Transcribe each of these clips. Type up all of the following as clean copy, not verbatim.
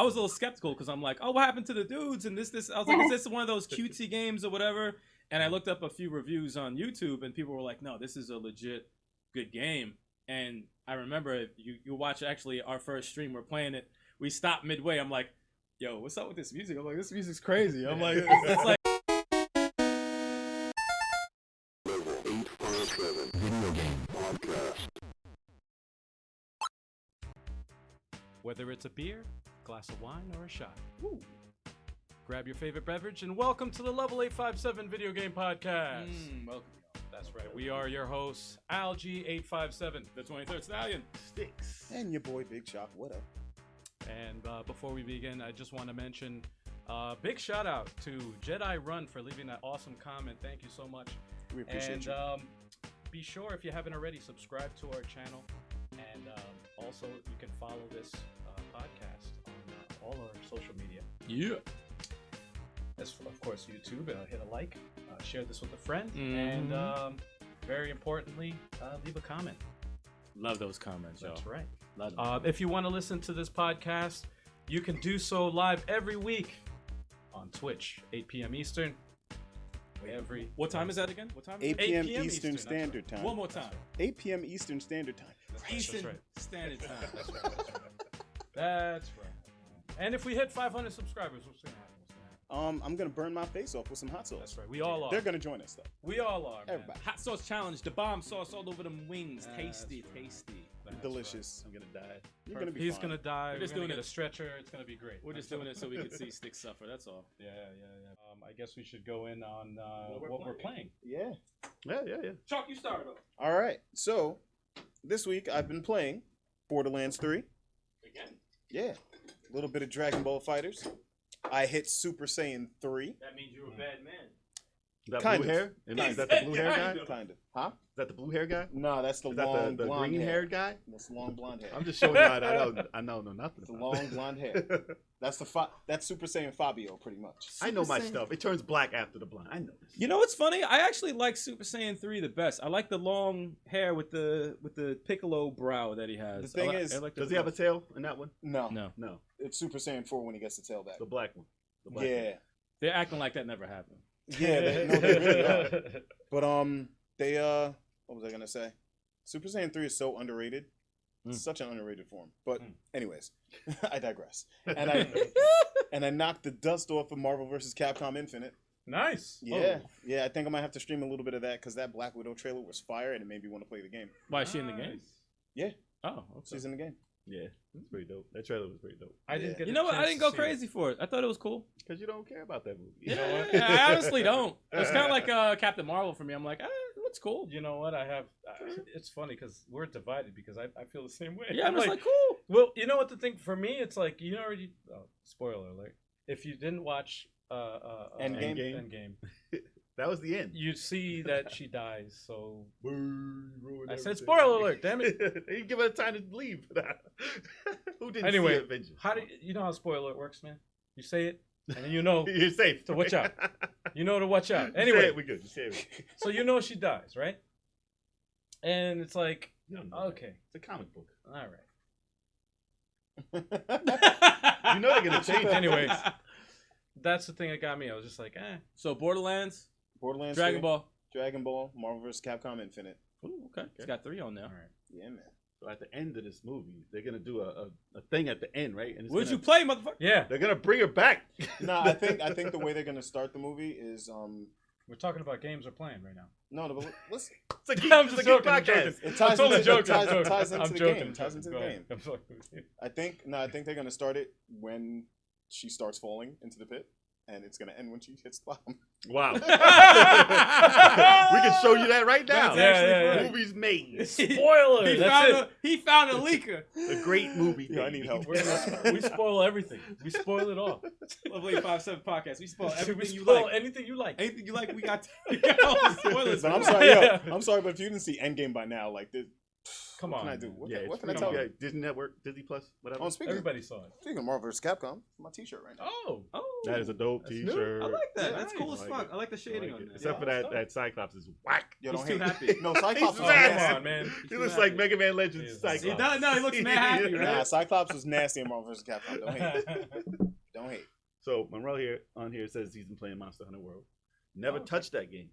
I was a little skeptical because I'm like, oh, what happened to the dudes and this? I was like, is this one of those cutesy games or whatever? And I looked up a few reviews on YouTube, and people were like, no, this is a legit good game. And I remember you watch actually our first stream, we're playing it. We stopped midway. I'm like, yo, what's up with this music? I'm like, this music's crazy. I'm like, it's like. Level 857 Video Game Podcast. Whether it's a beer, glass of wine, or a shot. Woo. Grab your favorite beverage and welcome to the Level 857 Video Game Podcast. Welcome. That's right. We are your hosts, Algie857, The 23rd Stallion. Sticks. And your boy Big Chop, what up? And before we begin, I just want to mention big shout out to Jedi Run for leaving that awesome comment. Thank you so much. We appreciate you. Be sure, if you haven't already, subscribe to our channel. And also, you can follow this podcast on all our social media. Yeah. That's, of course, YouTube. Hit a like, share this with a friend, and very importantly, leave a comment. Love those comments, That's yo. right. Love them. If you want to listen to this podcast, you can do so live every week on Twitch, 8 p.m. Eastern. What time is that again? What time? 8 8 p.m. p.m. Eastern Eastern, Standard Time. One more time. 8 p.m. Eastern Standard Time. Eastern right. Standard Time. That's right. That's right. And if we hit 500 subscribers, what's going to happen? I'm gonna burn my face off with some hot sauce. That's right. We all are. They're gonna join us though. We all are, man. Everybody. Hot sauce challenge. The bomb sauce all over them wings. Tasty, That's right. tasty. That's Delicious. I'm gonna die. You're gonna be He's fine. gonna die. We're just gonna doing get it. a stretcher. It's gonna be great. We're just doing it so we can see Stick suffer. That's all. Yeah. I guess we should go in on what we're playing. Yeah. Chalk, you started off. All right. So this week I've been playing Borderlands 3. Again. Yeah. A little bit of Dragon Ball Fighters. I hit Super Saiyan 3. That means you're a bad man. That Kind blue of. hair? Is that the blue hair guy? Kind Is Kind of. Huh? that the blue hair guy? No, that's the Is that long the blonde green hair. haired guy? That's the long blonde hair. I'm just showing you I know nothing. The about long blonde hair. That's that's Super Saiyan Fabio, pretty much. I know my stuff. It turns black after the blonde. I know this. You know what's funny? I actually like Super Saiyan 3 the best. I like the long hair with the Piccolo brow that he has. The thing is, Does he have a tail in that one? No. No. It's Super Saiyan 4 when he gets the tail back. The black one. The black Yeah. They're acting like that never happened. Yeah, they really are. But they what was I gonna say? Super Saiyan 3 is so underrated. It's such an underrated form. But anyways, I digress. And I knocked the dust off of Marvel vs. Capcom Infinite. Nice. Yeah, I think I might have to stream a little bit of that because that Black Widow trailer was fire and it made me want to play the game. Why is she in the game? Yeah. Oh, okay. She's in the game. Yeah, it's pretty dope. That trailer was pretty dope. I didn't get. You a know what? I chance didn't to go see crazy for it. I thought it was cool. Because you don't care about that movie. Yeah, I honestly don't. It's kind of like Captain Marvel for me. I'm like, it's cool. You know what? I have. It's funny because we're divided because I feel the same way. Yeah, I'm just like, cool. Well, you know what the thing for me? It's like you already. Oh, spoiler alert! If you didn't watch Endgame, That was the end. you see that she dies. So I said everything. spoiler alert! Damn it! They didn't give her time to leave for that. Who didn't Anyway, see Avengers? how do you know how spoiler alert works, man? You say it, and then you know You're safe. to watch out. You know to watch out. You say Anyway, it, we good. You say it. so you know she dies, right? And it's like, No, okay, It's a comic book. all right. You know they're gonna change it. Anyways, that's the thing that got me. I was just like, So Borderlands, Borderlands Dragon 3, Ball. Dragon Ball, Marvel vs. Capcom Infinite. Ooh, okay. It's got 3 on there. all right. Yeah, man. So at the end of this movie, they're gonna do a thing at the end, right? And it's What'd gonna- you play, motherfucker? Yeah, They're gonna bring her back. No, I think the way they're gonna start the movie is we're talking about games we're playing right now. no, but listen. It's a geek, I'm it's just a geek joking. I'm joking. podcast. It ties I'm totally into- joking. ties- I'm joking. ties into I'm the joking. game. Ties into the Go ahead. game. I'm fucking- I think they're gonna start it when she starts falling into the pit, and it's gonna end when she hits the bottom. Wow. We can show you that right now. That's actually funny. Movie's made. Spoiler. He found a leaker. A great movie. Yeah, I need help. We spoil everything. We spoil it all. Lovely 857 podcast. We spoil everything we you spoil like. anything you like. Anything you like, we got all the spoilers. But I'm sorry, I'm sorry, but if you didn't see Endgame by now, like this, Come What on. can I do? man. What, Yeah, can, it's what can I free. tell Yeah, you? Disney Network, Disney Plus, whatever. Oh, speaking Everybody saw it. of Marvel vs. Capcom, it's my T-shirt right now. Oh. Oh, That is a dope That's new. T-shirt. I like that. Yeah, That's nice. cool as I like fuck. it. I like the shading I on like it. there. Except for Yeah, that, it's that Cyclops is whack. Yo, He's don't too hate. happy. No, Cyclops He's was mad. nasty. Come on, man. He too looks happy. like Mega Man Legends He is. Cyclops. He does. No, he looks mad happy, right? Nah, Cyclops was nasty in Marvel vs. Capcom. Don't hate. Don't hate. So Monroe here on here says he's been playing Monster Hunter World. Never Oh, okay. touched that game.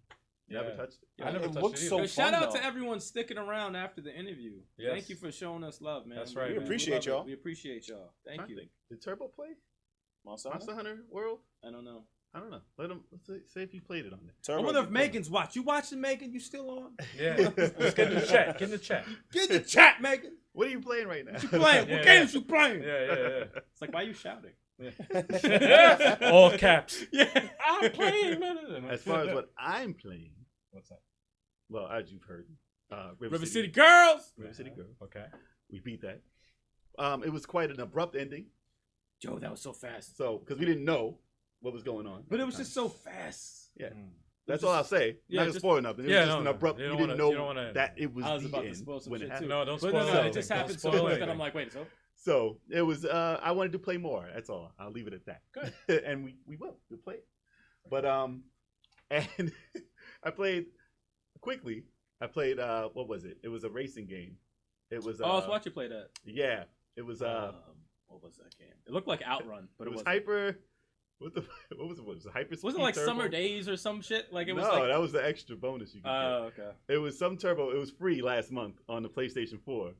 Never Yeah. touched it. I never It touched looks it so either. Yo, shout fun, out though. to everyone sticking around after the interview. Yes. Thank you for showing us love, man. That's right, We man. appreciate love it. y'all. We appreciate y'all. Thank Trying to you. think. Did Turbo play Monster Monster Hunter? Hunter World? I don't know. I don't know. Let's say if you played it on there. I Turbo wonder if did Megan's watch. You watching Megan? You still on? Yeah. Let's get in the chat. Get in the chat. Get in the chat, Megan. What are you playing right now? What you playing? Yeah, What yeah. games you playing? Yeah. It's like, why you shouting? All caps. Yeah. I'm playing, man. As far as what I'm playing, What's that? well, as you've heard, River City Girls. River City Girl. Okay. We beat that. It was quite an abrupt ending, Joe, that was so fast. so because we didn't know what was going on. But it was just so fast. Yeah. Mm. That's all I'll say. Yeah, Not to just- spoil nothing. It Yeah, was just no, an no. abrupt. You We don't didn't wanna- know you don't wanna- that it was I was the about to end spoil some when it shit, happened. too. No, don't But spoil no, anything. it just Don't happened so spoil quick that anything. I'm like, wait, so? So it was. I wanted to play more. That's all. I'll leave it at that. Good. And we will. We'll play it. But and I played quickly. I played what was it? It was a racing game. It was. Oh, I was watching you play that. Yeah. It was. What was that game? It looked like Outrun, but it was wasn't. hyper. What was it? Was it hyper? Wasn't it like Summer Days or some shit? Like it was no, like. that was the extra bonus you could Oh, okay. get. It was some turbo. It was free last month on the PlayStation 4.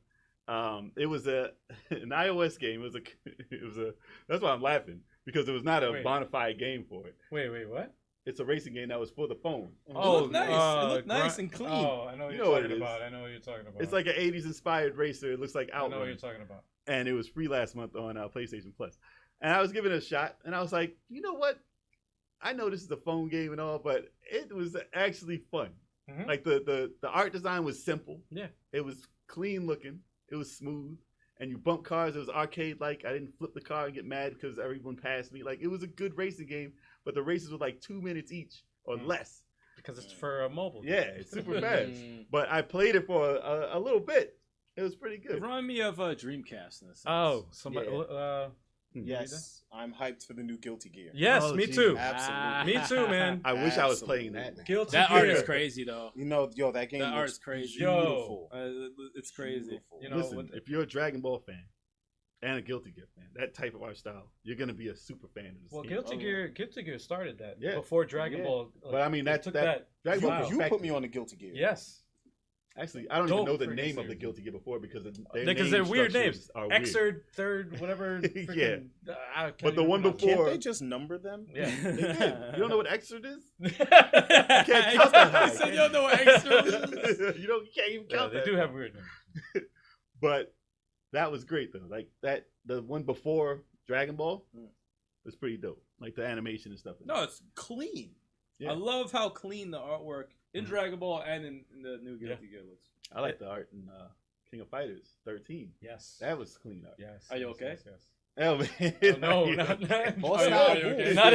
It was an iOS game. It was a. That's why I'm laughing because it was not a Wait. bona fide game for it. Wait, what? It's a racing game that was for the phone. It looked nice. It looked nice Gr- and clean. Oh, I know what You you're know what talking it is. about. I know what you're talking about. It's like an 80s inspired racer. It looks like I know what Outrun. you're talking about. And it was free last month on PlayStation Plus. And I was giving it a shot, and I was like, you know what? I know this is a phone game and all, but it was actually fun. Mhm. Like the art design was simple. Yeah. It was clean looking. It was smooth. And you bump cars. It was arcade like. I didn't flip the car and get mad because everyone passed me. Like it was a good racing game, but the races were like 2 minutes each or less. Because it's for a mobile. Yeah, it's super fast. Mm. But I played it for a little bit. It was pretty It good. reminded me of Dreamcast in a sense. Oh, somebody. Yeah. Yes, I'm hyped for the new Guilty Gear. Yes, Oh, me geez. too. Absolutely. Me too, man. I wish I was playing that. Absolutely. Guilty That art is Gear. crazy though. You know, yo, that game That art looks is crazy. beautiful. It's crazy. Beautiful. You know, Listen, what- if you're a Dragon Ball fan and a Guilty Gear fan, that type of art style, you're gonna be a super fan of this Well, game. Guilty Gear started that Yeah. before Dragon Yeah. Ball. Like, But I mean, they that took Dragon You, Ball Wow. you put perfected me it. on the Guilty Gear. Yes, Actually, I don't Dope even know the freaking name of the series. Guilty Gear before because because they're weird names. Are weird. Exerd, third, whatever. Freaking, I can't But the even one pronounce it. before- Can't they just number them? Yeah. They did. You don't know what Exerd is? You can't count that high. said you don't know what extra is. You can't even Yeah, count they that. do have weird names. But that was great though. Like that, the one before Dragon Ball Mm. was pretty dope. Like the animation and stuff. No, it's clean. Yeah. I love how clean the artwork in Mhm. Dragon Ball and in the new Guilty Gear looks. I like the art in King of Fighters 13. Yes. That was clean art. Yes. Are you yes, okay? Yes, yes. Oh, man. Oh, no, not Boss Are you- Hog are you Wolf. okay? not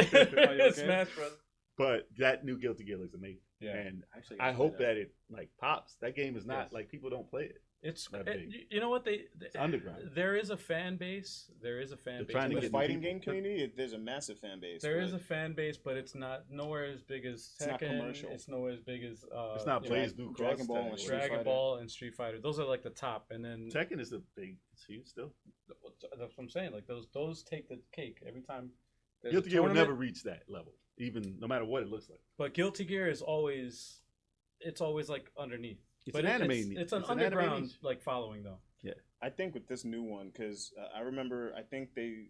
Are you okay? Smash Bros. But that new Guilty Gear looks amazing. Yeah. And Actually, I hope that it like pops. That game is not Yes. like people don't play it. It's That big. you know what It's underground. There is a fan base. There is a fan They're base. trying to In but the get new fighting people. game community, there's a massive fan base. There is but a fan base, but it's not nowhere as big as It's not Tekken. commercial. It's nowhere as big as It's not you know, Blaze Blue Cross. Dragon Ball and tag. Street Dragon Fighter. Ball and Street Fighter. Those are like the top, and then Tekken is a big, it's huge still. that's what I'm saying. Like those take the cake every time. there's a Guilty Gear would tournament. never reach that level, even no matter what it looks like. But Guilty Gear is always, it's always like underneath. It's But an it- anime. It's an it's an anime underground niche. like following though. I think with this new one, because I remember, I think they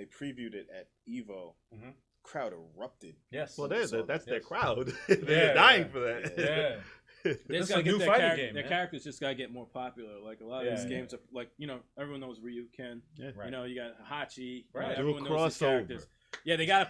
previewed it at Evo. Mhm. Crowd erupted. Yes. Well, Yes. that's their Yes. crowd. They're Yeah. dying for that. Yeah. They This just is gotta a get new their, fighting charac- game, their man. characters just gotta get more popular. Like a lot of these Yeah. games are like, you know, everyone knows Ryu, Ken. Yeah. Right. You know, you got Hachi. Right. You know, Do a everyone knows these crossover. characters. Yeah, they gotta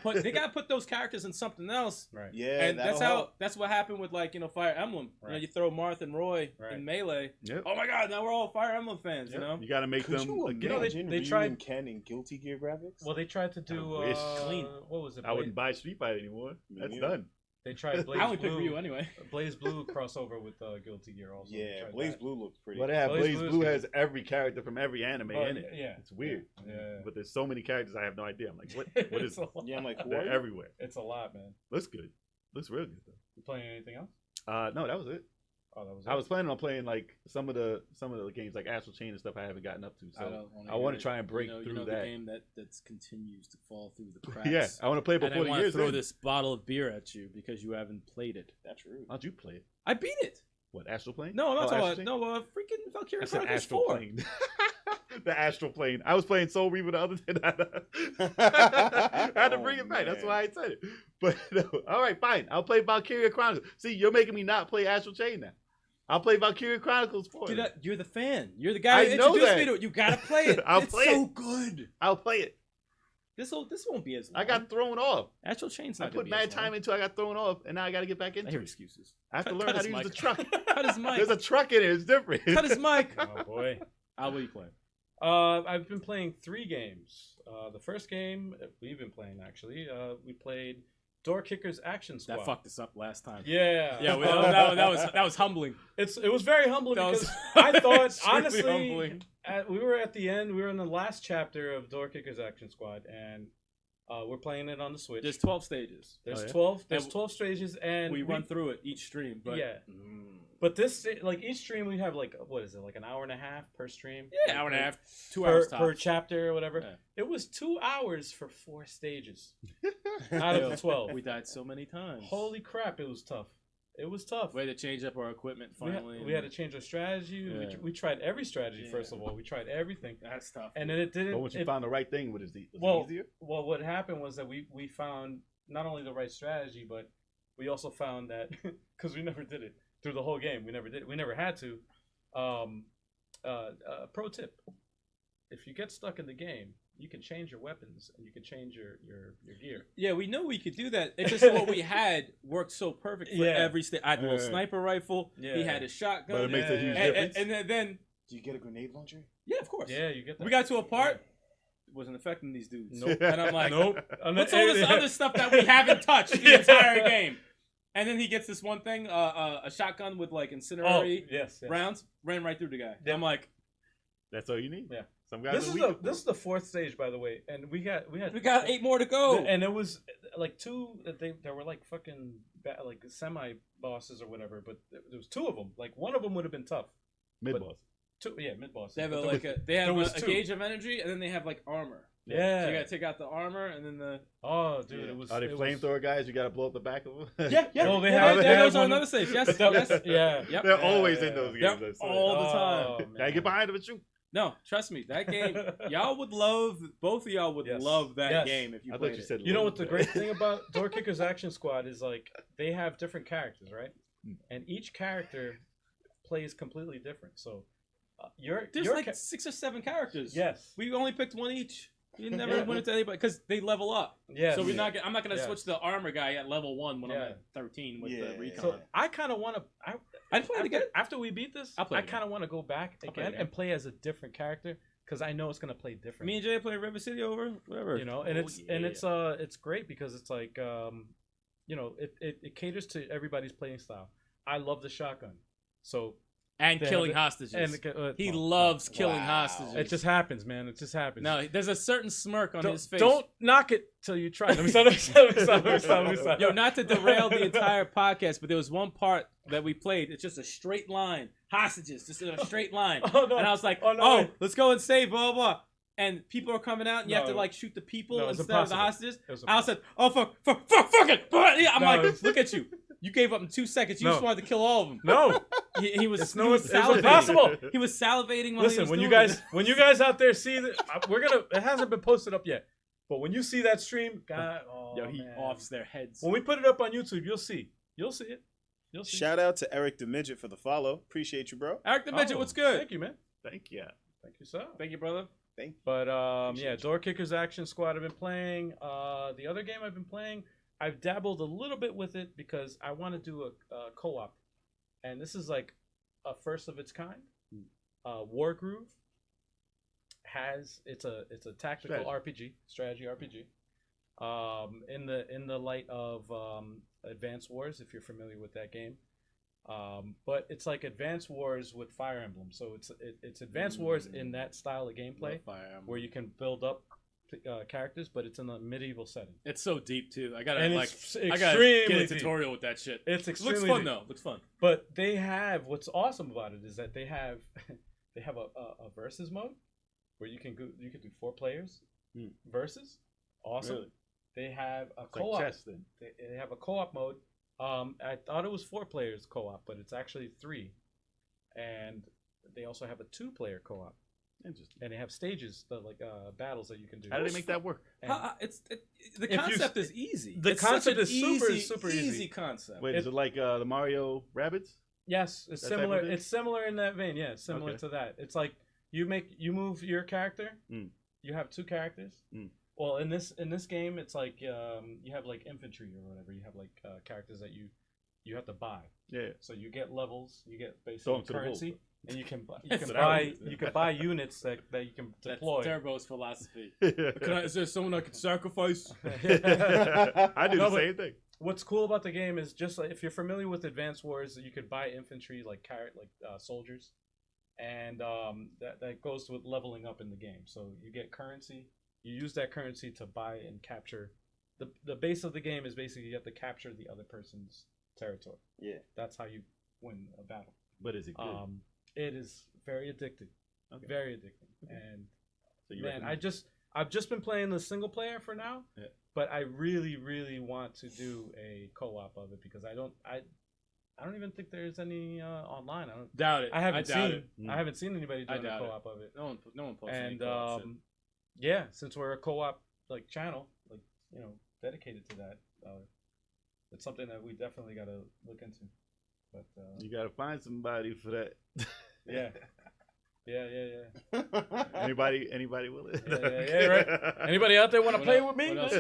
put those characters in something else. Right. Yeah, And that'll that's help. that's what happened with like, you know, Fire Emblem. You know, Right. you throw Marth and Roy Right. in Melee. Yep. Oh my god, now we're all Fire Emblem fans, Yep. you know? You got to make Could them. you again. know, imagine they Ryu tried- and Ken in Guilty Gear graphics? Well, they tried to do I wish. Clean. What was it? I wouldn't buy Street Fighter anymore. Me That's neither. done. They tried Blaze I only pick Blue. Ryu anyway. Blaze Blue crossover with Guilty Gear also. They Yeah, tried Blaze that. Blue looks pretty. But they have Blaze Blaze Blue is Blue good. has every character from every anime But, in it. yeah. It's weird. Yeah. But there's so many characters I have no idea. I'm like, what? What It's is? a lot. Yeah, I'm like, who They're are you? everywhere. It's a lot, man. Looks good. Looks real good though. You playing anything else? No, that was it. Oh, that was. I was planning on playing like some of the games like Astral Chain and stuff I haven't gotten up to. So I want to try and break through the that. game that continues to fall through the cracks. Yeah, I want to play it And I before the want to year's throw end. this bottle of beer at you because you haven't played it. That's rude. Why don't you play it? I beat it. What, Astral Plane? No, I'm not Oh, talking Astral about Chain? freaking Valkyria I said Chronicles Astral 4. Plane. The Astral Plane. I was playing Soul Reaver the other day. I had to bring it back. That's man. why I said it. But no. All right, fine. I'll play Valkyria Chronicles. See, you're making me not play Astral Chain now. I'll play Valkyria Chronicles 4. Dude, you're the fan. You're the guy who I know introduced that. me to it. You gotta play it. I'll it's play so it. good. I'll play it. This won't be as long. I got thrown off. Astral Chain's I not gonna put be mad as long. time into it. I got thrown off, and now I got to get back I into hear it. excuses. I have to Cut- learn cut how his to use mic. the truck. Cut his mic. There's a truck in it. It's different. Cut his mic. Oh boy. How will you play? I've been playing 3 games. The first game we've been playing actually. We played Door Kickers Action Squad. That fucked us up last time. Yeah. Yeah, that was humbling. It was very humbling That was because I thought extremely honestly humbling. we were at the end. We were in the last chapter of Door Kickers Action Squad, and we're playing it on the Switch. There's 12 stages. There's Oh, yeah? 12. There's And 12 stages, and We run through it each stream, but Yeah. But this like each stream we have like what is it like an hour and a half per stream? yeah, hour and a half, 2 per, hours per tops. chapter or whatever. Yeah. It was 2 hours for 4 stages out of the 12. We died so many times. Holy crap! It was tough. It was tough. We had to change up our equipment finally. We had to change our strategy. Yeah. We tried every strategy Yeah. first of all. We tried everything, That's tough. and then it didn't. But once you it- found the right thing, was it well, easier? well, what happened was that we found not only the right strategy, but we also found that because we never did it through the whole game. We never did. We never had to. Pro tip: if you get stuck in the game, you can change your weapons and you can change your gear. Yeah, we know we could do that. It's just what we had worked so perfect for Yeah. every stage. I had a little Yeah. sniper rifle. Yeah. He had a shotgun. But it makes a huge Yeah. difference. and then Do you get a grenade launcher? yeah, of course. Yeah, you get that. We got to a part. It wasn't affecting these dudes. Nope. And I'm like, Nope. what's all this other stuff that we haven't touched the entire game? And then he gets this one thing, a shotgun with like Oh, incendiary yes. rounds, ran right through the guy. Yeah. I'm like, That's all you need. Yeah. Some guys This are is weak. this is the 4th stage, by the way, and we had we got 8 more to go. and it was like 2. There were like fucking like semi bosses or whatever, but there was 2 of them. Like one of them would have been tough. Mid but- boss. 2, yeah, mid bosses. They have But they have was a 2. gauge of energy, and then they have like armor. Yeah. So you gotta take out the armor, and then the Oh, dude, Yeah. it was. Are they it was- flamethrower guys? You got to blow up the back of them. Oh, they yeah, have- they those have are one- another stage. Yes, But that- yes. Yeah. Yep. They're Yeah, always yeah. in those games. Yep, I swear. all the Oh, time. man. Gotta get behind them and shoot. No, trust me, that game, y'all would love. Both of y'all would Yes. love that Yes. game if you I played thought you it. said. You know load, what the but- great thing about Door Kickers Action Squad is like they have different characters, right? And each character plays completely different. So There's your like 6 or 7 characters. yes, We only picked one each. You never went into anybody because they level up. yes. So I'm not gonna Yeah. switch the armor guy at level 1 when I'm Yeah. at 13 with Yeah. the recon. So I kind of want to. I'd play it again. After we beat this, I'll play I it again. kind of want to go back I'll play it again again. and play as a different character because I know it's gonna play different. Me and Jay play River City over whatever. You know, and Oh, it's great because it's like you know it caters to everybody's playing style. I love the shotgun, so and they killing have hostages. He well, loves killing Wow. hostages. it just happens, man. It just happens. no, there's a certain smirk on his face. Don't knock it till you try. Let me stop. Let me stop. Yo, not to derail the entire podcast, but there was one part that we played. It's just a straight line. Hostages, just in a straight line. Oh, no. And I was like, Oh, oh, no, wait. let's go and save, blah, blah, blah. And people are coming out, and you have to, No. like, shoot the people No, it's instead of the impossible. hostages. It was I said, oh, fuck it. Yeah, I'm No, like, it's- look at you. You gave up in 2 seconds. You No. just wanted to kill all of them. No, He was, it's he no, was it's salivating. impossible. He was salivating while he Listen, was when you doing guys out there see that, it hasn't been posted up yet. But when you see that stream, God, oh, Yo, he man. offs their heads. When we put it up on YouTube, you'll see. You'll see it. You'll see. Shout out to Eric the Midget for the follow. Appreciate you, bro. Eric the Midget, Oh, what's good? Thank you, man. Thank you. Thank you, sir. Thank you, brother. But yeah, Appreciate you. Door Kickers Action Squad I've been playing. The other game I've been playing, I've dabbled a little bit with it because I want to do a co-op, and this is like a first of its kind. Wargroove it's a tactical Strategy. strategy RPG. In the light of Advance Wars, if you're familiar with that game. But it's like Advance Wars with Fire Emblem. So it's Advance Wars in that style of gameplay where you can build up characters, but it's in a medieval setting. It's so deep too. I gotta And like it's I gotta get a extremely tutorial with that shit. It's extremely Looks fun deep. though. Looks fun. But they have what's awesome about it is that they have a versus mode where you can do 4 players versus. Awesome. Really? They have a It's like co-op. chess then. They have a co-op mode. I thought it was 4 players co-op, but it's actually 3. And they also have a 2-player co-op. Interesting. And they have stages, battles that you can do. How do they make that work? And The If you- concept is easy. the It's concept such an is super easy. easy concept. Wait, is it like the Mario Rabbits? Yes, it's That type similar. of thing? It's similar in that vein. Yeah, it's similar Okay. to that. It's like you move your character. Mm. You have 2 characters. Mm. Well, in this game, it's like you have like infantry or whatever. You have like characters that you have to buy. Yeah. So you get levels. You get Throw basically 'em to the currency, wolves. and you can That's buy what I would do. you can buy units that you can That's deploy. Turbo's philosophy. I Is there someone I could sacrifice? do No, the but- same thing. What's cool about the game is just like, if you're familiar with Advance Wars, you could buy infantry like soldiers, and that goes with leveling up in the game. So you get currency. You use that currency to buy and capture. The base of the game is basically you have to capture the other person's territory. Yeah. That's how you win a battle. But is it good? It is very addicting. Okay. Very addicting. And So you man, recommend- I've just been playing the single player for now, Yeah. but I really, really want to do a co-op of it because I don't even think there's any online. Doubt it. I haven't doubt seen. it. I haven't seen anybody I doing a doubt it. co-op of it. No one posts any And co-op shit. yeah, since we're a co-op like channel, like dedicated to that, it's something that we definitely got to look into. But you gotta find somebody for that. yeah. Yeah. Anybody willing? Yeah, right. Anybody out there want to What play else- with me? what else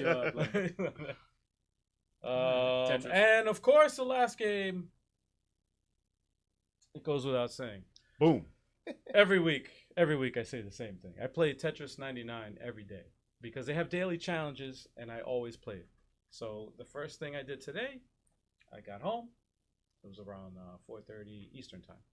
you playing? Tetris. And of course, the last game. It goes without saying. Boom. Every week I say the same thing. I play Tetris 99 every day because they have daily challenges, and I always play it. So the first thing I did today, I got home. It was around 4:30 Eastern time.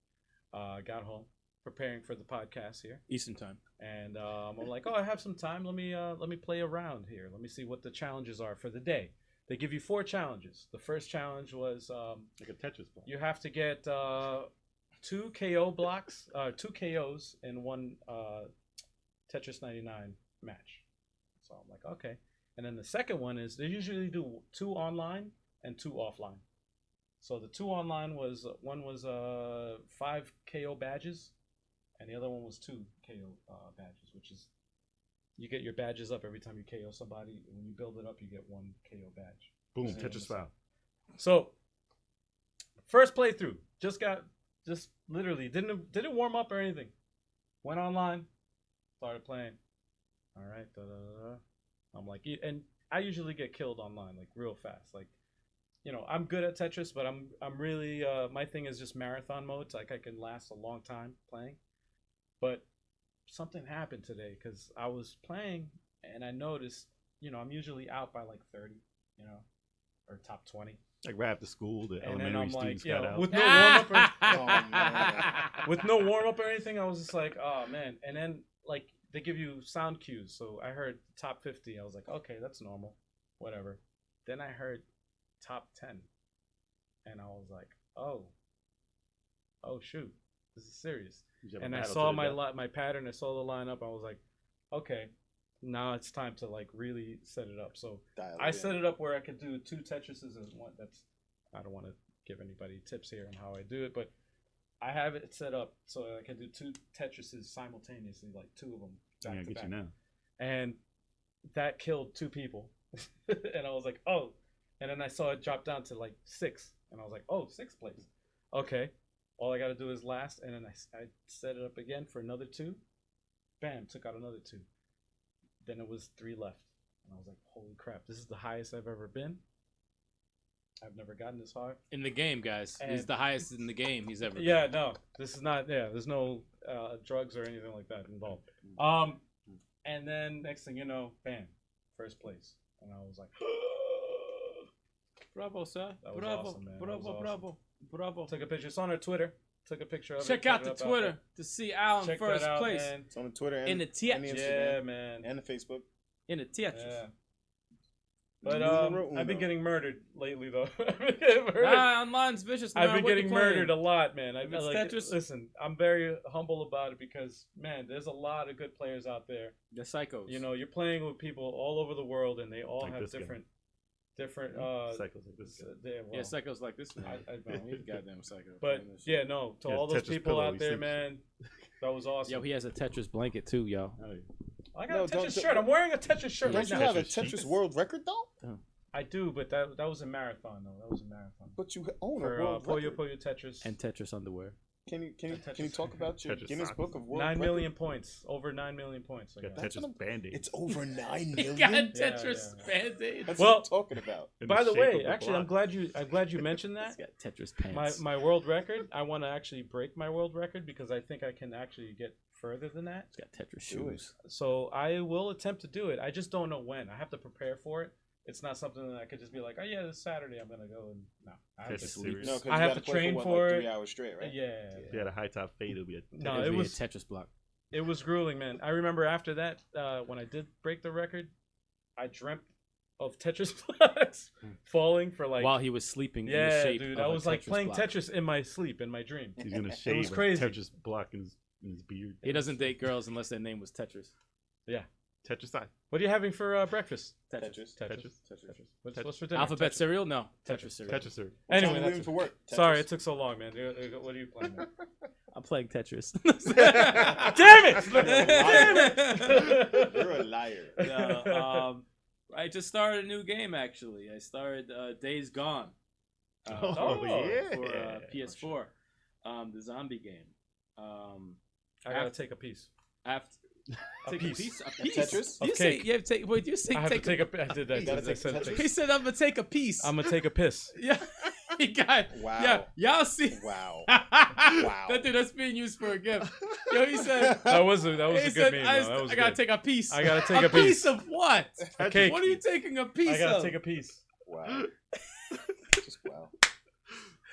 I got home, preparing for the podcast here. Eastern time. And I'm like, I have some time. Let me play around here. Let me see what the challenges are for the day. They give you 4 challenges. The first challenge was Like a Tetris ball. you have to get 2 KO blocks, 2 KOs in one Tetris 99 match. So I'm like, okay. And then the second one is they usually do 2 online and 2 offline. So the 2 online was one was 5 KO badges, and the other one was 2 KO badges, which is you get your badges up every time you KO somebody. And when you build it up, you get 1 KO badge. Boom. Yeah, Tetris style. So first playthrough, just literally didn't warm up or anything. Went online, started playing. All right, I'm like, and I usually get killed online like real fast. Like, I'm good at Tetris, but I'm really my thing is just marathon mode. It's like I can last a long time playing. But something happened today because I was playing and I noticed, I'm usually out by like 30, or top 20. Like right after school, the And then elementary I'm like, students got out. with no warm up, Oh, man. with no warm up or anything, I was just like, oh man. And then like they give you sound cues, so I heard top 50. I was like, okay, that's normal, whatever. Then I heard top 10, and I was like, oh shoot, this is serious. You have a And I battle saw to the death. my pattern. I saw the lineup. I was like, okay, now it's time to like really set it up. So Dial I in. set it up where I could do 2 Tetrises in one. I don't want to give anybody tips here on how I do it, but I have it set up so I can do 2 Tetrises simultaneously, like 2 of them I back gotta to get back. you now. And that killed 2 people. And I was like, oh. And then I saw it drop down to like 6. And I was like, oh, 6th place. Okay. All I got to do is last. And then I set it up again for another 2. Bam, took out another 2. Then it was 3 left. And I was like, holy crap, this is the highest I've ever been. I've never gotten this high. In the game, guys. He's And- the highest in the game he's ever Yeah, no, this is not. Yeah, there's no drugs or anything like that involved. And then next thing you know, bam, first place. and I was like, Bravo, sir. That was Bravo, awesome, man. That bravo, was awesome. bravo, bravo. took a picture. It's on our Twitter. Took a picture of it. Check put out it the up out Twitter there. to see Al in Check first that out, place. man. It's on the Twitter and, In the and the Tetris. Instagram Yeah, man. and the Facebook. In the Tetris. Yeah. But Numero I've been uno. getting murdered lately, though. I've been getting murdered. Online's vicious. No I've matter been what getting you're playing. murdered a lot, man. If it's Tetris- Listen, I'm very humble about it because, man, there's a lot of good players out there. The psychos. You know, you're playing with people all over the world, and they all Like have this guy. different. Cycles like this. well, Yeah, psychos like this. Man. I Man, he's a goddamn psycho. But Playing this yeah, shit. no, to Yeah, all those Tetris people pillow, out he there, sleeps. man, that was awesome. Yo, he has a Tetris blanket too, yo. Oh, yeah. I got No, a don't- Tetris shirt. I'm wearing a Tetris shirt Don't right you now. have a Tetris Tetris sheets? world record though? I do, but that was a marathon though. That was a marathon. But you own a For world Puyo record. Puyo Tetris. And Tetris underwear. Can you Tetris. talk about your Tetris Guinness socks. Book of World 9 Record? million points. Over 9 million points. I Got got. That's Tetris what Band-Aid. It's over 9 He million. got Yeah, Tetris yeah. Band-Aid. That's Well- what I'm talking about. In By the shape way, of a actually, I'm block. glad you mentioned He's that. got Tetris pants. My world record. I want to actually break my world record because I think I can actually get further than that. He's got Tetris Do it. shoes. So I will attempt to do it. I just don't know when. I have to prepare for it. It's not something that I could just be like, oh yeah, this Saturday I'm gonna go and no. I have Tetris to series. No, 'cause I you have gotta to play train what, for like it. 3 hours straight, right? Yeah. If you had a high top fade, it would be a No, It'd it be was a Tetris block. it was grueling, man. I remember after that, when I did break the record, I dreamt of Tetris blocks falling for like While he was sleeping in the yeah, shape dude. of I a was like Tetris playing block. Tetris in my sleep, in my dream. He's gonna shave crazy. a Tetris block in his beard. He doesn't date girls unless their name was Tetris. Tetris side. What are you having for breakfast? Tetris. What's for dinner? Alphabet Tetris. cereal? No. Tetris cereal. Tetris sir. What time Anyway, are you that's leaving for work? Sorry, Tetris. it took so long, man. What are you playing? Man? I'm playing Tetris. Damn it! You're a liar. No, I just started a new game actually. I started Days Gone. Oh, yeah. For PS4, the zombie game. I gotta take a piece. After take piece. a piece. A piece. Tetris? You Of say cake. you have to take. Wait, you say I have to take. take a. I did that. You gotta I take said Tetris? take- He said I'm gonna take a piece. I'm gonna take a piss. Yeah, he got. Wow. Yeah, y'all see. Wow. That dude, that's being used for a gift. Yo, he said. That was a He good said, meme. I, though. That was I gotta good. take a piece. I gotta take a piece piece. of what? A cake. What are you taking a piece I gotta of? take a piece. Wow. Just wow.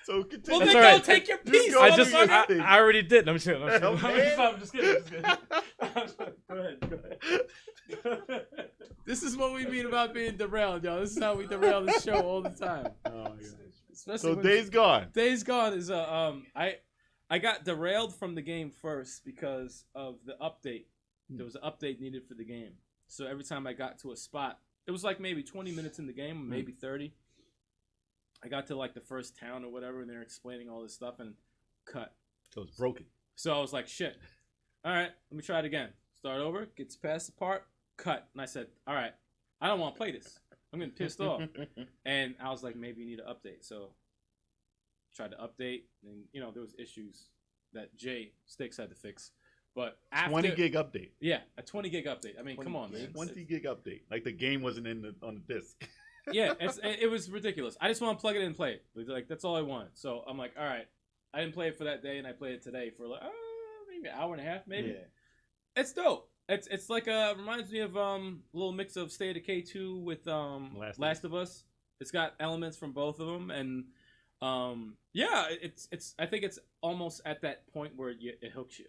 So Well, continue. That's then all go right. take your You piece. go I on just, your I, thing. I already did. I'm just kidding. I'm Hell, just kidding. I'm just kidding. Go ahead. This is what we mean about being derailed, y'all. This is how we derail the show all the time. Oh, my God. Especially So when Days Gone. Days Gone is I got derailed from the game first because of the update. There was an update needed for the game. So every time I got to a spot, it was like maybe 20 minutes in the game, or maybe 30. I got to like the first town or whatever, and they're explaining all this stuff and cut. So it's broken. So I was like, shit. All right, let me try it again. Start over, gets past the part, cut. And I said, all right, I don't want to play this. I'm getting pissed off. And I was like, maybe you need an update. So tried to update, and there was issues that Jay Sticks had to fix. But after 20 gig update. yeah, a 20 gig update. I mean, 20 come on, man. gigs? 20 gig update. Like the game wasn't on the disc. Yeah, it was ridiculous. I just want to plug it in and play it. Like that's all I wanted. So I'm like, all right. I didn't play it for that day, and I played it today for like maybe an hour and a half, maybe. Yeah. It's dope. It's like reminds me of a little mix of State of Decay 2 with Last of Us. It's got elements from both of them, and yeah, it's I think it's almost at that point where it hooks you.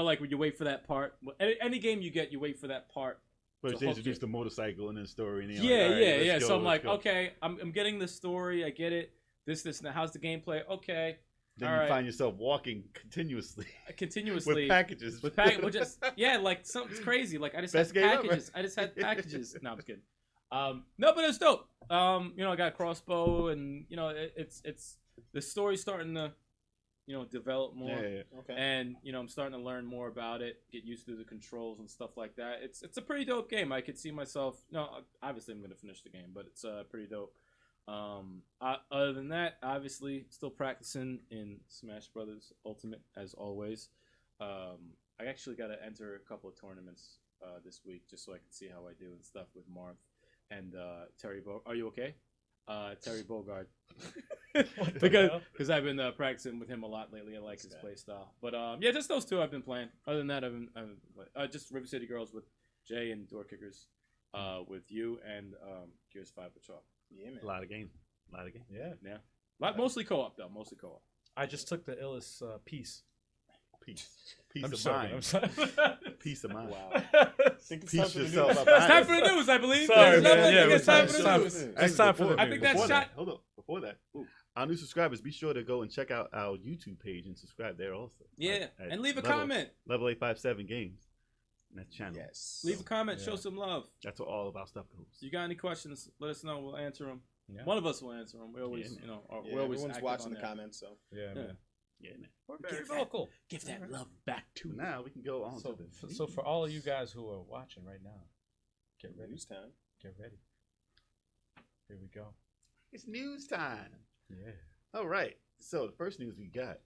Like when you wait for that part. Any game you get, you wait for that part. But to they hook introduced you. the motorcycle and then story. And Yeah, like, all right, let's yeah. go, So I'm let's like, go. okay, I'm getting the story. I get it. This. Now, how's the gameplay? Okay. Then all you right. find yourself walking continuously Continuously with packages. well, just like something's crazy. Like I just Best had game ever. packages. I just had packages. No, I'm just kidding. No, but it's dope. I got a crossbow, and it's the story's starting to develop more. Yeah. Okay. And I'm starting to learn more about it, get used to the controls and stuff like that. It's a pretty dope game. I could see myself. No, obviously I'm gonna finish the game, but it's pretty dope. Other than that, obviously still practicing in Smash Brothers Ultimate as always. I actually got to enter a couple of tournaments this week just so I can see how I do and stuff with Marth and Terry. Are you okay? Terry Bogard. Because I've been practicing with him a lot lately. I like his play style. But yeah, just those two I've been playing. Other than that, I've been just River City Girls with Jay and Door Kickers. with you and Gears 5 Patrol. Yeah, man. A lot of games. Yeah. Yeah. Mostly co-op though. Mostly co-op. I just took the illest piece. Peace I'm of sorry. I'm mind. sorry. Peace of mind. Wow. I think it's time Peace for the yourself news. up. It's time for the news, I believe. Sorry, There's man. nothing- Yeah, it's time it's for time the for- news. It's time for the I think that's before shot. Hold on. Before that, our new subscribers, be sure to go and check out our YouTube page and subscribe there also. Yeah, At and leave a level- comment. Level 857 Games. And that channel. Yes. Leave a comment. Yeah. Show some love. That's where all of our stuff goes. You got any questions? Let us know. We'll answer them. Yeah. One of us will answer them. We always, Yeah, man. Yeah, we're always everyone's active watching on the there. comments, so. Yeah, Yeah. man. Yeah, man. We're Give very that- vocal. Give that love back to So me. now we can go on So, to the so for all of you guys who are watching right now, get ready. News time. Get ready. Here we go. It's news time. Yeah. All right. So the first news we got.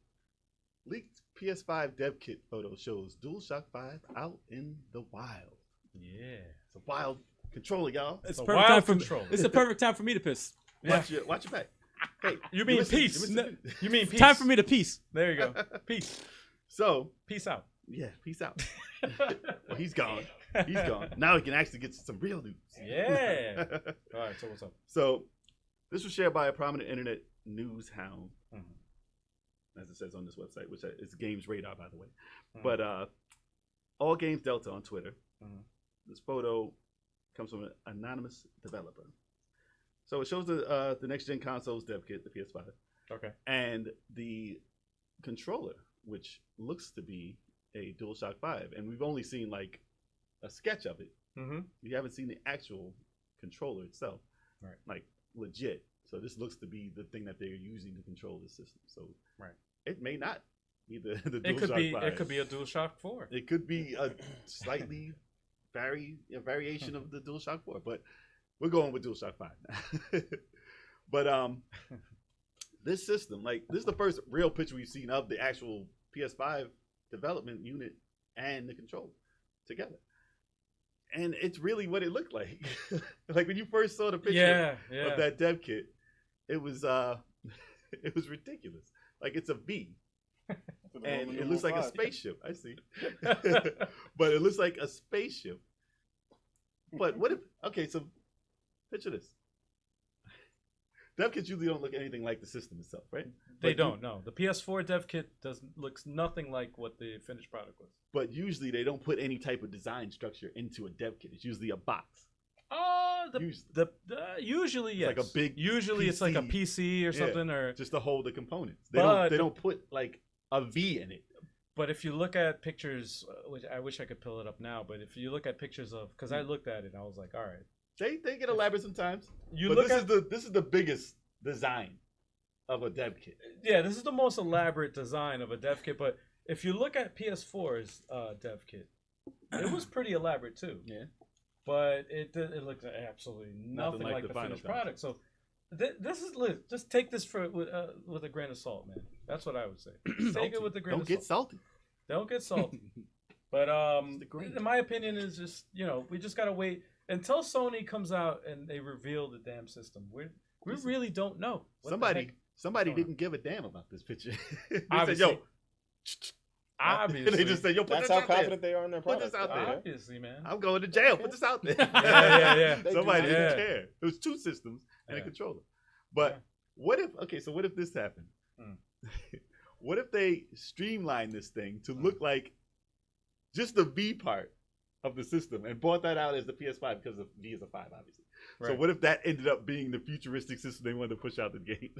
Leaked PS5 dev kit photo shows DualShock 5 out in the wild. Yeah. It's a wild controller, y'all. It's a perfect time wild for control. It's the perfect time for me to piss. Watch your back. Hey, You mean listen- peace? listen- You mean peace? Time for me to peace. There you go. Peace. So, Peace out. yeah, peace out. Well, he's gone. He's gone. Now we can actually get to some real news. Yeah. All right. So what's up? So, this was shared by a prominent internet news hound, as it says on this website, which is Games Radar, by the way. Mhm. But All Games Delta on Twitter. Mhm. This photo comes from an anonymous developer. So it shows the next gen consoles dev kit, the PS5, Okay. and the controller, which looks to be a DualShock 5, and we've only seen like a sketch of it. Mm-hmm. You haven't seen the actual controller itself, Right. like legit. So this looks to be the thing that they're using to control the system. So Right. it may not be the It DualShock could be. 5. It could be a DualShock 4. It could be a slightly variation of the DualShock 4, but we're going with DualShock 5 now. But this system, like this is the first real picture we've seen of the actual PS5 development unit and the controller together. And it's really what it looked like. Like when you first saw the picture of that dev kit, it was it was ridiculous. Like it's a V. For the And Roman it looks like numeral a 5. spaceship. I see. But it looks like a spaceship. But what if, okay, so picture this. Dev kits usually don't look anything like the system itself, right? They But don't. No, the PS4 dev kit looks nothing like what the finished product was. But usually they don't put any type of design structure into a dev kit. It's usually a box. Usually yes. Like a big Usually it's like a PC. PC or something, or Just to hold the components. But- They don't put like a V in it. But if you look at pictures, which I wish I could pull it up now, but if you look at pictures of, because I looked at it and I was like, all right. They get elaborate sometimes. You But look this at this is the biggest design of a dev kit. yeah, this is the most elaborate design of a dev kit. But if you look at PS4's dev kit, it was pretty elaborate too. Yeah. But it looks absolutely nothing like the final finished product. So this is just take this with a grain of salt, man. That's what I would say. Take it with a grain Don't of get salt. salty. Don't get salty. But the grain. in my opinion, is just we just gotta wait until Sony comes out and they reveal the damn system. We really don't know. What the heck. Somebody going didn't give a damn about this picture. They said, Obviously. "Yo." Obviously. They just said, "Yo, put That's this how out there. confident they are in their Put product. this out there. Obviously, man. I'm going to jail. Put this out there." Yeah. They Somebody do. didn't Yeah. care. It was two systems and a Yeah. controller. But Yeah. what if? Okay, so what if this happened? Hmm. What if they streamline this thing to look like just the V part of the system and brought that out as the PS5 because the V is a 5, obviously. So Right. what if that ended up being the futuristic system they wanted to push out the game?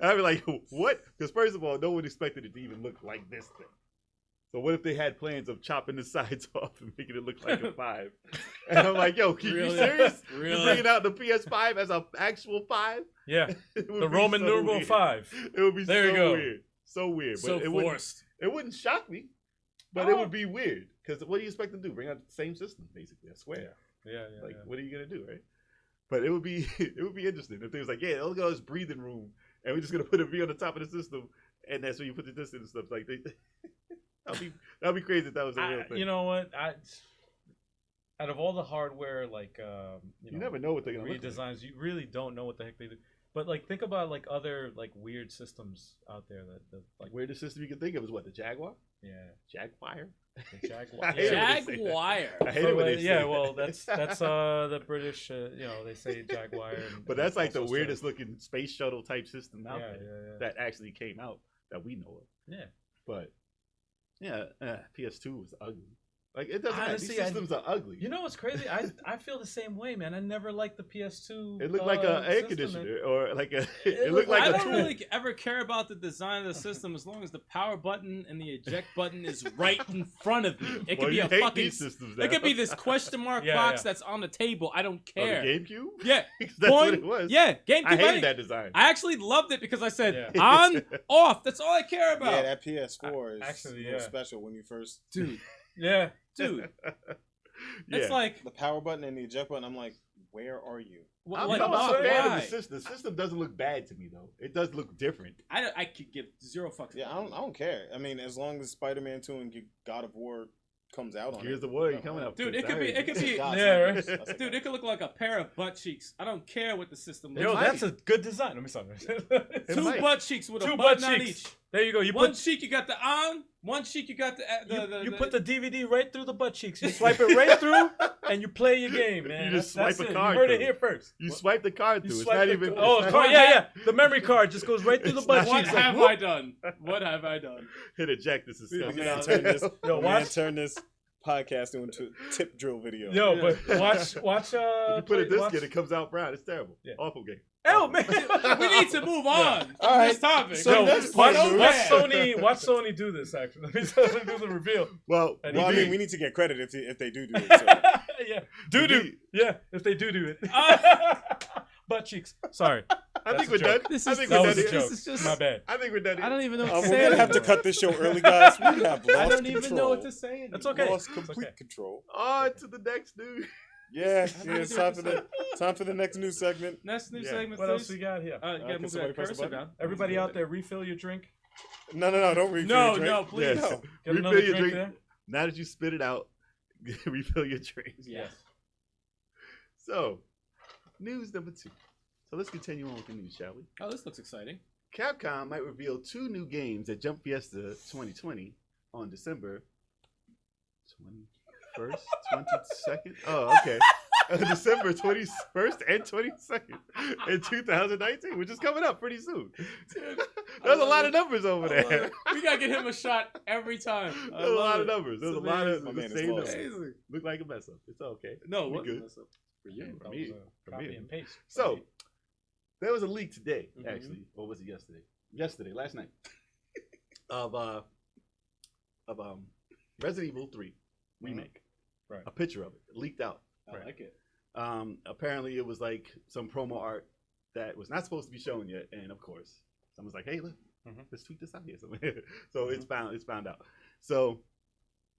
And I'd be like, what? Because first of all, no one expected it to even look like this thing. So what if they had plans of chopping the sides off and making it look like a 5? And I'm like, yo, you Really? serious? Really? You're bringing out the PS5 as an actual 5? Yeah. It would The be Roman so numeral weird. 5. It would be There so you go. weird. So weird. So But forced. it wouldn't shock me, but it would be weird. Because what do you expect them to do? Bring out the same system, basically. I swear. Yeah. Like, what are you gonna do, right? But it would be interesting if they was like, yeah, look at this breathing room, and we're just gonna put a V on the top of the system, and that's where you put the distance and stuff. Like, that'd be crazy if that was a real thing. You know what? Out of all the hardware, like you never know what they're gonna look like. redesigns, you really don't know what the heck they do. But like, think about like other like weird systems out there that like Weirdest system you can think of is what, the Jaguar, yeah. Jaguar. Jaguar. I hate it when they say that. Jaguar. I hate it when they say Yeah, that. well, that's the British. They say Jaguar. But that's like the also weirdest looking space shuttle type system out Yeah, there yeah. that actually came out that we know of. Yeah. But yeah, PS2 was ugly. Like it doesn't matter. Honestly, These systems are ugly. You know what's crazy? I feel the same way, man. I never liked the PS2. It looked like an air system, conditioner, man. or like a. It It looked like I a don't tool. really ever care about the design of the system as long as the power button and the eject button is right in front of me. It could Well, be you a hate fucking. these systems It could be now. this question mark Yeah, box yeah. that's on the table. I don't Oh, the care. GameCube. Yeah, That's what Point. it was. Yeah, GameCube. I hated didn't- that design. I actually loved it because I said Yeah. on, off. That's all I care about. Yeah, that PS4 is Actually, a little yeah. special when you first Dude, Yeah. dude, Yeah. it's like the power button and the eject button. I'm like, where are you? I'm like not why? a fan of why? the system. The system doesn't look bad to me though. It does look different. I could give zero fucks. Yeah, I don't care. I mean, as long as Spider-Man 2 and God of War comes out on Here's it. the word no, coming up. Dude, Chris. it could be- it could be- God, Yeah, it's right. not good. Dude, it could look like a pair of butt cheeks. I don't care what the system looks Yo, like. that's a good design. Let me stop. It Two might. butt cheeks with a Two button butt on cheeks. each. There you go. You One put cheek you got the on, one cheek you got you put the DVD right through the butt cheeks. You swipe it right through, and you play your game, man. You just That's swipe a it. card You heard it through. here first. You swipe the card You through. It's swipe not the even. oh, it's not- card, yeah. The memory card just goes right through the butt What cheeks. have Like, I done? What have I done? Hit eject. This is I'm stuff. gonna turn this. Yo, I'm gonna watch- turn this podcast into a tip drill video. Yo, Yeah. but watch. If you put it this watch- good, it comes out brown. It's terrible. Yeah. Awful game. Oh man, We need to move on from All right. this topic. So Yo, next watch, point, watch Sony do this. Actually, let me do the reveal. Well, And Well, I he- mean, we need to get credit if they do it. So. Yeah, do. Yeah, if they do it. Butt cheeks. Sorry, I think That's we're a done. joke. This I is- think that we're was done a here. joke. This is just- My bad. I think we're done. I don't even know what to We're say. gonna have to anymore. cut this show early, guys. We have lost I don't even control. know what to say anymore. That's okay. Lost It's complete okay. control. On to the next dude. Yeah, don't yeah. know It's what time to time for the next news segment. Next new Yeah. segment, What else please. we got here? You gotta can move somebody that press the cursor button? down. Everybody out there, refill your drink. No, don't refill No, your drink. no, please. Yes. No. Get Refill another your drink drink. Now that you spit it out, refill your drink. Yes. So, news number 2. So let's continue on with the news, shall we? Oh, this looks exciting. Capcom might reveal 2 new games at Jump Fiesta 2020 on December 21st, 22nd. Oh, okay. December 21st and 22nd in 2019, which is coming up pretty soon. There's a lot of numbers over I love there. it. We gotta get him a shot every time. I There's a love lot it. of numbers. There's a It's lot of amazing. My man the is same lost. numbers. Amazing. Look like a mess up. It's okay. No, We what? good. For you. For That me. was a For copy me. and paste. So, there was a leak today, Mhm. actually, or was it yesterday? Yesterday, last night, of Resident Evil 3 remake. Right. A picture of it leaked out. I like it. Apparently, it was like some promo art that was not supposed to be shown yet, and of course, someone's like, "Hey, look, Mhm. let's tweet this out here." So it's found out. So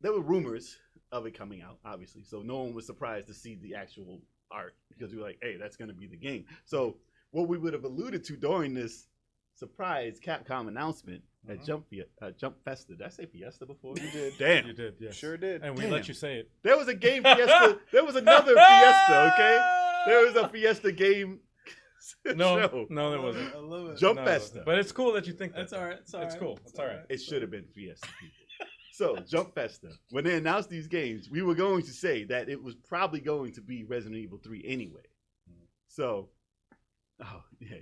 there were rumors of it coming out, obviously. So no one was surprised to see the actual art because we were like, "Hey, that's going to be the game." So what we would have alluded to during this surprise Capcom announcement at Jump Festa. Did I say Fiesta before? You did. Damn. You did, yes. Sure did. And we Damn. let you say it. There was a game Fiesta. There was another Fiesta, okay? There was a Fiesta game No, show. no, there wasn't. I love it. Jump No, Festa. but it's cool that you think that. That's all right. It's all It's right. cool. It's all right. It should have been Fiesta, people. So, Jump Festa. When they announced these games, we were going to say that it was probably going to be Resident Evil 3 anyway. So,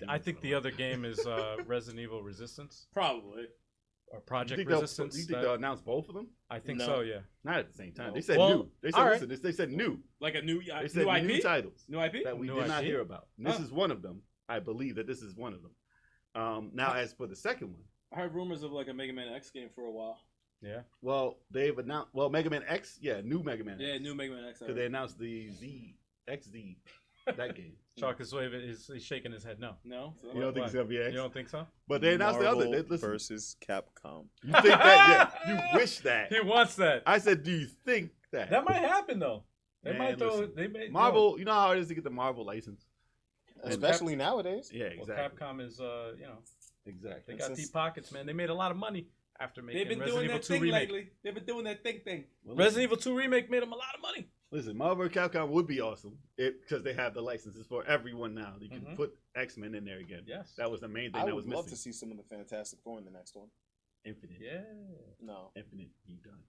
I think the other game is Resident Evil Resistance Probably. or You Project think Resistance. they'll announce both of them? I think No. so, yeah. Not at the same time. No. They said Well, new. They said, all right. listen, they said new. Like a new They said new new IP. titles New IP. that we New did not IP? hear about. And this Huh. is one of them. I believe that this is one of them. Now, as for the second one, I heard rumors of like a Mega Man X game for a while. Yeah. well, they've announced, Mega Man X, new Mega Man Yeah, X. new Mega Man X. I Because they heard. announced the XZ, that game. Chalk is waving. He's shaking his head no. No. So You don't think it's going to be X? You don't think so? But they announced the other. Marvel Listen, versus Capcom. you think that? Yeah, you wish that. He wants that. I said, do you think that? That might happen though. They Man, might throw. listen. They may. Marvel, you know how hard it is to get the Marvel license? Especially nowadays. Yeah, Well, exactly. Capcom is, Exactly. they got deep pockets, man. They made a lot of money after making They've been Resident doing Evil that 2 thing remake. lately. They've been doing that thing. Well, Resident Evil 2 remake made them a lot of money. Listen, Marvel and Capcom would be awesome because they have the licenses for everyone now. You can Mhm. put X-Men in there again. Yes. That was the main thing I that would was love missing. to see some of the Fantastic Four in the next one. Infinite. Yeah. No. Infinite. You done.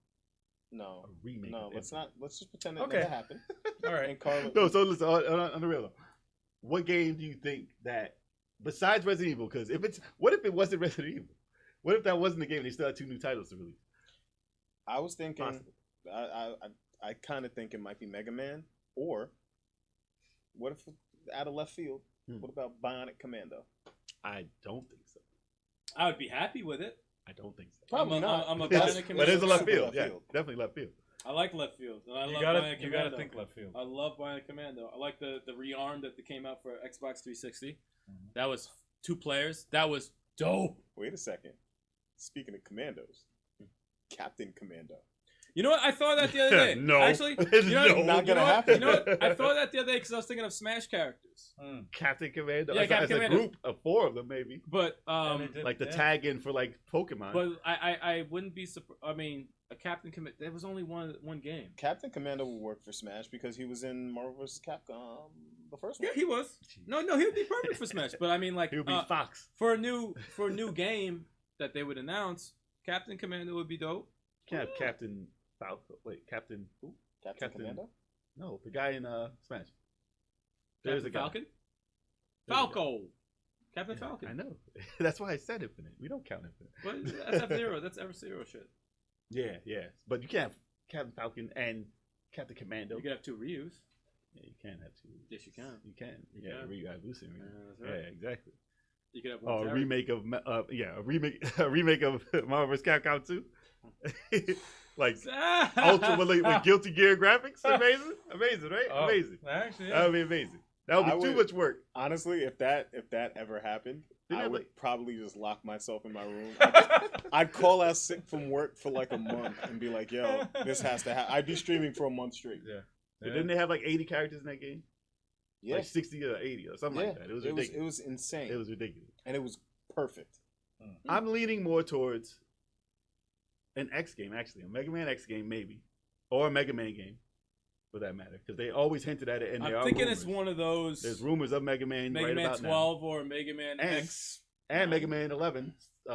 No. A remake. No, of let's Infinite. not. Let's just pretend it Okay. never happened. All right. And call it. No, so listen, on the real though, what game do you think that besides Resident Evil? Because what if it wasn't Resident Evil? What if that wasn't the game? And they still had 2 new titles to release. I was thinking. Possible. I kind of think it might be Mega Man, or what if out of left field? What about Bionic Commando? I don't think so. I would be happy with it. I don't think so. Probably not. I'm a But Bionic Commando. it's a left Super field. left Yeah, field. definitely left field. I like left field. And I love You Bionic gotta Commando. think left field. I love Bionic Commando. I like the rearm that came out for Xbox 360. That was 2 players. That was dope. Wait a second. Speaking of commandos, Captain Commando. You know what? I thought that the other day. No. Actually, you know, No. Not gonna you know what? happen. You know what? I thought that the other day because I was thinking of Smash characters. Captain Commando. Yeah, As Captain a Commando. group of 4 of them, maybe. But And they did- Like the yeah. tag in for like Pokemon. but I wouldn't be surprised. I mean, a Captain Commando. There was only one game. Captain Commando will work for Smash because he was in Marvel vs. Capcom, the first one. Yeah, he was. No, he would be perfect for Smash. But I mean, like, He'll be Fox. for a new game that they would announce, Captain Commando would be dope. Can't have Captain Falco. Wait, Captain who? Captain Captain- Commando. No, the guy in Smash. There's Captain a guy. Falcon. There's a guy. Falco. Captain Yeah, Falcon. I know. That's why I said Infinite. We don't count Infinite. But that's F-Zero. That's F-Zero shit. Yeah. But you can't have Captain Falcon and Captain Commando. You could have 2 Ryus. Yeah, you can't have 2. Yes, you can. You can. You Yeah, can. Ryu evolution. That's Yeah, right. exactly. You could have Oh, one. a character. remake of a remake of Marvel vs. Capcom 2. Like Ultra with Guilty Gear graphics. Amazing, right? Oh, Amazing. Actually, That would be amazing. That I would be too would- much work. Honestly, if that ever happened, Didn't I it, would like- probably just lock myself in my room. I'd call out sick from work for like a month and be like, "Yo, this has to happen." I'd be streaming for a month straight. yeah. But didn't they have like 80 characters in that game? Yeah, Like 60 or 80 or something like that. It was ridiculous. it was insane. It was ridiculous. and it was perfect. I'm leaning more towards an X game, actually. A Mega Man X game, maybe. Or a Mega Man game, for that matter. Because they always hinted at it, and there I'm are thinking rumors. it's one of those There's rumors of Mega Man Mega right Man about 12 or Mega Man And- X. now. And Mega Man 11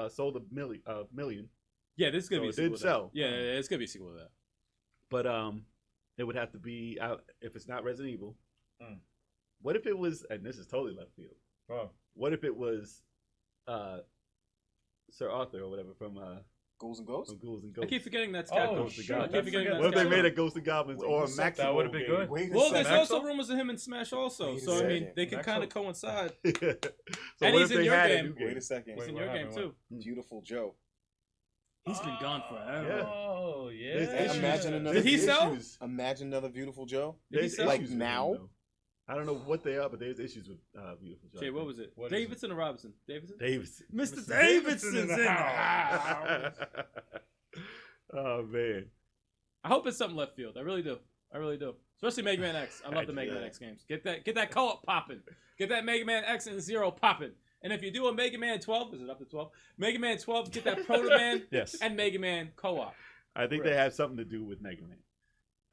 sold a million. Yeah, this is gonna So be a it sequel did to that. sell. Yeah, it's gonna be a sequel to that. But it would have to be out if it's not Resident Evil. Mm. What if it was, and this is totally left field, Oh. what if it was Sir Arthur or whatever from Ghouls and Ghosts. Ghouls and I Ghosts? keep forgetting that's Oh, Capcom. Ghosts and shit, I Goblins. keep forgetting that's What if they Capcom. made a Ghosts and Goblins Wait or a a second. Maximum That would've been game? good. Wait a Well, there's second. also rumors of him in Smash also. Wait a So I mean, second. they can Maxo. kind of coincide. So And what he's if in they your had a game. new Wait a second. He's in Wait, your what game happened? too. Beautiful Joe. He's been gone forever. Yeah. Oh, yeah. There's issues. Imagine another. Did he sell? Imagine another Beautiful Joe. There's sell? Like issues with now? him, though. I don't know what they are, but there's issues with Beautiful Joe. Jay, what was it? What is Davidson or Robinson? Davidson? Davidson. Mr. Mr. Davidson's in Davidson's the in the house. Oh man. I hope it's something left field. I really do. I really do. Especially Mega Man X. I love the Mega Man X games. Get that co-op popping. Get that Mega Man X and Zero popping. And if you do a Mega Man 12, is it up to 12? Mega Man 12, get that Proto Man Yes. and Mega Man co-op. I think they have something to do with Mega Man.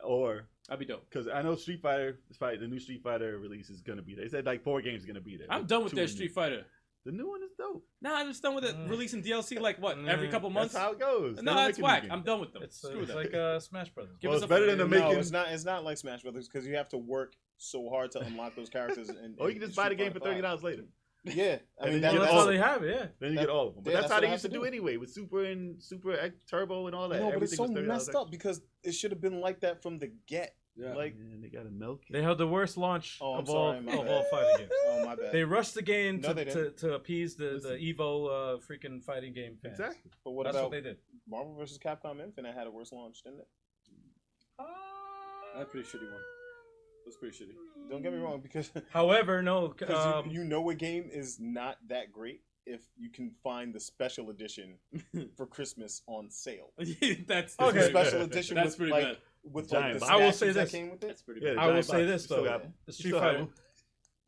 Or That'd be dope. because I know Street Fighter, the new Street Fighter release is gonna be there. They said like 4 games are gonna be there. I'm but done with 2 that are Street new. Fighter. The new one is dope. Nah, I'm just done with it. Releasing DLC like what? Every couple months? That's how it goes. They No, don't that's make a new whack. game. I'm done with them. It's Screw that. like Smash Brothers. Give Well, us it's a better than the No, making. it's not like Smash Brothers because you have to work so hard to unlock those characters. And Or you can just buy the game for $30 later. Yeah, I And mean then Well, get that's all how of they them. have it, yeah. Then you That- get all of them. But yeah, that's that's how what they I used to have to do do. anyway with Super and Super X Turbo and all that. No, but it's Everything so was $30 messed extra. up because it should have been like that from the get. Yeah. Like, Man, they got to milk it. They had the worst launch Oh, I'm of all sorry, my of bad. all fighting games. oh my bad. They rushed the game No, they didn't. to appease the Listen. Evo freaking fighting game fans. Exactly. But what That's about what they did. Marvel vs. Capcom Infinite had a worse launch, didn't it? That's a pretty shitty one. That's pretty shitty. Don't get me wrong, because However, no. because you know a game is not that great if you can find the special edition for Christmas on sale. That's There's a Okay. special edition That's with pretty like bad. with Giant like the box. I will statues say that this. came with it. That's pretty Yeah, bad. the I will giant say box. this We still though. got 'em. The We Street still have Fighter. 'em.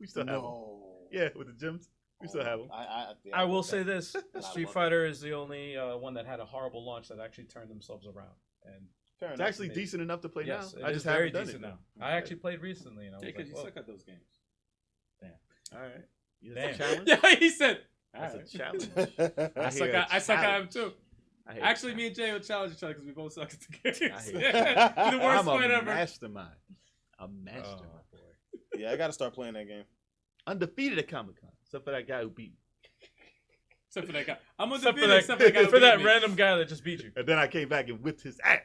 We still have them. No. Yeah, with the gyms. We still have them. Yeah, I will love say that. this: I Street love Fighter is the only one that had a horrible launch that actually turned themselves around. And Fair It's enough. actually decent enough to play yes, now. it I is just very haven't done decent it now. I actually played recently, and I was Yeah, because you like, suck at those games. All right. That's Damn. a challenge. Yeah, he said. That's "Alright." a challenge. I I suck at him too. I hate Actually, Capcom. me and Jay will challenge each other because we both suck at the games. I hate You're the worst I'm a fight ever. mastermind. A mastermind. Oh, boy. Yeah, I gotta start playing that game. Undefeated at Comic-Con, except for that guy who beat me. Except for that guy. I'm Except for undefeated that, except for that guy. who for that beat me. random guy that just beat you. And then I came back and whipped his ass.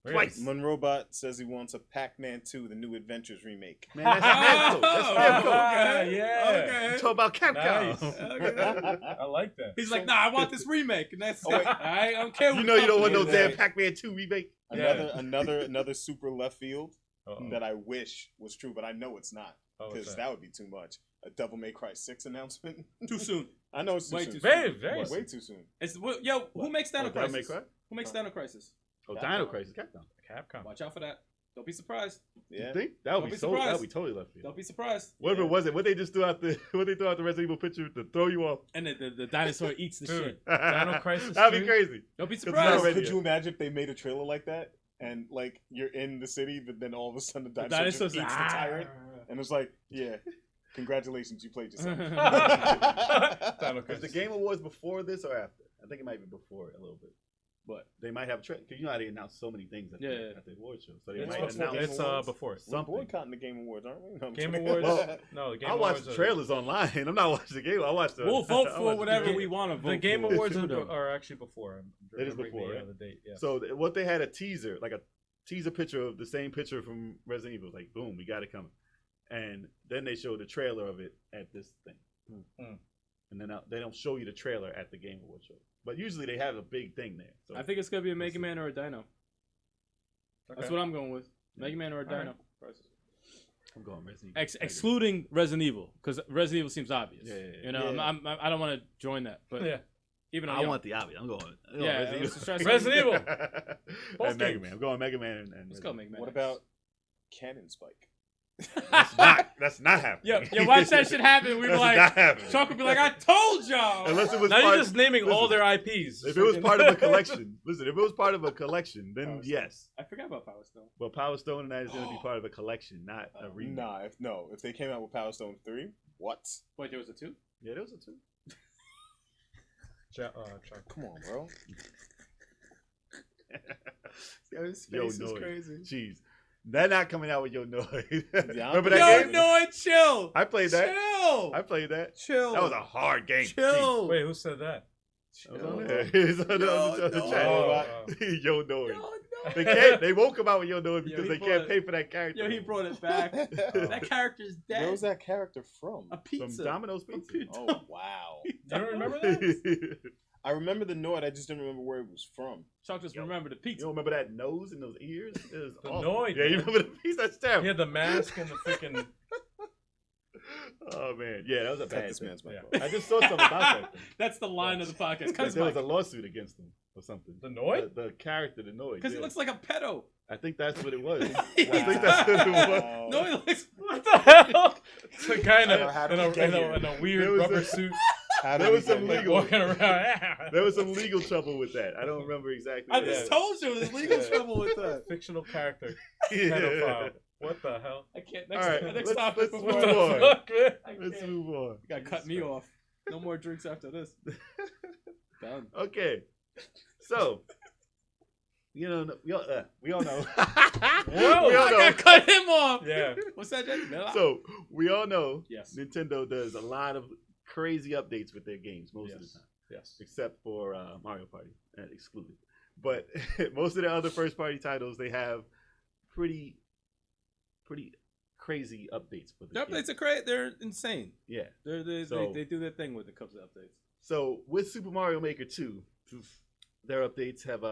Twice. Monrobot says he wants a Pac-Man 2, the New Adventures remake. Man, that's Namco. That's Oh, Namco. okay. Yeah. You Okay. talk about Capcom. Nice. Okay. I like that. He's like, nah, I want this remake, and that's Oh, wait. I don't care. You know you don't want no company is damn that? Pac-Man 2 remake. Another super left field Uh-oh. that I wish was true, but I know it's not Oh, what's because that? that would be too much. A Devil May Cry 6 announcement. Too soon. I know it's too Way soon. too Very, very Way soon. too soon. It's yo. Who makes Dino Oh, Devil May Crisis? Cry? Who makes Dino Crisis? Oh, Capcom. Dino Crisis, Capcom. Capcom. Watch out for that. Don't be surprised. Yeah. You think that would Don't be be so? surprised. That would be totally left field. Don't be surprised. Whatever Yeah. it was it? What they just threw out the Resident Evil picture to throw you off? And the dinosaur eats the Dude. shit. Dino Crisis That'd be 3? crazy. Don't be it's surprised. already- Could you imagine if they made a trailer like that and like you're in the city, but then all of a sudden the The dinosaur just dinosaur's eats the tyrant, and it's like, yeah, congratulations, you played yourself. Dino Is Crisis. the Game Awards before this or after? I think it might be before it a little bit. But they might have a trailer because you know how they announce so many things at the award show. So they It's might before announce It's Awards? before. We're something. boycotting the Game Awards, aren't we? No, I'm Game kidding. Awards. Well, No, the Game I Awards. watch the trailers online. I'm not watching the game. I watch the. We'll vote I for watch whatever game. we want to vote The Game for. Awards Shoot 'em. are actually before. I'm It is remembering before, the, right? the date. Yeah. So what they had a teaser, like a teaser picture of the same picture from Resident Evil. Like, boom, we got it coming. And then they showed the trailer of it at this thing. Hmm. And then they don't show you the trailer at the Game Awards show. But usually they have a big thing there. So I think it's gonna be a Mega Man or a Dino. That's Okay. what I'm going with. Mega Man or a Dino. I'm going Resident Evil. Excluding Resident Evil, because Resident Evil seems obvious. Yeah, yeah, yeah. You know, Yeah. I don't want to join that, but Yeah. even though I want the obvious. I'm going. Yeah, Resident let's Evil. try Resident Evil. Both and Mega games. Man. I'm going Mega Man and let's go Mega Man. What about Cannon Spike? That's not happening. Yeah, watch that shit happen. We were That's like, not happening. Chuck would be like, I told y'all. Unless it was Now part, you're just naming all listen, their IPs. if it was part of a collection. Listen, if it was part of a collection, then Power Stone. yes. I forgot about Power Stone. But Power Stone and that is going to be part of a collection, not a remake. Nah, if they came out with Power Stone 3, what? Wait, there was a 2? Yeah, those are two. Chuck. Come on, bro. Yo, his Yo, face is noise. crazy. Jeez. They're not coming out with Yo Noise. Yeah, Remember Yo, that game? no, chill. I played that. Chill. I played that. Chill. That was a hard game. Chill. Wait, who said that? Jeez. That was on Chill. there. It's on the Yo, chat. no. Yo Noise. Yo, no. They can't. They won't come out with Yo Noise Yo, because he they can't brought- pay for that character. Yo, he brought it back. That character's dead. Where was that character from? A pizza. From Domino's Pizza. pizza. Oh, wow. You don't remember that? I remember the Noid, I just didn't remember where it was from. Chuck just Yo. remember the You pizza. don't remember that nose and those ears? It was The awful. Noid, Yeah, you man. remember the piece? That's terrible. He had the mask and the freaking. Oh man, yeah, that was a Cut bad this thing. man's mic Yeah. off. I just saw something about that thing. That's the line of the podcast. Like, Because there was a lawsuit against him or something. The Noid? The character, the Noid. he looks like a pedo. I think that's what it was. Yeah. I think that's what it was. Wow. No, he looks. What the hell? It's a guy in How did a, we get in, a, here? in a weird There was rubber a- suit, How did There we was get some here? like legal- walking around. There was some legal trouble with that. I don't remember exactly. I what just it told you there's legal Yeah. trouble with that. Fictional character, was. pedophile. What the hell? I can't. All Next, right, next let's- topic let's before move I- on. Fuck, man. I Let's can't. move on. You gotta cut me off. No more drinks after this. Done. Okay, so we all know. Whoa. We all I know. gotta cut him off. Yeah. What's that, Jay? So we all know Yes. Nintendo does a lot of crazy updates with their games most of the Yes. time, Yes. except for Mario Party, excluded. But most of the other first-party titles, they have pretty crazy updates for the The game. updates are great. They're insane. Yeah. They do their thing when it comes to updates. So with Super Mario Maker 2, their updates have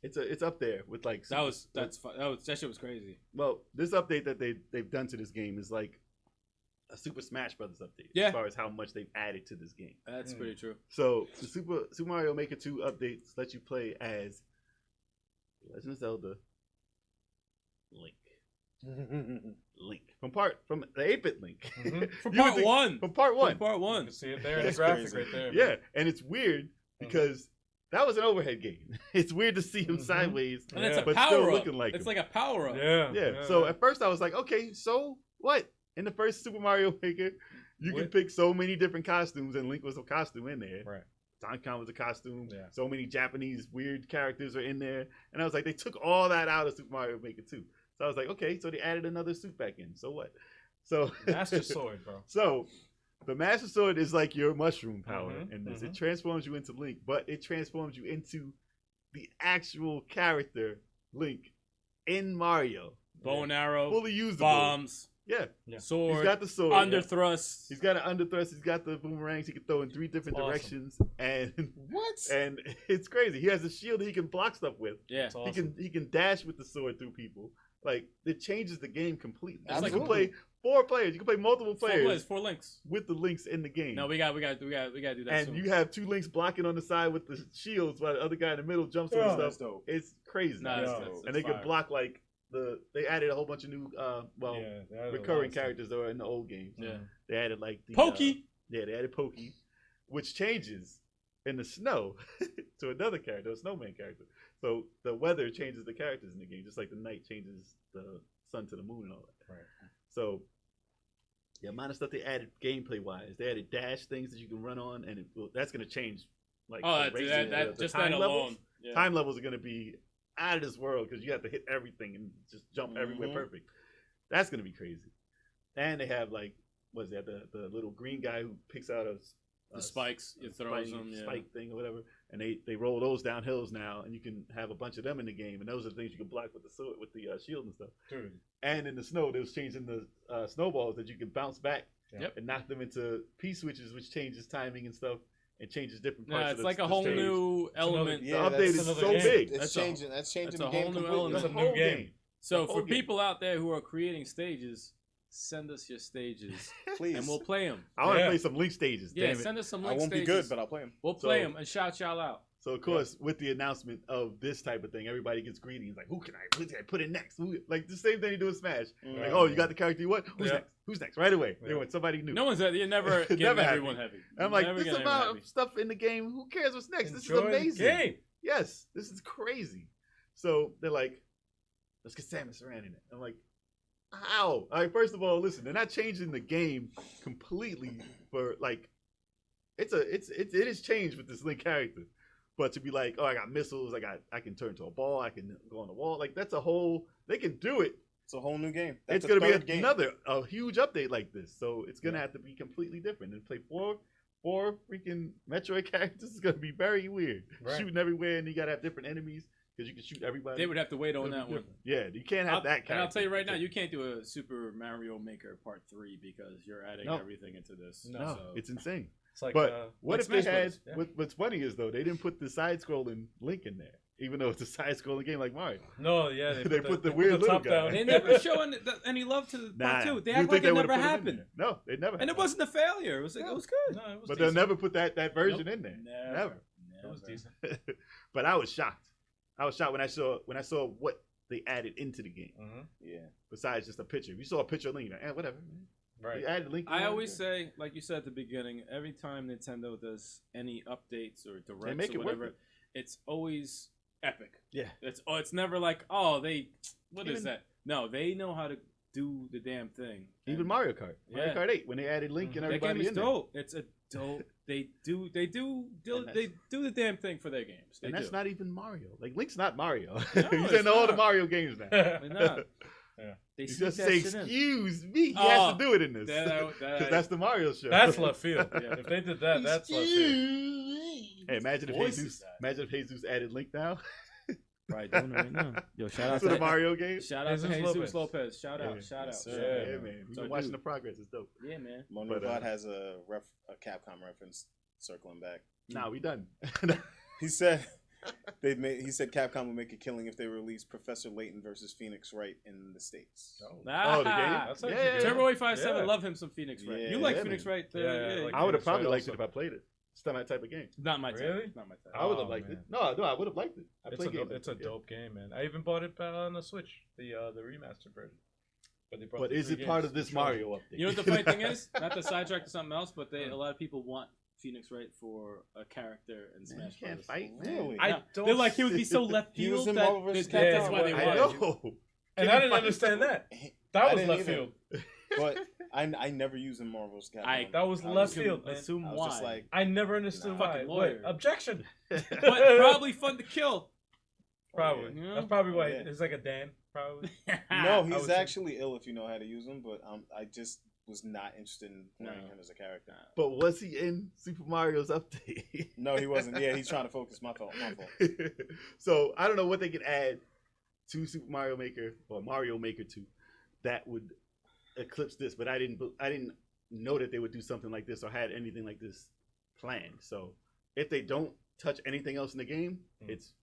it's up there with like That shit was crazy. well, this update that they've done to this game is like a Super Smash Brothers update Yeah. as far as how much they've added to this game. That's pretty true. So the Super Mario Maker 2 updates let you play as Legend of Zelda Link from the 8-bit Link. Mhm. From You would part think- one. From part one. From part You one. can see it there in the That's graphic crazy. right there. Yeah, and it's weird because that was an overhead game. It's weird to see him Mhm. sideways, And it's a but still power up. looking like It's him. like a power up. Yeah. Yeah. So at first I was like, okay, so what? In the first Super Mario Maker, you can What? pick so many different costumes, and Link was a costume in there. Right. Donkey Kong was a costume. Yeah. So many Japanese weird characters are in there. And I was like, they took all that out of Super Mario Maker 2. So I was like, okay, so they added another suit back in. So what? So Master Sword, bro. So the Master Sword is like your mushroom power Mhm, in this. mhm. It transforms you into Link, but it transforms you into the actual character Link in Mario. Bow and arrow, Fully usable. bombs, Yeah. Yeah. sword, He's got the sword. under yeah. thrust. He's got an underthrust. He's got the boomerangs he can throw in 3 different Awesome. directions. And What? and it's crazy. He has a shield that he can block stuff with. Yeah. It's awesome. He can dash with the sword through people. Like, it changes the game completely. It's You like can a- play 4 players. You can play multiple players Four links. with the links in the game. No, we got to do that and soon. you have 2 links blocking on the side with the shields while the other guy in the middle jumps on Oh, the That's stuff. dope. It's crazy. Nah, Yo. that's And they can fire. block like they added a whole bunch of new Yeah, they added a lot recurring of stuff. characters that were in the old games. Yeah. They added like the Pokey. they added Pokey, which changes in the snow to another character, a snowman character. So the weather changes the characters in the game, just like the night changes the sun to the moon and all that. Right. So the amount of stuff they added gameplay wise, they added dash things that you can run on, and that's going to change. Like Oh, the races, that the just time that levels. alone. Yeah. Time levels are going to be out of this world because you have to hit everything and just jump everywhere Mhm. perfect. That's going to be crazy. And they have like, what's that? The little green guy who picks out The spikes, it throws them, yeah. spike thing or whatever, and they roll those down hills now, and you can have a bunch of them in the game, and those are the things you can block with the sword, with the shield and stuff. Dude. And in the snow, they was changing the snowballs that you can bounce back Yep. and knock them into P switches, which changes timing and stuff, and changes different parts. Yeah, of it's the, like a the whole stage. new element. The Yeah, update that's is another so game. big. It's That's a- changing. That's changing that's the a game whole new completely. element. The It's a whole new game. So The for whole game. people out there who are creating stages, send us your stages Please. and we'll play them. I want to Yeah. play some Link stages. Yeah, Damn it. send us some I link won't be stages. good, but I'll play him. We'll play So- them and shout y'all out. So of course, with the announcement of this type of thing, everybody gets greedy. It's like, who can I put in next? Like the same thing you do in Smash. Like, Right. oh, you got the character you want? Who's Yeah. next? Who's next? Right away. Yeah. They want somebody new. No one's you never get Never everyone heavy. And I'm like, Never this get everyone amount happy. of stuff in the game. Who cares what's next? This is Enjoy the amazing. game. Yes, this is crazy. So they're like, let's get Samus Aran in it. I'm like, how? All right, first of all, listen, they're not changing the game completely for like, it is changed with this Link character. But to be like, oh, I got missiles, I can turn to a ball, I can go on the wall. Like that's a whole. They can do it. It's a whole new game. That's It's gonna be third game. a huge update like this. So it's gonna have to be completely different. And play four freaking Metroid characters is gonna be very weird. Right. Shooting everywhere, and you gotta have different enemies because you can shoot everybody. They would have to wait on It'll that be one. different. Yeah, you can't have that character. And I'll tell you right now, you can't do a Super Mario Maker Part 3 because you're adding No. everything into this. No, No, so. it's insane. It's like, But what like if they Smash had? Bros, yeah. What's funny is though they didn't put the side-scrolling Link in there, even though it's a side-scrolling game like Mario. no, yeah, They put the weird little top guy. down. They never show any love to the Part 2. They you act think like they it would've never put it in happened. there. No, they never. And had it wasn't a failure. It was No. it was good. No, it was But decent. they'll never put that version Nope. in there. Never. It was decent. But I was shocked. I was shocked when I saw what they added into the game. Mm-hmm. Yeah. Besides just a picture. If you saw a picture of Link, you're like, whatever. Man. Right. You added Link. I in always there. say, like you said at the beginning, every time Nintendo does any updates or directs make or it worth whatever, it. it's always epic. Yeah. It's never like, oh, what is Even- that? No, they know how to do the damn thing. Even And Mario Kart. Mario Yeah. Kart 8, when they added Link and that everybody game is in there. dope. It's a dope. They do the damn thing for their games. They And that's do. not even Mario. Like, Link's not Mario. No, He's it's in all the not. Mario games now. They're not. They You sneak just that say, shit in. excuse me. He Oh, has to do it in this. that- Because that's the Mario show. That's left field. Yeah. If they did that, that's left field. Hey, imagine if voice is Jesus, that? imagine if Jesus added Link now Probably doing it right now. Yo, shout out to the to Mario game. Shout out to Jesus Jesus Lopez. Lopez. Shout out. Yeah. Shout Yes, out. sir. Shout out. Yeah, man. We've So been watching dude. the progress. It's dope. Yeah, man. Monroe But, has a Capcom reference circling back. Nah, we done. He said he said Capcom would make a killing if they released Professor Layton versus Phoenix Wright in the States. Oh, the game? That's Yeah, actually yeah, good. Turbo 857, Yeah. love him some Phoenix Wright. Yeah, You like yeah, Phoenix man. Wright? Yeah, I like I would have Phoenix probably Wright liked it also. if I played it. It's not my type of game. Not my type. Really? Not my type. I would have Oh, liked it. man. No, I would have liked it. I It's play a, games. it's a yeah. dope game, man. I even bought it on the Switch, the remastered version. But, they brought But the is 3 it part games, of this the trilogy. Mario update? You know what the funny thing is? Not to sidetrack to something else, but a lot of people want Phoenix Wright for a character in Man, Smash you can't Bros. fight. Really? I No, don't they're like he would be so left He was field in that Marvel vs. that's Capcom. why they I I wanted. know. And Can I you didn't fight? understand that. I That was didn't left either. field. But I never used in Marvel's Capcom. That was I left field, man. Assume I was why. just like, I never understood Nah. why. Fucking Wait, lawyer. objection. but probably fun to kill. Probably. Yeah. That's probably why Yeah. it's like a Dan. Probably. no, I would he's say- actually ill if you know how to use him. But I just was not interested in playing No. him as a character. But was he in Super Mario's update? No, he wasn't. Yeah, he's trying to focus. My fault. My fault. So I don't know what they could add to Super Mario Maker or Mario Maker 2 that would eclipse this. But I didn't know that they would do something like this or had anything like this planned. So if they don't touch anything else in the game, it's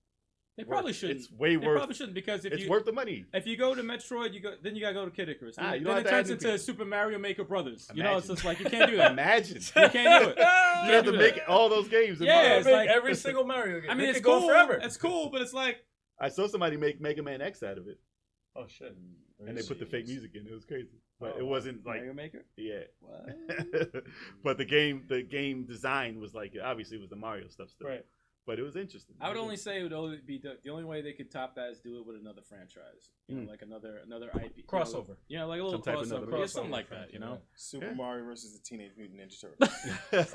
They probably worth- shouldn't. It's way They worth. probably shouldn't because It's worth the money. if you go to Metroid, then you gotta go to Kid Icarus. Ah, you Then don't have it to add turns new into people. Super Mario Maker Brothers. You know, it's Imagine. just like you can't do that. Imagine. You can't do it. You have to do make that. all those games. in Yeah, Mario. it's Make like- every single Mario game. I mean, They it's could go cool. forever. It's cool, but it's like I saw somebody make Mega Man X out of it, Oh shit. and they put the fake music in. It was crazy, but Oh, it wasn't like Mario Maker. yeah. What? But the game design was like obviously it was the Mario stuff still, Right. but it was interesting. I would only say it would only be the only way they could top that is do it with another franchise. You know, like another IP Crossover. You know, like a little Some type of crossover. another Yeah, something crossover like that. You know. Super Yeah. Mario versus the Teenage Mutant Ninja Turtles.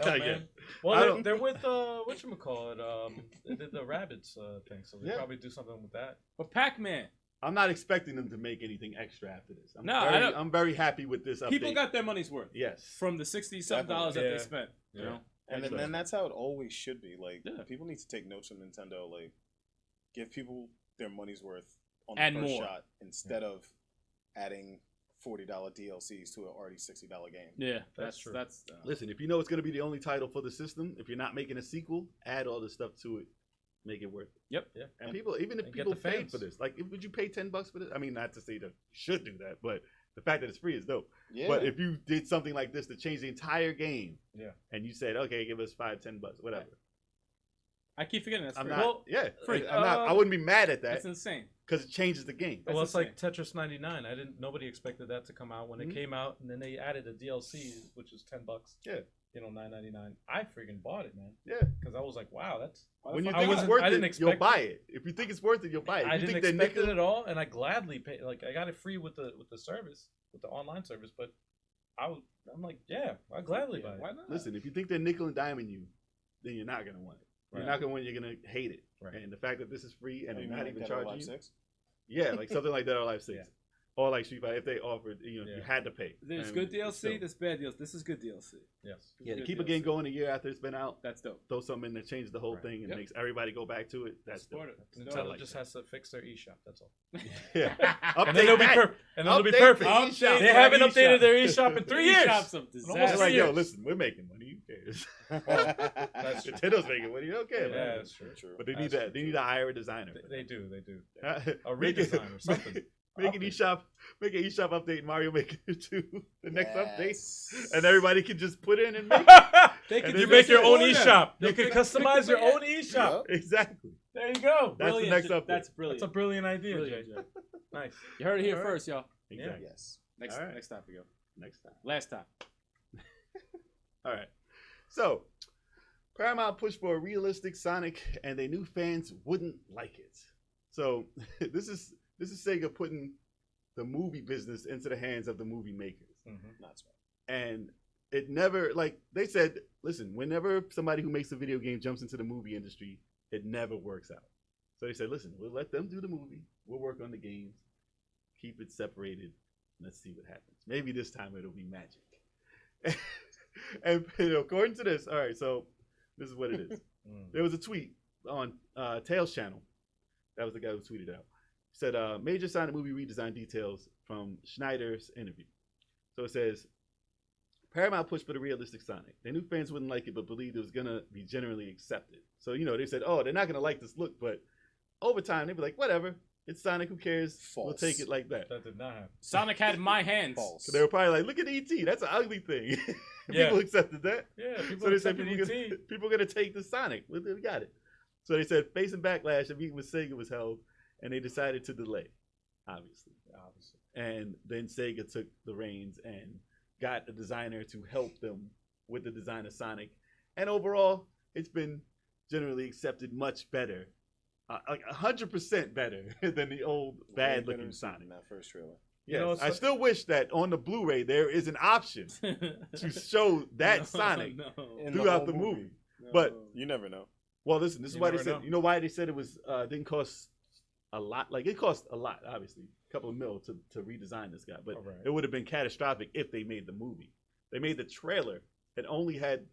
Oh, Yeah. man. I Well, don't- they're with whatchamacallit, they did the Rabbids thing, so they Yeah. probably do something with that. But Pac-Man, I'm not expecting them to make anything extra after this. No, I don't- I'm very happy with this update. people got their money's worth yes. from the $60-something dollars that Yeah. they spent. You Yeah. know. And then that's how it always should be. Like Yeah. people need to take notes from Nintendo. Like give people their money's worth on the And first more. shot instead of adding $40 DLCs to an already $60 game. Yeah, That's true. That's Listen, if you know it's going to be the only title for the system, if you're not making a sequel, add all this stuff to it, make it worth it. Yep. Yeah. And people, even if And get people the paid fans. for this, like, would you pay $10 for this? I mean, not to say that you should do that, but the fact that it's free is dope. Yeah. But if you did something like this to change the entire game, Yeah. and you said, okay, give us $5-10, whatever. I keep forgetting that's I'm free. not. Well, yeah, free. I wouldn't be mad at that That's insane. because it changes the game. That's Well, it's like insane. Tetris 99. Nobody expected that to come out when it Mhm. came out, and then they added a DLC, which was $10. Yeah. You know, $9.99. I freaking bought it, man, Yeah. because I was like, wow, that's. When you I think it's wasn't- worth I didn't it, you'll expect buy it. If you think it's worth it, you'll buy it. If I you didn't think they're expect it nickel, at all, and I gladly paid. Like I got it free with the service, with the online service. But I'm like, yeah, I gladly buy it. Why not? listen, if you think they're nickel and diming you, then you're not gonna want it. You're Right. not gonna want it. You're gonna hate it. Right. And the fact that this is free and Oh, you they're mean not like even Dead or charging Alive you, 6? yeah, like something like that or Life 6. Yeah. Or like Street Fighter, if they offered, you Yeah. had to pay. There's I good mean, DLC. so- There's bad DLC. This is good DLC. Yes. yeah, to good keep a DLC. game going a year after it's been out, That's dope. throw something in that changes the whole Right. thing and Yep. makes everybody go back to it. That's Support dope. it. Nintendo like just that. has to fix their eShop. That's all. Yeah. And then it'll be Update that. perfect. And then it'll be Update perfect. the Update eShop. They that haven't eShop. updated their eShop in 3 years. Shop's a Almost They're disaster. like, yo, years. listen, we're making money. Who cares? That's true. Nintendo's making money. Okay, Yeah, man. that's true. True. But they need That's that. They need to hire a designer. They do. They do. A redesign or something. Make an Update. make an eShop update in Mario Maker 2, the next update, Yes. and everybody can just put in and make They And can You then make your own do that. eShop. They You can pick- customize pick your the- own eShop. exactly. There you go. That's Brilliant. the next update. That's brilliant. That's a brilliant idea, Brilliant, Jay. Jay. Nice. You heard it here All right. first, y'all. Exactly. Yes. Next, All right. next topic, go. Next time. Last time. All right. So, Paramount pushed for a realistic Sonic, and they knew fans wouldn't like it. So, this is Sega putting the movie business into the hands of the movie makers. Not smart. And it never, like they said, listen, whenever somebody who makes a video game jumps into the movie industry, it never works out. So they said, listen, we'll let them do the movie. We'll work on the games. Keep it separated. Let's see what happens. Maybe this time it'll be magic. And according to this, all right, so this is what it is. There was a tweet on Tails' channel. That was the guy who tweeted out. He said, major Sonic movie redesign details from Schneider's interview. So it says, Paramount pushed for the realistic Sonic. They knew fans wouldn't like it, but believed it was going to be generally accepted. So, they said, oh, they're not going to like this look, but over time, they'd be like, whatever. It's Sonic, who cares? We'll False. take it like that. That did not happen. Sonic had my hands. False. So they were probably like, look at E.T., that's an ugly thing. Yeah. People accepted that. Yeah, people So they said accepted E.T. people are going to take the Sonic. We got it. So they said facing backlash, a meeting with Sega was held, and they decided to delay, obviously. And then Sega took the reins and got a designer to help them with the design of Sonic. And overall, it's been generally accepted much better. Like 100% better than the old bad-looking Better Sonic. in that first trailer. You know, I still wish that on the Blu-ray there is an option to show that Sonic In throughout whole the movie. No. But You never know. well, listen, this is You why they never said. know. You know why they said it was didn't cost a lot? Like it cost a lot, obviously, a couple of mil to redesign this guy, but Oh, right. it would have been catastrophic if they made the movie. They made the trailer and only had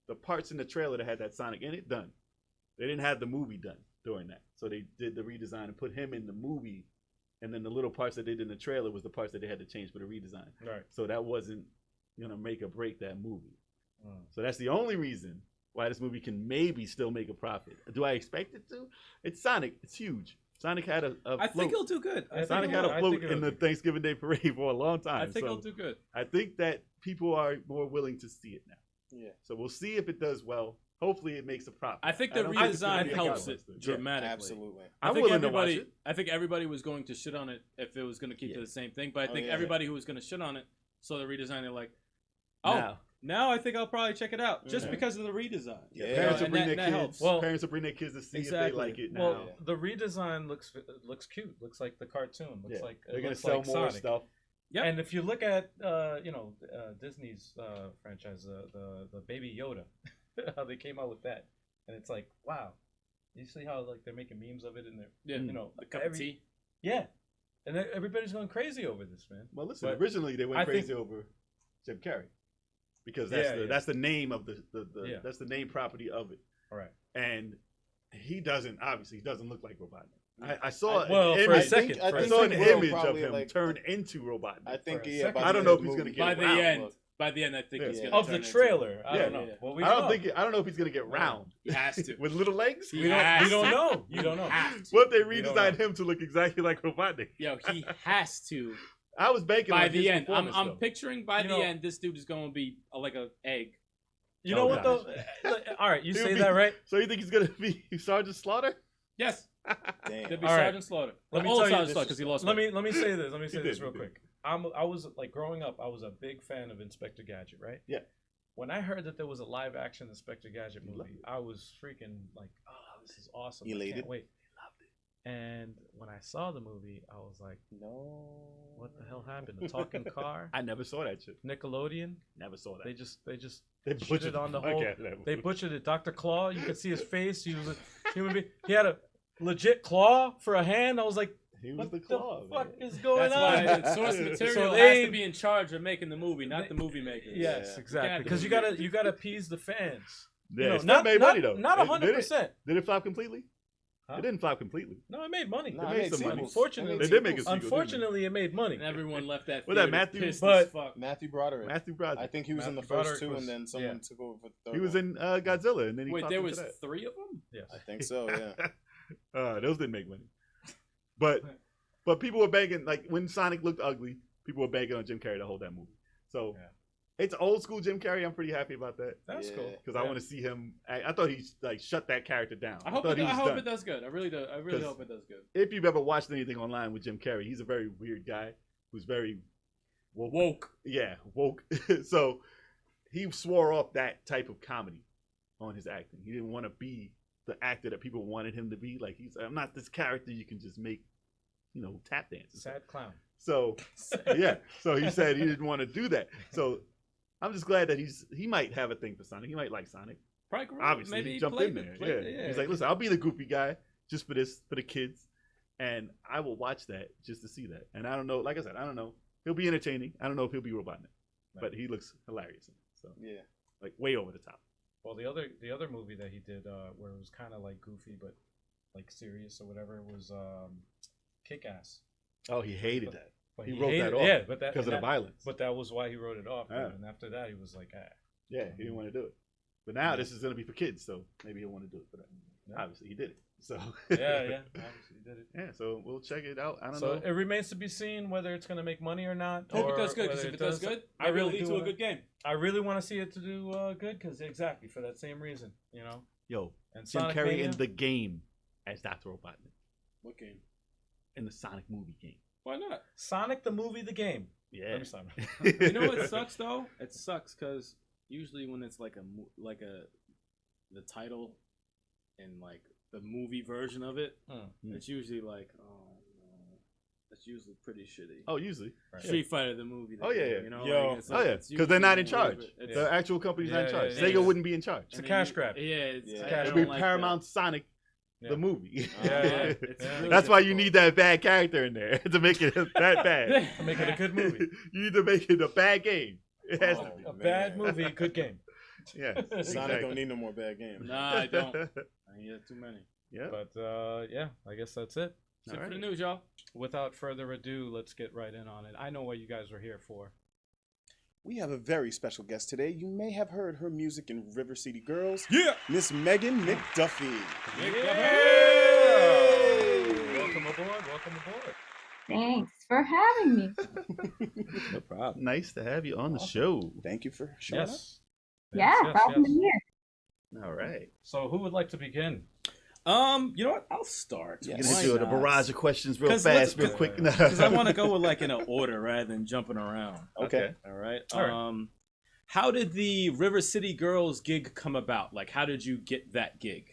the parts in the trailer that had that Sonic in it done. They didn't have the movie done during that, so they did the redesign and put him in the movie, and then the little parts that they did in the trailer was the parts that they had to change for the redesign. Right. So that wasn't gonna make or break that movie. Mm. So that's the only reason why this movie can maybe still make a profit. Do I expect it to? It's Sonic. It's huge. Sonic had a I float. think he'll do good. Sonic had a float in the Thanksgiving Day Parade for a long time. I think so he'll do good. I think that people are more willing to see it now. Yeah. So we'll see if it does well. Hopefully it makes a profit. I think the don't think it's gonna redesign be a helps it blockbuster. Yeah, dramatically. Absolutely. I I'm think willing to watch everybody. it. I think everybody was going to shit on it if it was going to keep to the same thing. But I Oh, think yeah. everybody who was going to shit on it saw the redesign. They're like, oh, Now. now I think I'll probably check it out just Mhm. because of the redesign. Yeah. Parents will and bring that their helps. kids. Well, Parents will bring their kids to see exactly. if they like it now. Well, the redesign looks cute. Looks like the cartoon. Looks like they're it gonna looks sell like more Sonic. stuff. Yep. And if you look at Disney's franchise, the Baby Yoda, how they came out with that, and it's like, wow, you see how like they're making memes of it in there. Yeah, You know, the cup of tea. Yeah, and everybody's going crazy over this, man. Well, listen. But Originally, they went I crazy think- over Jim Carrey because Yeah. that's the name of the Yeah. that's the name property of it, All right. and he doesn't look like Robotnik. I saw Well, an for a image, second, I for a I think saw an second. he will image of probably, him like, turn into Robotnik. I think For a yeah. second. by I don't the know end if he's of gonna the get By movie, the round, end, look, by the end, I think Yeah. he's Yeah. gonna Of the turn into- trailer, I Yeah. don't know. Yeah. Well, we I don't know. think I don't know if he's gonna get round He has to. with little legs. He We don't. has You don't to. know. You don't know. Have to. What if they We don't redesigned know. him to look exactly like Robotnik? Yo, he has to. I was banking By on the his end, I'm performance, though. picturing by You the know- end, this dude is going to be like a egg. You know Oh, what gosh. though? All right, you He'll say be- that right. So you think he's gonna be Sergeant Slaughter? Yes, Damn. he'll be All right. Sergeant Slaughter. Let me Old tell you Sergeant this- Slaughter because he lost. Let weight. me say this. Let me say He this did, real he did. quick. I was like growing up, I was a big fan of Inspector Gadget, right? Yeah. When I heard that there was a live action Inspector Gadget You loved movie, it. I was freaking like, oh, this is awesome. I Elated? can't wait. And when I saw the movie, I was like, No. what the hell happened? The talking car? I never saw that shit. Nickelodeon? Never saw that. They just They shitted butchered on the fuck whole. out of that They movie. butchered it. Dr. Claw, you could see his face. He was a human being. He had a legit claw for a hand. I was like, He was what the the claw. fuck man. is going That's on? why the source material So has they- to be in charge of making the movie, not the movie makers. Yes, Yeah. exactly. can't Because do you gotta appease the fans. Yeah, You know, it still made money though. Not Did 100%. Did it flop completely? Huh? It didn't flop completely. No, it made money. Nah, They I made some money. sequels. Unfortunately- They did make a sequel. Unfortunately, it made money. And everyone left that. Was that theater Matthew- pissed but- as fuck. Matthew Broderick. Matthew Broderick. I think he was in the Matthew first Broderick two, was- and then someone yeah. took over for the third. He was one. in Godzilla, and then he Wait, popped there into was that. 3 of them. Yes. I think so. Yeah. Those didn't make money. But people were begging, like when Sonic looked ugly, people were begging on Jim Carrey to hold that movie. So Yeah. it's old school Jim Carrey. I'm pretty happy about that That's Yeah. cool. because I want to see him. I thought he like shut that character down. I hope. thought It, he I was hope done. it does good. I really do. I really 'Cause- hope it does good. If you've ever watched anything online with Jim Carrey, he's a very weird guy who's very Woke. Yeah, woke. So he swore off that type of comedy on his acting. He didn't want to be the actor that people wanted him to be. Like I'm not this character you can just make, tap dances. Sad clown. So yeah, so he said he didn't want to do that. So I'm just glad that he might have a thing for Sonic. He might like Sonic. Probably, Obviously, maybe he jumped played in it, there. played Yeah. it, He's like, listen, I'll be the goofy guy just for the kids, and I will watch that just to see that. And I don't know, like I said, I don't know. He'll be entertaining. I don't know if he'll be Robotnik, but he looks hilarious. So Yeah. like way over the top. Well, the other movie that he did where it was kind of like goofy but like serious or whatever was Kick-Ass. Oh, he hated that But He wrote hated that it. off Yeah, but because of the violence. But that was why he wrote it off. Yeah. And after that, he was like, Yeah, he didn't want to do it. But now this is going to be for kids, so maybe he'll want to do it for that. Yeah. Obviously, he did it. So yeah. Obviously, he did it. yeah. So we'll check it out. I don't So know. it remains to be seen whether it's going to make money or not. Hope or it does good. Because whether if it does good, I really lead do to a wanna- good game. I really want to see it to do good because exactly for that same reason, Yo, And Jim Sonic Carrey Mania, in the game as Dr. Robotnik What game? in the Sonic movie game. Why not? Sonic the movie, the game. Yeah. Let me stop. You know what sucks though? It sucks because usually when it's like the title and like the movie version of it, Hmm. it's usually like, oh no, It's usually pretty shitty. Oh, usually. Street Fighter the movie. Oh, yeah, yeah. You know, Yo. like, it's Oh, yeah. it's Because they're not in usually- charge. it's- The actual company's not in Yeah, charge. yeah, Sega yeah. wouldn't be in charge. It's a and cash then grab. Yeah, it's Yeah. I It'd don't be like Paramount Sonic, Yeah. the movie. that. Yeah, yeah. It's Yeah. really That's why you difficult. need that bad character in there to make it that bad. Make it a good movie. You need to make it a bad game. It has to Oh, be. A bad man. movie, good game. Yeah. Sonic don't need no more bad games. Nah, I don't. I need too many. Yeah. But yeah, I guess that's it. That's it for Alright. the news, y'all. Without further ado, let's get right in on it. I know what you guys are here for. We have a very special guest today. You may have heard her music in River City Girls. Yeah. Miss Megan McDuffee. Welcome aboard. Welcome aboard. Thanks for having me. No problem. Nice to have you on the Awesome. show. Thank you for showing up. Yes. Yeah, welcome to here. All right. So who would like to begin? You know what? I'll start. Yes. Get Why into it. A not? barrage of questions real 'Cause fast, let's- real quick. Because I want to go with like in an order rather than jumping around. Okay. All right. All right. How did the River City Girls gig come about? Like, how did you get that gig?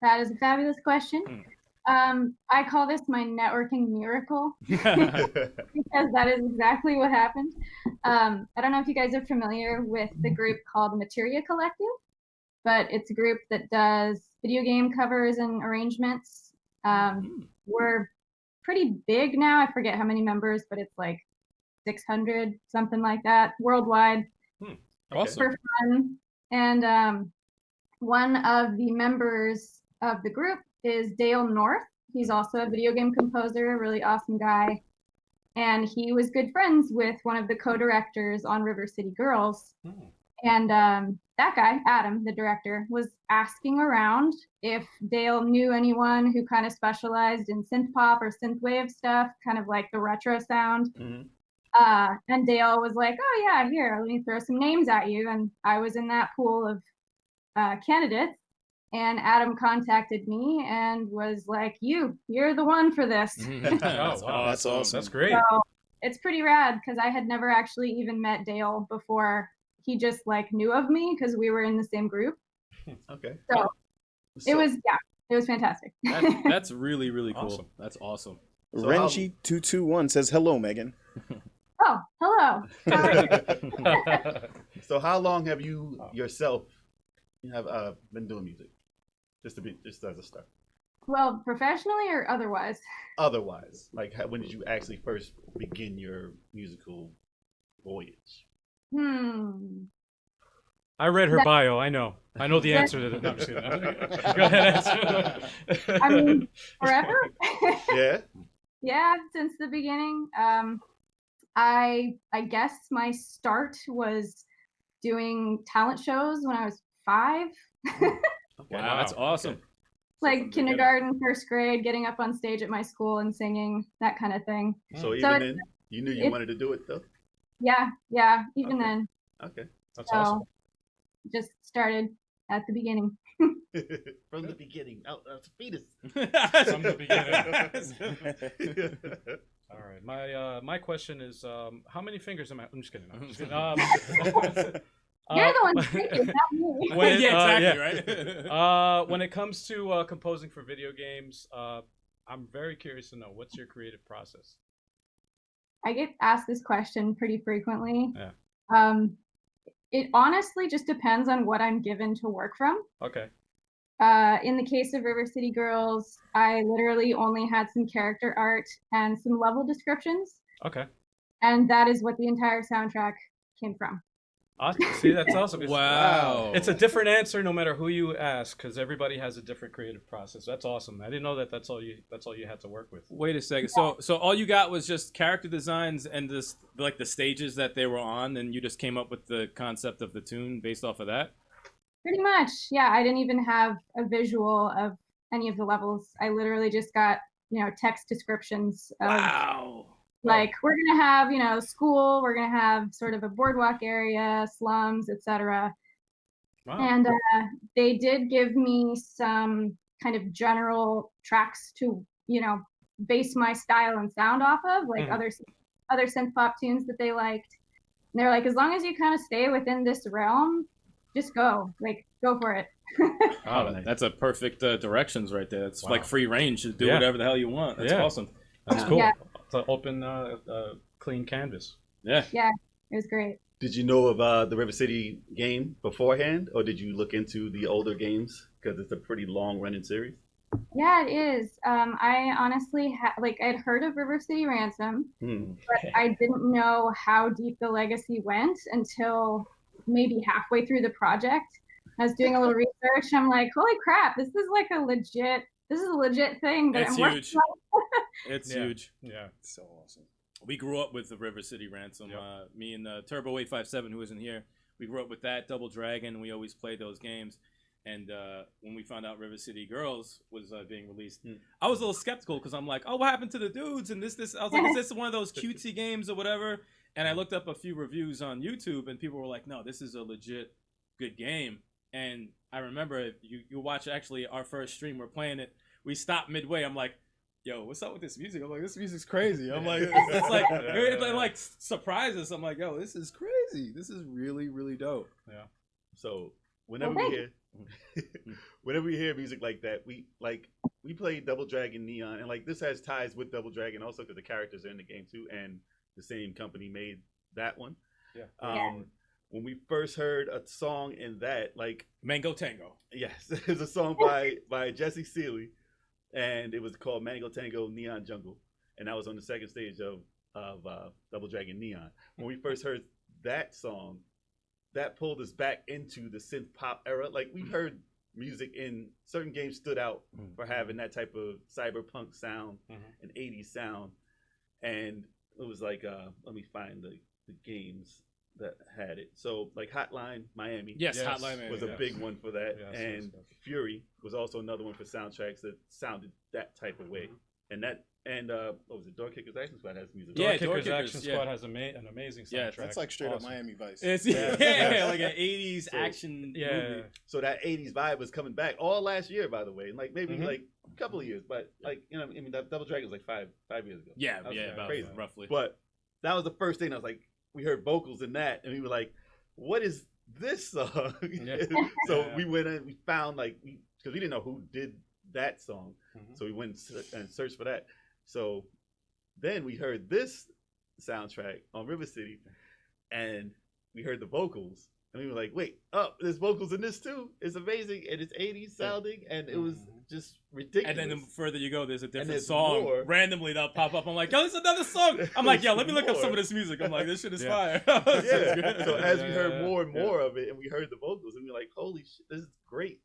That is a fabulous question. I call this my networking miracle because that is exactly what happened. I don't know if you guys are familiar with the group called Materia Collective, but it's a group that does video game covers and arrangements. We're pretty big now. I forget how many members, but it's like 600, something like that, worldwide. Awesome. For fun. And one of the members of the group is Dale North. He's also a video game composer, a really awesome guy. And he was good friends with one of the co-directors on River City Girls. And that guy, Adam, the director, was asking around if Dale knew anyone who kind of specialized in synth pop or synthwave stuff, kind of like the retro sound. Mhm. And Dale was like, oh yeah, here, let me throw some names at you. And I was in that pool of candidates. And Adam contacted me and was like, you're the one for this. That's wow. That's awesome. That's great. So it's pretty rad because I had never actually even met Dale before. He just like knew of me because we were in the same group. Okay. So it was fantastic. That's really, really cool. Awesome. That's awesome. So Renji221 says hello, Megan. Oh, hello. Hi. So how long have you yourself have been doing music? Just as a start. Well, professionally or otherwise? Otherwise, like when did you actually first begin your musical voyage? I read her bio. I know the answer to that. No, I'm just kidding. Go ahead, answer. I mean, forever? Yeah. Yeah, since the beginning. I guess my start was doing talent shows when I was 5. Okay. Wow, that's awesome. Like kindergarten, first grade, getting up on stage at my school and singing, that kind of thing. So even So then, you knew you wanted to do it though. Yeah, even Okay. then. Okay. That's So awesome. just started at the beginning. From the beginning, out as a fetus. From the beginning. All right. My question is, how many fingers am I? I'm just kidding. I'm just kidding. You're the one speaking, not me. When, Yeah, yeah. exactly, right? When it comes to composing for video games, I'm very curious to know what's your creative process. I get asked this question pretty frequently. Yeah. It honestly just depends on what I'm given to work from. Okay. In the case of River City Girls, I literally only had some character art and some level descriptions, Okay. and that is what the entire soundtrack came from. Awesome. See, that's awesome. It's, Wow. It's a different answer no matter who you ask, because everybody has a different creative process. That's awesome. I didn't know that. That's all you had to work with. Wait a second. So all you got was just character designs and just like the stages that they were on, and you just came up with the concept of the tune based off of that? Pretty much, yeah. I didn't even have a visual of any of the levels. I literally just got, text descriptions of Wow. like, we're gonna have, school, we're gonna have sort of a boardwalk area, slums, etc. Wow. And they did give me some kind of general tracks to, base my style and sound off of, like other synth pop tunes that they liked. And they're like, as long as you kind of stay within this realm, just go for it. Wow, that's a perfect directions right there. It's Wow. like free range to do Yeah. whatever the hell you want. That's Yeah. awesome. That's cool. Yeah. an open, clean canvas. Yeah. It was great. Did you know of the River City game beforehand, or did you look into the older games because it's a pretty long running series? Yeah, it is. I honestly I'd heard of River City Ransom, but I didn't know how deep the legacy went until maybe halfway through the project. I was doing a little research. I'm like, holy crap, this is a legit thing that It's I'm working huge. on. It's Yeah. huge. Yeah. So awesome. We grew up with the River City Ransom. Yep. Me and Turbo 857, who isn't here, we grew up with that. Double Dragon. We always played those games. And when we found out River City Girls was being released, I was a little skeptical because I'm like, oh, what happened to the dudes? And this. I was like, is this one of those cutesy games or whatever? And I looked up a few reviews on YouTube, and people were like, no, this is a legit good game. And I remember you watch actually our first stream, we're playing it. We stopped midway. I'm like, yo, what's up with this music? I'm like, this music's crazy. I'm like, it's like, it like surprises. I'm like, yo, this is crazy. This is really, really dope. Yeah. So whenever we hear music like that, we play Double Dragon Neon, and like this has ties with Double Dragon also because the characters are in the game too, and the same company made that one. Yeah. When we first heard a song in that, like Mango Tango. yes, it's a song by Jesse Seeley, and it was called Mango Tango Neon Jungle, and that was on the second stage of Double Dragon Neon. When we first heard that song, that pulled us back into the synth pop era. Like we heard music in certain games stood out for having that type of cyberpunk sound and 80s sound, and it was like let me find the games that had it. So like Hotline Miami, Yes, Hotline Miami was a big one for that, Yes, and yes. Fury was also another one for soundtracks that sounded that type of way. And that what was it? Door Kickers Action Squad has music. Yeah, Door Door Kickers Kickers, Action yeah. Squad has an amazing soundtrack. Yeah, That's like straight Awesome. up Miami Vice. It's Yeah. like an 80s action movie. So that 80s vibe was coming back all last year, by the way. Like maybe like a couple of years, but like I mean, that Double Dragon was like five years ago. Yeah, That was about crazy. roughly. But that was the first thing I was like, we heard vocals in that, and we were like, what is this song? Yeah. So we went in, we found like because we didn't know who did that song, so we went and searched for that. So then we heard this soundtrack on River City, and we heard the vocals, and we were like, wait, there's vocals in this too. It's amazing, and it's 80s sounding, and it was just ridiculous. And then the further you go, there's a different there's song more. randomly that'll pop up. I'm like, yo, there's another song. I'm like, yo, let me look up More. some of this music. I'm like, this shit is Yeah. fire. Yeah. So as we heard Yeah. more and more of it, and we heard the vocals, and we were like, holy shit, this is great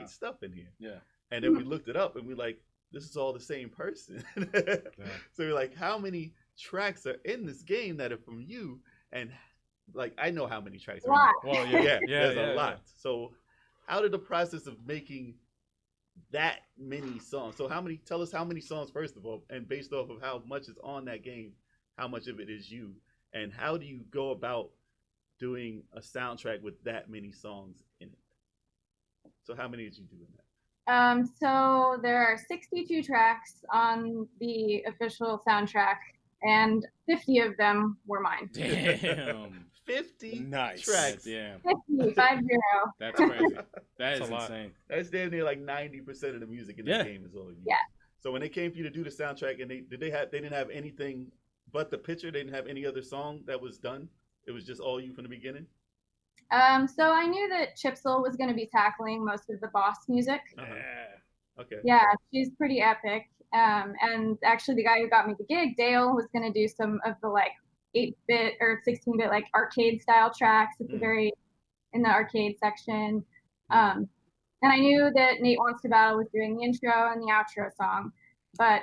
stuff in here. Yeah. And then we looked it up, and we like, this is all the same person. So we're like, how many tracks are in this game that are from you? And like, I know how many tracks are in Lot. Well, yeah, yeah, there's a lot. So how did the process of making that many songs? So tell us how many songs first of all, and based off of how much is on that game, how much of it is you, and how do you go about doing a soundtrack with that many songs in it? So how many did you do in that? So there are 62 tracks on the official soundtrack, and 50 of them were mine. Damn. 50 Nice. tracks. Damn. 50, 50. That's crazy. That That's is a lot. insane. That's damn near like 90% of the music in Yeah. the game is all you. Yeah. So when they came for you to do the soundtrack, and they didn't have anything but the picture. They didn't have any other song that was done. It was just all you from the beginning. So I knew that Chipsel was going to be tackling most of the boss music. Okay. Yeah, she's pretty epic. And actually, the guy who got me the gig, Dale, was going to do some of the like 8-bit or 16-bit like arcade style tracks at the in the arcade section. And I knew that Nate Wants to Battle was doing the intro and the outro song, but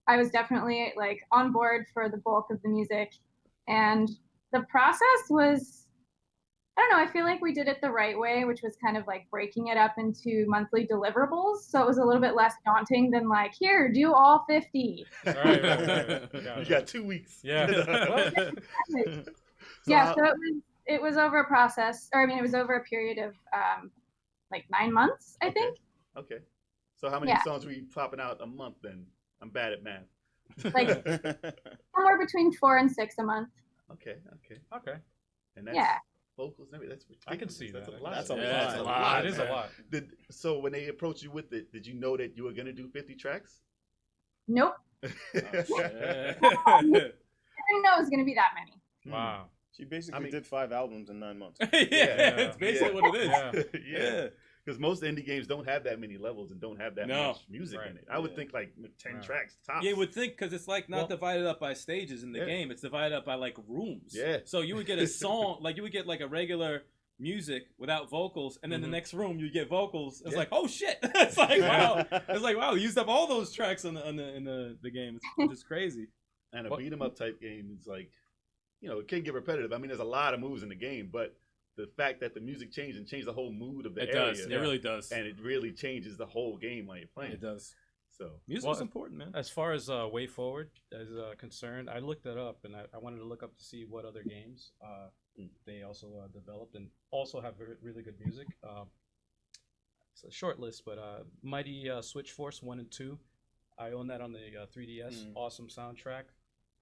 I was definitely like on board for the bulk of the music. And the process was, I don't know, I feel like we did it the right way, which was kind of like breaking it up into monthly deliverables. So it was a little bit less daunting than like, here, do all 50. Right. You got 2 weeks. Yeah. Yeah, so it was over a process, or I mean, it was over a period of like 9 months, I think. Okay. So how many Yeah. songs were you popping out a month then? I'm bad at math. Like somewhere between 4 and 6 a month. Okay. Okay. And that's Yeah. vocals and everything. That's ridiculous. I can see That's that. a lot. That's a Yeah, lot. it's a lot. It is a lot. So when they approached you with it, did you know that you were gonna do 50 tracks? Nope. I didn't know it was gonna be that many. Wow. She basically I mean- did 5 albums in 9 months. It's basically what it is. Yeah. Yeah. Because most indie games don't have that many levels and don't have that No. much music Right. in it. I would Yeah. think like 10 Right. tracks tops. Yeah, you would think because it's like not Well- divided up by stages in the Yeah. game. It's divided up by like rooms. Yeah. So you would get a song, like you would get like a regular music without vocals, and then the Mhm. next room you get vocals. It's Yeah. like, oh shit! It's like wow. It's like wow, you used up all those tracks in the game. It's just crazy. And a What- beat 'em up type game is like, it can get repetitive. I mean, there's a lot of moves in the game, but the fact that the music changed and changed the whole mood of the It area. does. It really does. And it really changes the whole game while you're playing. It does. So Music Well, is important, man. As far as Way Forward is concerned, I looked that up and I wanted to look up to see what other games they also developed and also have really good music. It's a short list, but Mighty Switch Force 1 and 2. I own that on the 3DS. Awesome soundtrack.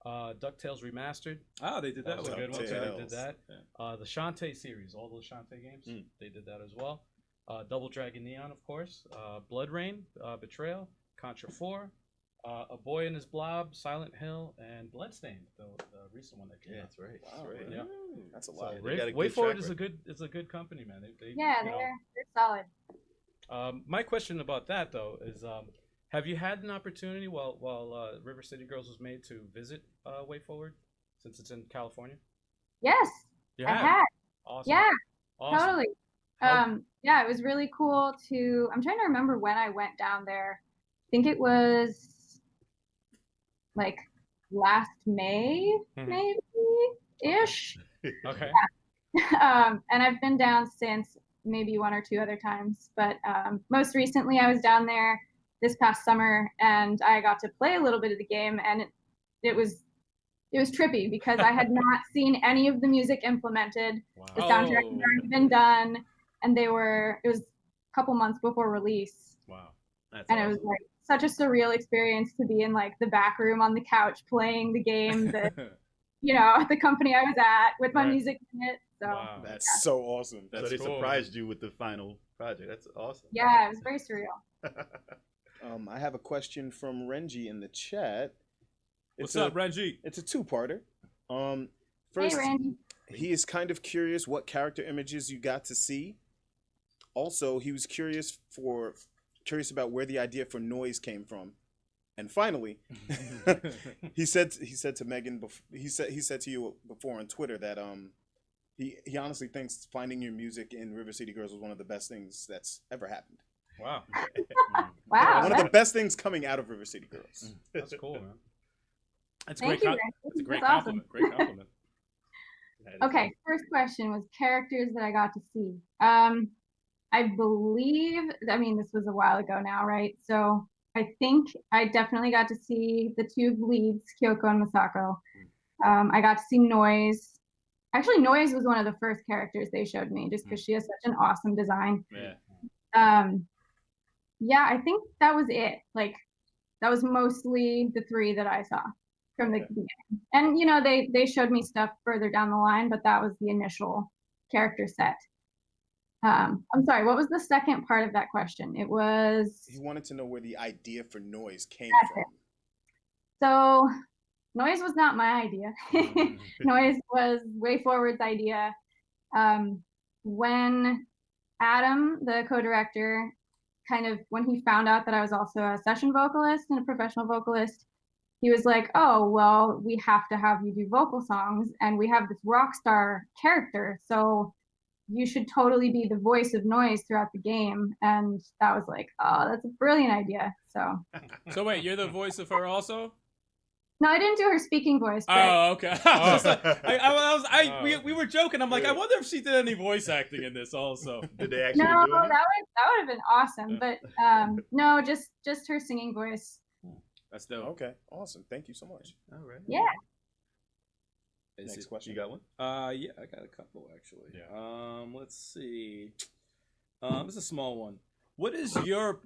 DuckTales Remastered. Ah, they did that. That was a one. good one. So they did DuckTales. that. Yeah. The Shantae series, all those Shantae games, they did that as well. Double Dragon Neon, of course. Blood Rain, Betrayal, Contra 4, A Boy and His Blob, Silent Hill, and Bloodstained, the recent one that came out. that's right. Wow, That's right. Yeah. That's a So lot. they got a Way good Forward track is a good company, man. They Yeah, you know, they're solid. my question about that though is, have you had an opportunity while River City Girls was made to visit Way Forward, since it's in California? Yes, You I have? had. Awesome. Yeah, Awesome. totally. How- Yeah, it was really cool to. I'm trying to remember when I went down there. I think it was like last May, Mhm. maybe ish. Okay. And I've been down since, maybe one or two other times, but most recently I was down there this past summer and I got to play a little bit of the game, and it was trippy because I had not seen any of the music implemented. The Wow. soundtrack Oh. had already been done, and it was a couple months before release, Wow. That's and it was awesome. like such a surreal experience to be in like the back room on the couch playing the game that the company I was at with my Right. music in it. So Wow. That's so awesome. So That's they cool. surprised you with the final project. That's awesome. yeah, it was very surreal. I have a question from Renji in the chat. What's up, Reggie? It's a two-parter. Hey, First, Randy. he is kind of curious what character images you got to see. Also, he was curious about where the idea for noise came from. And finally, he said to Megan, he said to you before on Twitter that he honestly thinks finding your music in River City Girls was one of the best things that's ever happened. Wow. Wow, One of the best things coming out of River City Girls. That's cool, man. That's Thank great. you, That's Randy. a great That's awesome. compliment. Great compliment. Okay, first question was characters that I got to see. I believe, this was a while ago now, right? So I think I definitely got to see the two leads, Kyoko and Masako. I got to see Noise. Actually, Noise was one of the first characters they showed me just because she has such an awesome design. Yeah. Yeah, I think that was it. Like, that was mostly the three that I saw from the beginning. And, they showed me stuff further down the line, but that was the initial character set. I'm sorry, what was the second part of that question? It was... He wanted to know where the idea for noise came That's from. it. So, Noise was not my idea. Noise was Way Forward's idea. When Adam, the co-director, when he found out that I was also a session vocalist and a professional vocalist, he was like, oh, well, we have to have you do vocal songs, and we have this rock star character, so you should totally be the voice of Noise throughout the game. And that was like, oh, that's a brilliant idea. So wait, you're the voice of her also? No, I didn't do her speaking voice, but Oh, okay. We were joking. I'm like, I wonder if she did any voice acting in this also. Did they actually no, do that it? would have been awesome. But no, just her singing voice. That's dope. Okay, awesome. Thank you so much. All right. Yeah. Next question. You got one? Yeah, I got a couple actually. Yeah. Let's see. This is a small one. What is your?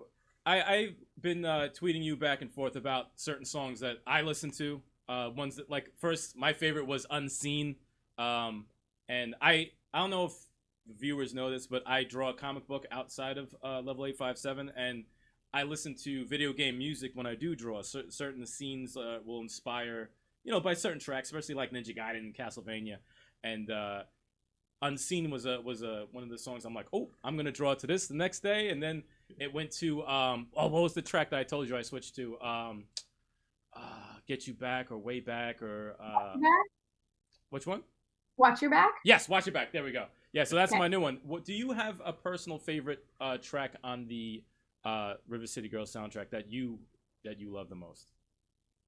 I've been tweeting you back and forth about certain songs that I listen to. Ones that first, my favorite was Unseen. And I don't know if the viewers know this, but I draw a comic book outside of Level 857, and I listen to video game music when I do draw. Certain scenes will inspire, by certain tracks, especially like Ninja Gaiden and Castlevania. And Unseen was one of the songs. I'm like, oh, I'm gonna draw to this the next day, and then it went to what was the track that I told you I switched to? Get You Back or Way Back or which one? Watch Your Back? Yes, Watch It Back. There we go. Yeah, so that's Okay. my new one. What do you have a personal favorite track on the River City Girls soundtrack that you love the most?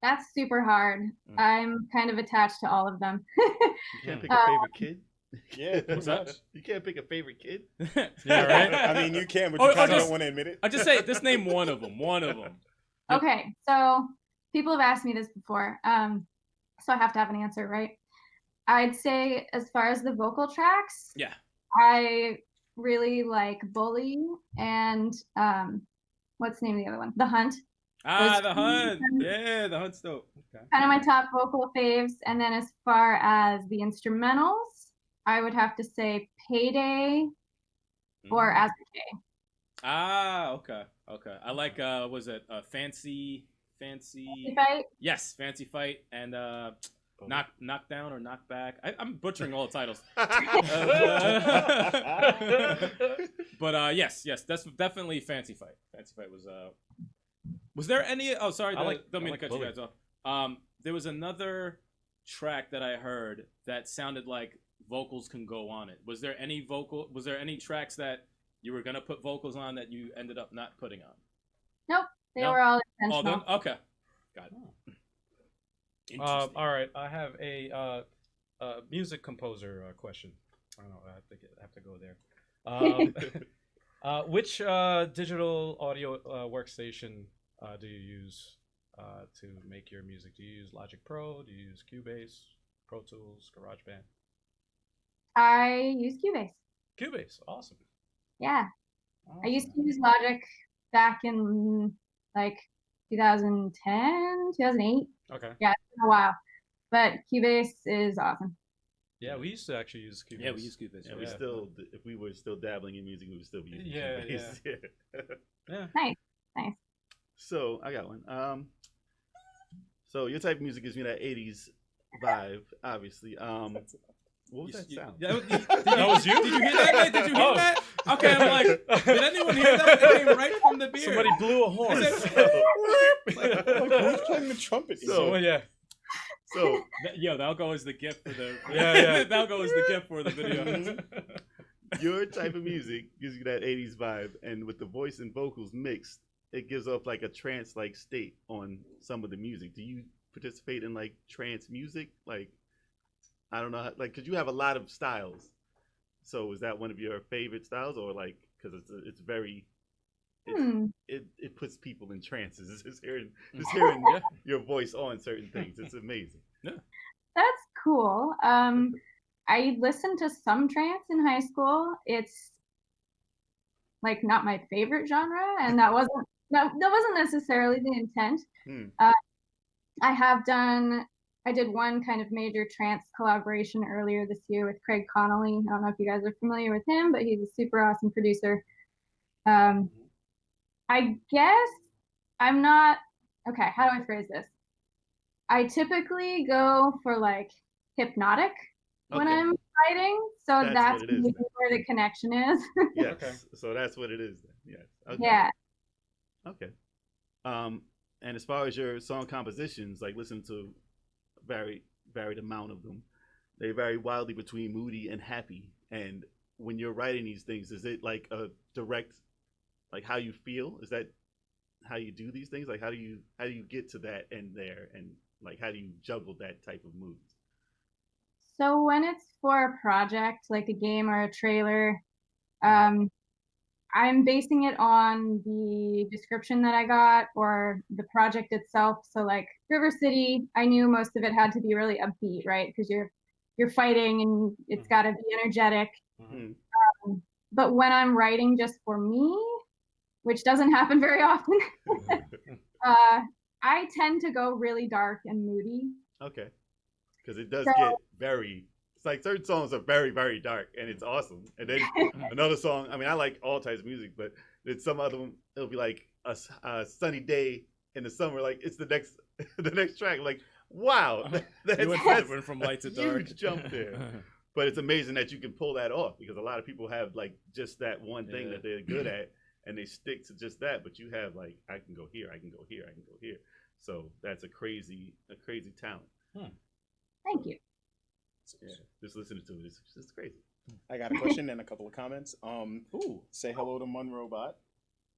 That's super hard. I'm kind of attached to all of them. You can't pick a favorite kid. Yeah, pretty What's that? much. You can't pick a favorite kid. Yeah, right. I mean, you can, but Oh, you kind of just- don't want to admit it. I just say, just name one of them. One of them. Okay, so people have asked me this before, so I have to have an answer, right? I'd say as far as the vocal tracks, Yeah. I really like Bully and what's the name of the other one? The Hunt. Ah, Those The Hunt. two- Yeah, The Hunt's dope. Okay. Kind of my top vocal faves. And then as far as the instrumentals, I would have to say Payday or Mm. As a K. Ah, okay. I like was it Fancy? Fight. Yes, Fancy Fight and knock down or knock back. I'm butchering all the titles. But yes, that's definitely Fancy Fight. Fancy Fight was there any? Oh, sorry, don't mean to cut you Bully. guys off. There was another track that I heard that sounded like vocals can go on it. Was there any tracks that you were gonna put vocals on that you ended up not putting on? Nope, they No? were all Oh, intentional. okay, got it. Interesting. All right, I have a music composer question. I don't know. I have to go there. Which digital audio workstation do you use to make your music? Do you use Logic Pro? Do you use Cubase, Pro Tools, GarageBand? I use Cubase. Cubase, awesome. Yeah, I used to use Logic back in like 2010, 2008. Okay. Yeah, it's been a while. But Cubase is awesome. Yeah, we used to actually use Cubase. Yeah, we use Cubase. Yeah, we still, if we were still dabbling in music, we would still be using Yeah, Cubase. Yeah. Nice. So I got one. So your type of music gives me that '80s vibe, obviously. What was that sound? That was you? Did you hear that, Nate? Did you hear Oh. that? Okay, I'm like, did anyone hear that? It came right from the beer. Somebody blew a horn. Like, who's playing the trumpet? So- yeah. So Yo, that'll go as the gift for the. Yeah. That'll go as the gift for the video. your type of music gives you that '80s vibe, and with the voice and vocals mixed, it gives off like a trance-like state on some of the music. Do you participate in like trance music? Like, I don't know, like, because you have a lot of styles. So is that one of your favorite styles, or like, because it's very, it puts people in trances. Just hearing Yeah. your voice on certain things. It's amazing. That's cool. I listened to some trance in high school. It's like not my favorite genre, and that wasn't necessarily the intent. I did one kind of major trance collaboration earlier this year with Craig Connolly. I don't know if you guys are familiar with him, but he's a super awesome producer. I guess I'm not, okay, how do I phrase this? I typically go for like hypnotic when Okay. I'm writing, so That's that's what it is maybe then. where the connection is. Yes. Okay. So that's what it is then. Yes. Okay. Yeah. Okay. And as far as your song compositions, like listen to varied amount of them, they vary wildly between moody and happy. And when you're writing these things, is it like a direct, like how you feel? Is that how you do these things? Like how do you get to that end there, and like how do you juggle that type of mood? So when it's for a project, like a game or a trailer, I'm basing it on the description that I got or the project itself. So like River City, I knew most of it had to be really upbeat, right? Because you're fighting and it's got to be energetic. But when I'm writing just for me, which doesn't happen very often, I tend to go really dark and moody. Okay. Because it does So- get very It's like certain songs are very, very dark, and it's awesome. And then another song. I mean, I like all types of music, but then some other them, it'll be like a sunny day in the summer. Like it's the next track. Like wow, You went from light to dark. huge jump there. But it's amazing that you can pull that off because a lot of people have like just that one thing that they're good at, and they stick to just that. But you have like I can go here, I can go here, I can go here. So that's a crazy talent. Thank you. Yeah, just listening to it, it's crazy. I got a question and a couple of comments. Ooh. Say hello to Munrobot.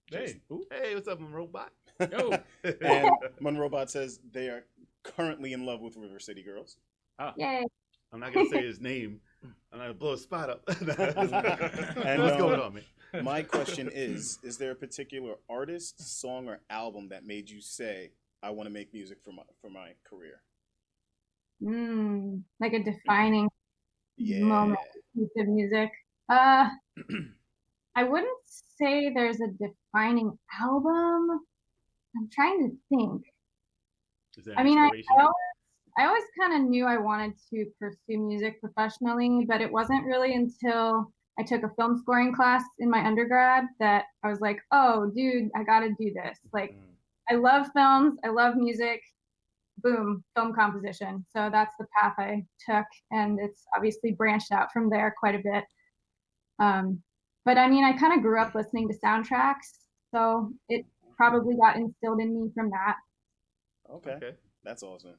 Hey. Hey, what's up, robot? Yo. And Munrobot says they are currently in love with River City Girls. Yay. I'm not gonna say his name. I'm not gonna blow a spot up. And What's going on, man? My question is there a particular artist, song, or album that made you say, I want to make music for my career? Like a defining Yeah. moment piece of music. I wouldn't say there's a defining album. I'm trying to think. Is there I mean, I inspiration? always kind of knew I wanted to pursue music professionally, but it wasn't really until I took a film scoring class in my undergrad that I was like, oh, dude, I got to do this. Like, I love films. I love music. Boom, film composition. So that's the path I took, and it's obviously branched out from there quite a bit. But I mean, I kind of grew up listening to soundtracks, so it probably got instilled in me from that. Okay. That's awesome.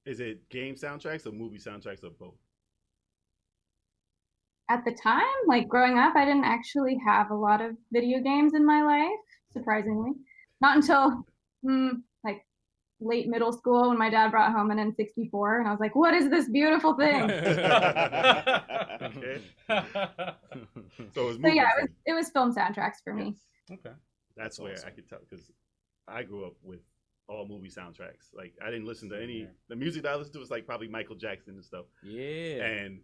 Is it game soundtracks or movie soundtracks or both? At the time, like growing up, I didn't actually have a lot of video games in my life, surprisingly. Not until like late middle school when my dad brought home an N64, and I was like, what is this beautiful thing? Okay. So yeah, it was film soundtracks for me. Okay. That's where awesome. I could tell because I grew up with all movie soundtracks. Like I didn't listen to any. The music that I listened to was like probably Michael Jackson and stuff. Yeah. And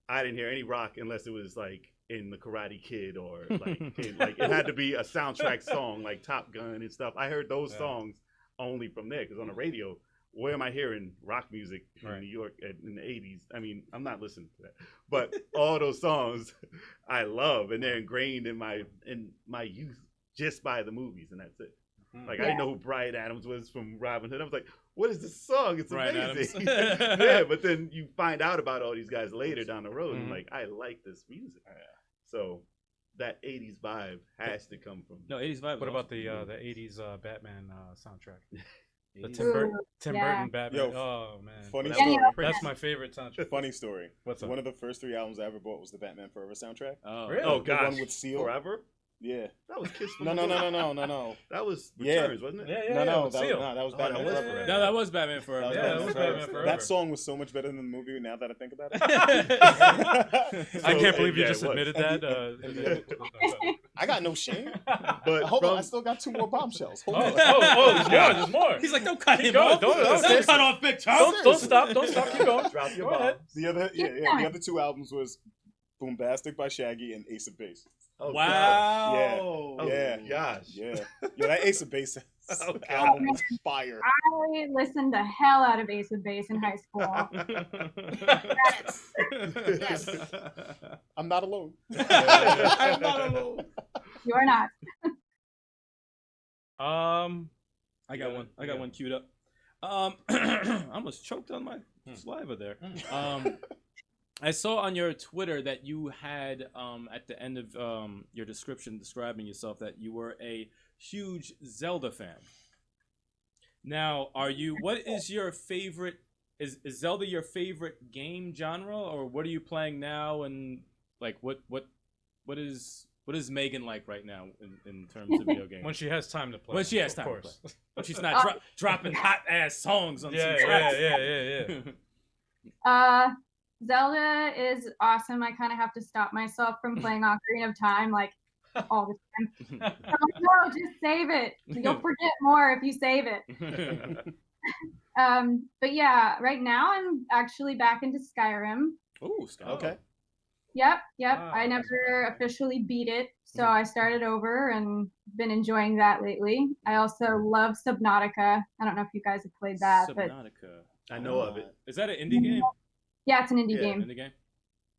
I didn't hear any rock unless it was like in The Karate Kid or like it had to be a soundtrack song like Top Gun and stuff. I heard those songs only from there because on the radio, where am I hearing rock music in New York in the 80s? I mean, I'm not listening to that. But all those songs I love and they're ingrained in my youth just by the movies, and that's it. Like I didn't know who Bryan Adams was from Robin Hood. I was like, what is this song? It's amazing. Yeah, but then you find out about all these guys later down the road and like, I like this music. So that 80s vibe has to come from. No, 80s vibe. What about the 80s Batman soundtrack? The 80s. Tim Burton Batman. Yo, oh man, funny That's- story. That's my favorite soundtrack. Funny story. What's up? One of the first 3 albums I ever bought was the Batman Forever soundtrack. Oh, Really? Oh The gosh, one with Seal. Forever? Yeah. That was Kiss from No. the Moon. No. That was Yeah. Returns, wasn't it? Yeah. No, with that Seal. was Oh, Batman that was Forever. Forever. No, that was Batman Forever. Yeah, that was Batman Forever. That song was so much better than the movie now that I think about it. I can't believe you yeah, just it was. admitted that. I got no shame. But Hold on, from- I still got 2 more bombshells. Hold Oh, on. there's more. He's like, don't cut him going, off. don't cut off Big Charles. Don't stop. Keep going. Drop your Go ahead. bombs. The other 2 albums was Boombastic by Shaggy and Ace of Base. Oh, Wow. Yeah. Oh, Yeah. gosh. Yeah, that Ace of Base Oh, God. album was fire. I listened the hell out of Ace of Base in high school. I'm not alone. I'm not alone. You are not. I got one. I got one queued up. I almost choked on my saliva there. I saw on your Twitter that you had at the end of your description describing yourself that you were a huge Zelda fan. Now, what is your favorite? Is Zelda your favorite game genre, or what are you playing now? And like, what is Megan like right now in terms of video games? When she has time to play. When she has of time to course. play. When she's not dropping hot ass songs on some tracks. Yeah. Zelda is awesome. I kind of have to stop myself from playing Ocarina of Time like all the time. I'm like, no, just save it. You'll forget more if you save it. But yeah, right now I'm actually back into Skyrim. Ooh, Skyrim. Okay. Yep. Wow. I never officially beat it, so I started over and been enjoying that lately. I also love Subnautica. I don't know if you guys have played that, but Subnautica. I know of it. Is that an indie game? yeah, it's an indie Yeah. game. Indie game.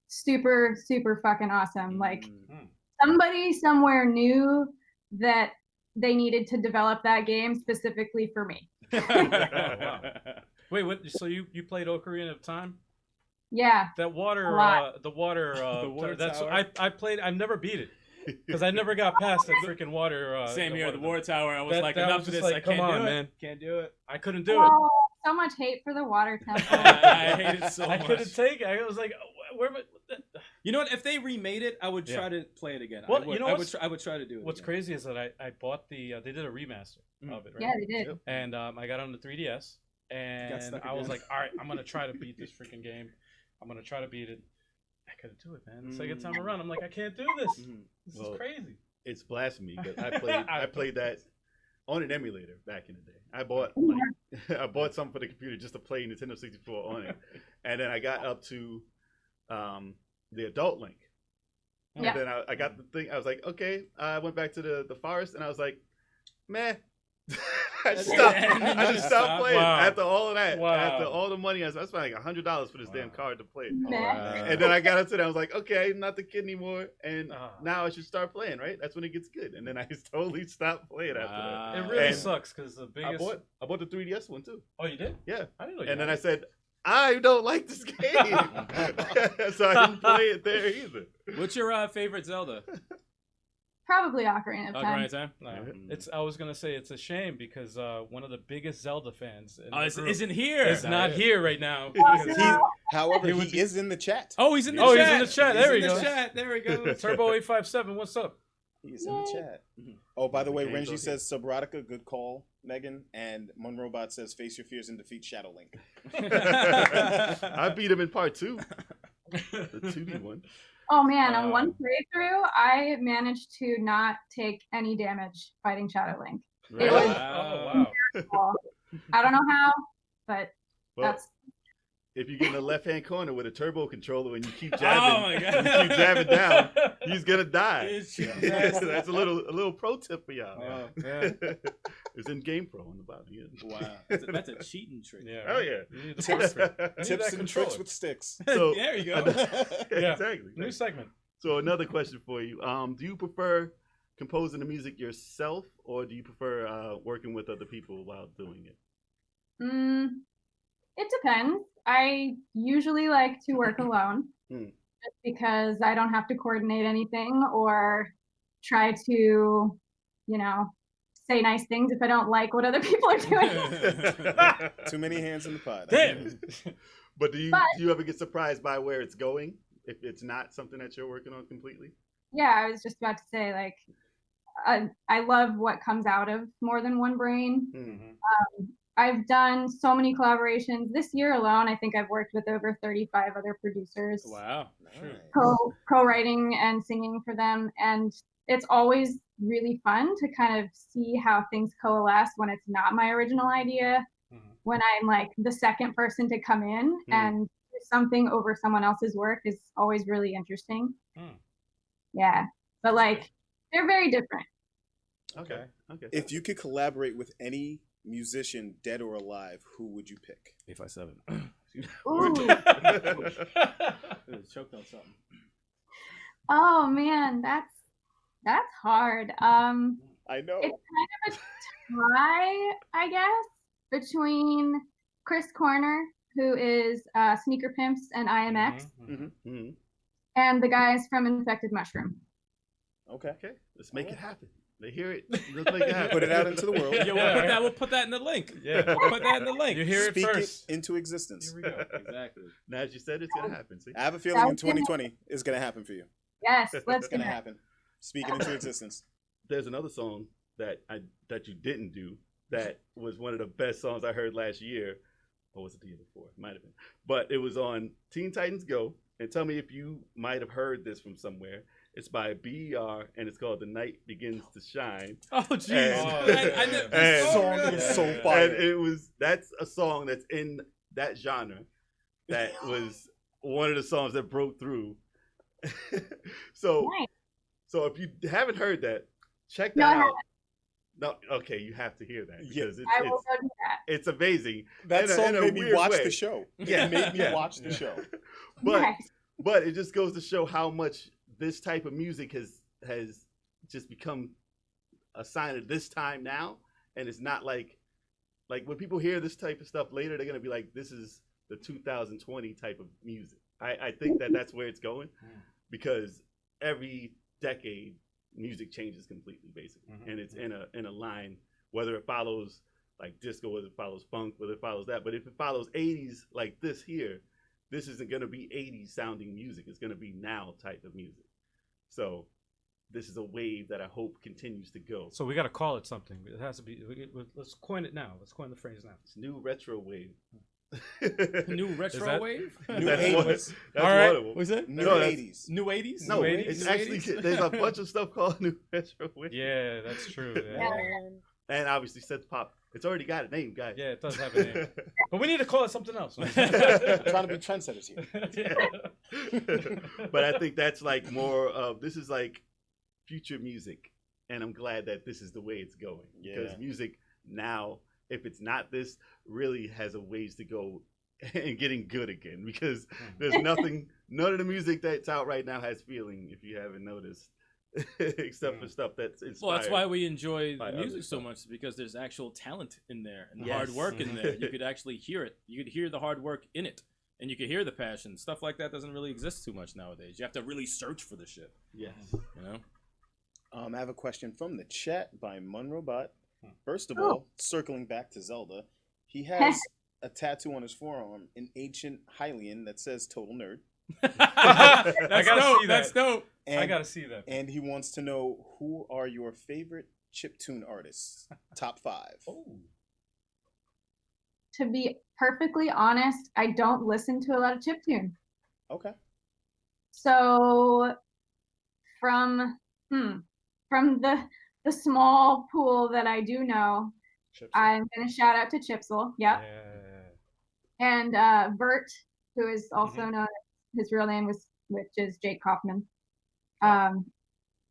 super, super fucking awesome. Like Mm. somebody somewhere knew that they needed to develop that game specifically for me. Oh, wow. Wait, what? So you played Ocarina of Time? Yeah. That water, A lot. the water, The water that's tower? I played. I've never beat it because I never got past that freaking water. Same here, the water tower. I was That- like, that enough was of just this. like, I can't come on, do it. man. Can't do it. I couldn't do it. Oh, so much hate for the water temple. I hate it so I much. couldn't take it. I was like, where am I? You know what? If they remade it, I would Yeah. try to play it again. Well, I would, you know I would, what's- try, I would try to do it. What's again. crazy is that I bought the they did a remaster of it, right? Yeah, they did. Yep. And I got on the 3DS, and stuck I was again. like, all right, I'm gonna try to beat this freaking game. I'm gonna try to beat it. I couldn't do it, man. The second time around, I'm like, I can't do this. Mhm. This Well, is crazy. It's blasphemy, but I played that on an emulator back in the day. I bought I bought something for the computer just to play Nintendo 64 on it, and then I got up to the Adult Link. Yeah. And then I got the thing. I was like, okay. I went back to the forest, and I was like, man. I just stopped playing Wow. after all of that. Wow. After all the money, I spent like $100 for this damn Wow. card to play. Meh. And then I got up to that. I was like, okay, not the kid anymore. And Ah. now I should start playing, right? That's when it gets good. And then I totally stopped playing after that. It really And sucks because the biggest. I bought the 3DS one too. Oh, you did? Yeah. I didn't know. You And then I had said, I don't like this game. So I didn't play it there either. What's your favorite Zelda? Probably Ocarina of Time. Ocarina of Time? it. No, Mm. it's. I was gonna say it's a shame because one of the biggest Zelda fans in Oh, the group isn't here. is not here right now. Oh, because no. However, He he would be- is in the chat. Oh, he's in the Oh, chat. he's in the chat. He's There we in the go. chat. There we go. Turbo 857. What's up? He's in the chat. Oh, by the way, Game's Renji okay. says Subrotica, good call, Megan. And Munrobot says face your fears and defeat Shadow Link. I beat him in part 2. The 2D one. Oh man, on one playthrough, I managed to not take any damage fighting Shadow Link. Really? was- Oh wow. Well, I don't know how, but Well, that's if you get in the left-hand corner with a turbo controller and you keep Oh jabbing, my you god. keep jabbing down, he's gonna die. It's- So that's a little pro tip for y'all. Oh, yeah. It's in Game Pro on the bottom. Yeah. Wow. That's a cheating trick. Yeah. Oh right. yeah. You need the Tips, perfect- you need tips that and controller. tricks with sticks. So- there you go. Yeah. Exactly. New segment. So another question for you. Do you prefer composing the music yourself, or do you prefer working with other people while doing it? it depends. I usually like to work alone Hmm. just because I don't have to coordinate anything or try to, you know, say nice things if I don't like what other people are doing. Too many hands in the pot. Damn. But do But- you ever get surprised by where it's going if it's not something that you're working on completely? Yeah, I was just about to say, like, I love what comes out of more than one brain. Hmm. I've done so many collaborations this year alone. I think I've worked with over 35 other producers, Wow. Nice. co-writing and singing for them, and it's always really fun to kind of see how things coalesce when it's not my original idea. Mhm. When I'm like the second person to come in and do something over someone else's work is always really interesting. Hmm. Yeah, but like they're very different. Okay. Okay. If you could collaborate with any musician, dead or alive, who would you pick? 857. Ooh. Choked on something. Oh man, that's hard. I know. It's kind of a tie, I guess, between Chris Corner, who is Sneaker Pimps and IMX, Mhm. Hmm. and the guys from Infected Mushroom. Okay. Okay. Let's make it happen. They hear it. Let's make it happen. Put it out into the world. Yeah, we'll put that in the link. Yeah. We'll put that in the link. You hear it Speak first. it into existence. Here we go. Exactly. Now, as you said, it's gonna happen. See. I have a feeling in 2020 is going to happen for you. Yes, let's It's do going to it. happen. Speak it into existence. There's another song that you didn't do that was one of the best songs I heard last year. Or was it the year before? It might have been. But it was on Teen Titans Go. And tell me if you might have heard this from somewhere. It's by BER, and it's called The Night Begins to Shine. Oh, jeez. And- This song and- is so And fire. that's a song that's in that genre that was one of the songs that broke through. so Nice. so if you haven't heard that, check No, I that out. No, okay, you have to hear that Yeah. because I will go do that. it's amazing. That in a- song in a made me weird watch way. the show. Yeah, It made me yeah. watch the show. But Nice. But it just goes to show how much this type of music has just become a sign of this time now, and it's not like when people hear this type of stuff later, they're gonna be like, this is the 2020 type of music. I think that's where it's going, because every decade music changes completely, basically, and it's in a line, whether it follows like disco, whether it follows funk, whether it follows that. But if it follows 80s like this here, this isn't gonna be 80s sounding music. It's gonna be now type of music. So this is a wave that I hope continues to go. So we got to call it something. It has to be. Let's coin it now. Let's coin the phrase now. It's new retro wave. New retro wave? New That's 80s. one of them. What's that? New No, that's- 80s. New 80s? No, New 80s? it's New actually 80s? there's a bunch of stuff called new retro wave. Yeah, that's true. Yeah, And obviously synth pop. It's already got a name, guys. yeah, it does have a name. But we need to call it something else. I'm trying to be trendsetters here. But I think that's like more of, this is like future music, and I'm glad that this is the way it's going, because Yeah. music now, if it's not this, really has a ways to go in getting good again, because there's none of the music that's out right now has feeling, if you haven't noticed. Except for stuff that's inspired. Well, that's why we enjoy by the other music so stuff. much, because there's actual talent in there and Yes. hard work in there. You could actually hear it. You could hear the hard work in it, and you could hear the passion. Stuff like that doesn't really exist too much nowadays. You have to really search for the shit. Yes. You know? I have a question from the chat by Munrobot. First of all, circling back to Zelda, he has a tattoo on his forearm, an ancient Hylian that says "Total Nerd." That's gotta dope. see That's that. dope. And, I gotta see that. And he wants to know, who are your favorite chiptune artists? Top 5. To be perfectly honest, I don't listen to a lot of chiptune. Okay. So from the small pool that I do know, I'm gonna shout out to Chipsel. Yep. And Vert, who is also known, his real name which is Jake Kaufman.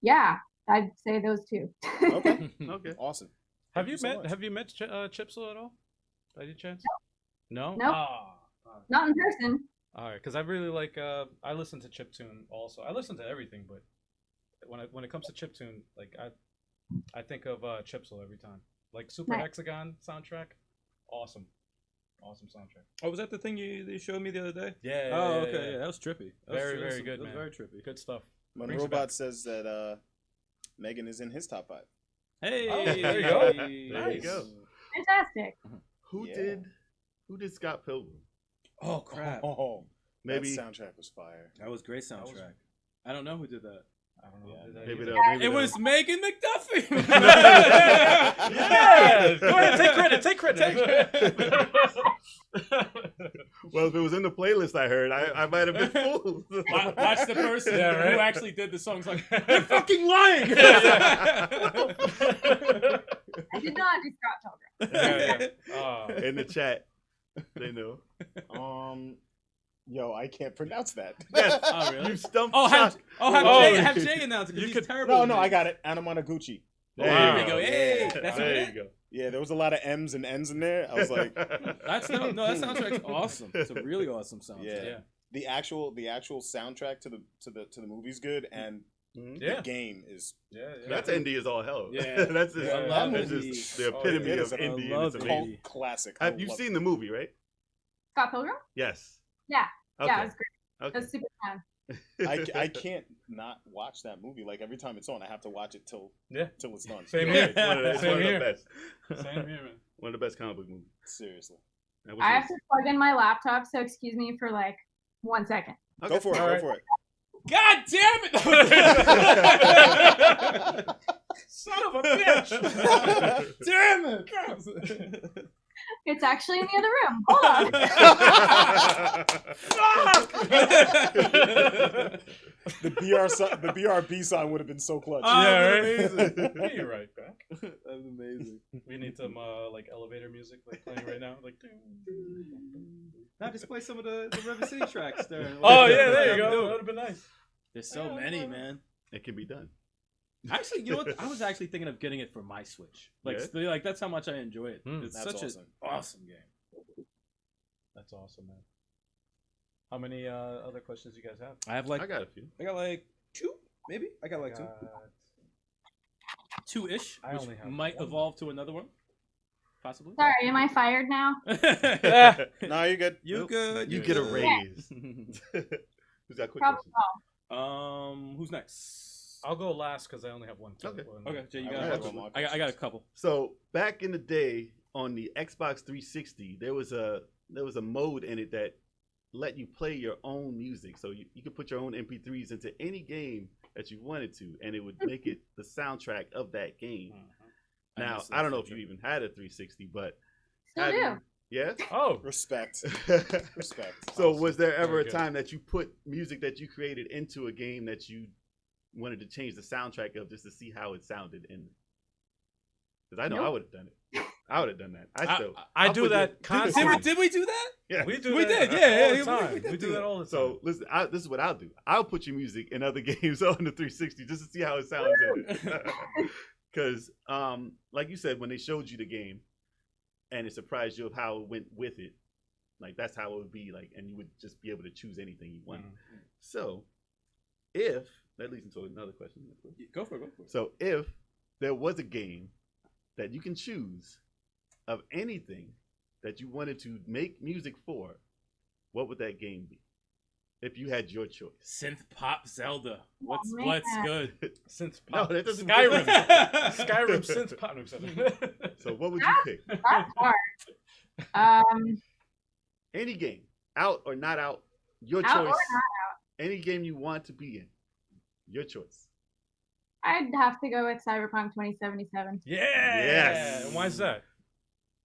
Yeah, I'd say those two. Okay. Okay. Awesome. Have Thank you so met much. Have you met Chipsel at all? By any chance? No. Nope. Ah. Not in person. All right, because I really like. I listen to chiptune also. I listen to everything, but when it comes to chiptune, like I think of Chipsel every time. Like Super Nice. Hexagon soundtrack, awesome soundtrack. Oh, was that the thing you showed me the other day? Yeah. Oh, okay. Yeah, that was trippy. That was Very, tri- very that good, was man. Very trippy. Good stuff. Brings you Munrobot back. says that Megan is in his top 5. Hey, Oh, there you go. There you go. Fantastic. Who Yeah. did Scott Pilgrim? Oh crap! Oh, Maybe that soundtrack was fire. That was great soundtrack. I don't know who did that. I don't know. Yeah, Did that maybe either? maybe It was Megan McDuffie. Yeah. Go ahead. Take credit. Well, if it was in the playlist I heard, I might have been fooled. Watch the person Yeah, right? who actually did the songs. Like, you're fucking lying. I did not do Scott Pilgrim. Yeah. In the chat, they know. Yo, I can't pronounce that. Yes, Oh, really? you stumped. Oh, have Chuck. Jay announce it, You because he's could- terrible. No, with I names. got it. Anamanaguchi. There you go. Wow. Hey, Yeah. that's There it. you go. Yeah, there was a lot of M's and N's in there. I was like, That's no, that soundtrack's awesome. It's a really awesome soundtrack. yeah. The actual soundtrack to the movie's good, and Yeah. the game is That's indie as all hell. Yeah. That's just, I love that's indie. just the Oh, epitome it of is an indie. I And it's love amazing. indie. classic. I Have you love seen the movie, right? Scott Pilgrim? Yes. Yeah. Okay. Yeah, it was great. Okay. It was super fun. I can't not watch that movie. Like every time it's on, I have to watch it till it's done. Same Yeah, here. it's one of the, it's Same one of the here. best. Same here, man. One of the best comic book movies. Seriously. That was I have yours. to plug in my laptop, so excuse me for like 1 second. Go for it. All Go right. for it. God damn it! Son of a bitch! Damn it! It's actually in the other room. Hold on. The BRB song would have been so clutch. Yeah, right? Amazing. Yeah, you're right, back. That's amazing. We need some like elevator music like playing right now. Like. Now just play some of the River City tracks there. Oh yeah, there you go. That would have been nice. There's so many, man. It can be done. Actually, you know what? I was actually thinking of getting it for my Switch. Like, Yeah? like that's how much I enjoy it. Mm. It's That's such awesome. an awesome game. That's awesome, man. How many other questions you guys have? I have like I got a few. I got like 2, maybe. I got like 2, 2-ish, I which only have might one. evolve to another one, possibly. Sorry, am I fired now? No, you're good. You Nope. good? You you're get a good. raise. Who's got quick Problem questions? Who's next? I'll go last because I only have one. Okay. Okay, Jay, you I got have a couple. one more I got a couple. So back in the day on the Xbox 360, there was a mode in it that let you play your own music. So you could put your own MP3s into any game that you wanted to, and it would make it the soundtrack of that game. Now, I don't know if you even had a 360, but Still do. Yeah. Oh, Respect. Respect. So was there ever Very a good. time that you put music that you created into a game that you wanted to change the soundtrack of just to see how it sounded in? Because I know I would have done it. I would have done that. I I'll do put that your- constantly. Did we do that? Yeah. We do We that did, yeah, all yeah, the time. we We do that all the time. So listen, this is what I'll do. I'll put your music in other games on the 360 just to see how it sounds in it. Because, like you said, when they showed you the game, and it surprised you of how it went with it, like that's how it would be like, and you would just be able to choose anything you want. So, if that leads into another question. Go for it. So, if there was a game that you can choose of anything that you wanted to make music for, what would that game be? If you had your choice. Synth pop Zelda. What's man. good? Synth No, pop. that doesn't Skyrim. Skyrim. Skyrim synth pop. So, what would you pick? That's hard. Any game, out or not out, your Out or choice. not Any game you want to be in, your choice. I'd have to go with Cyberpunk 2077 Yeah. Yes. And why is that?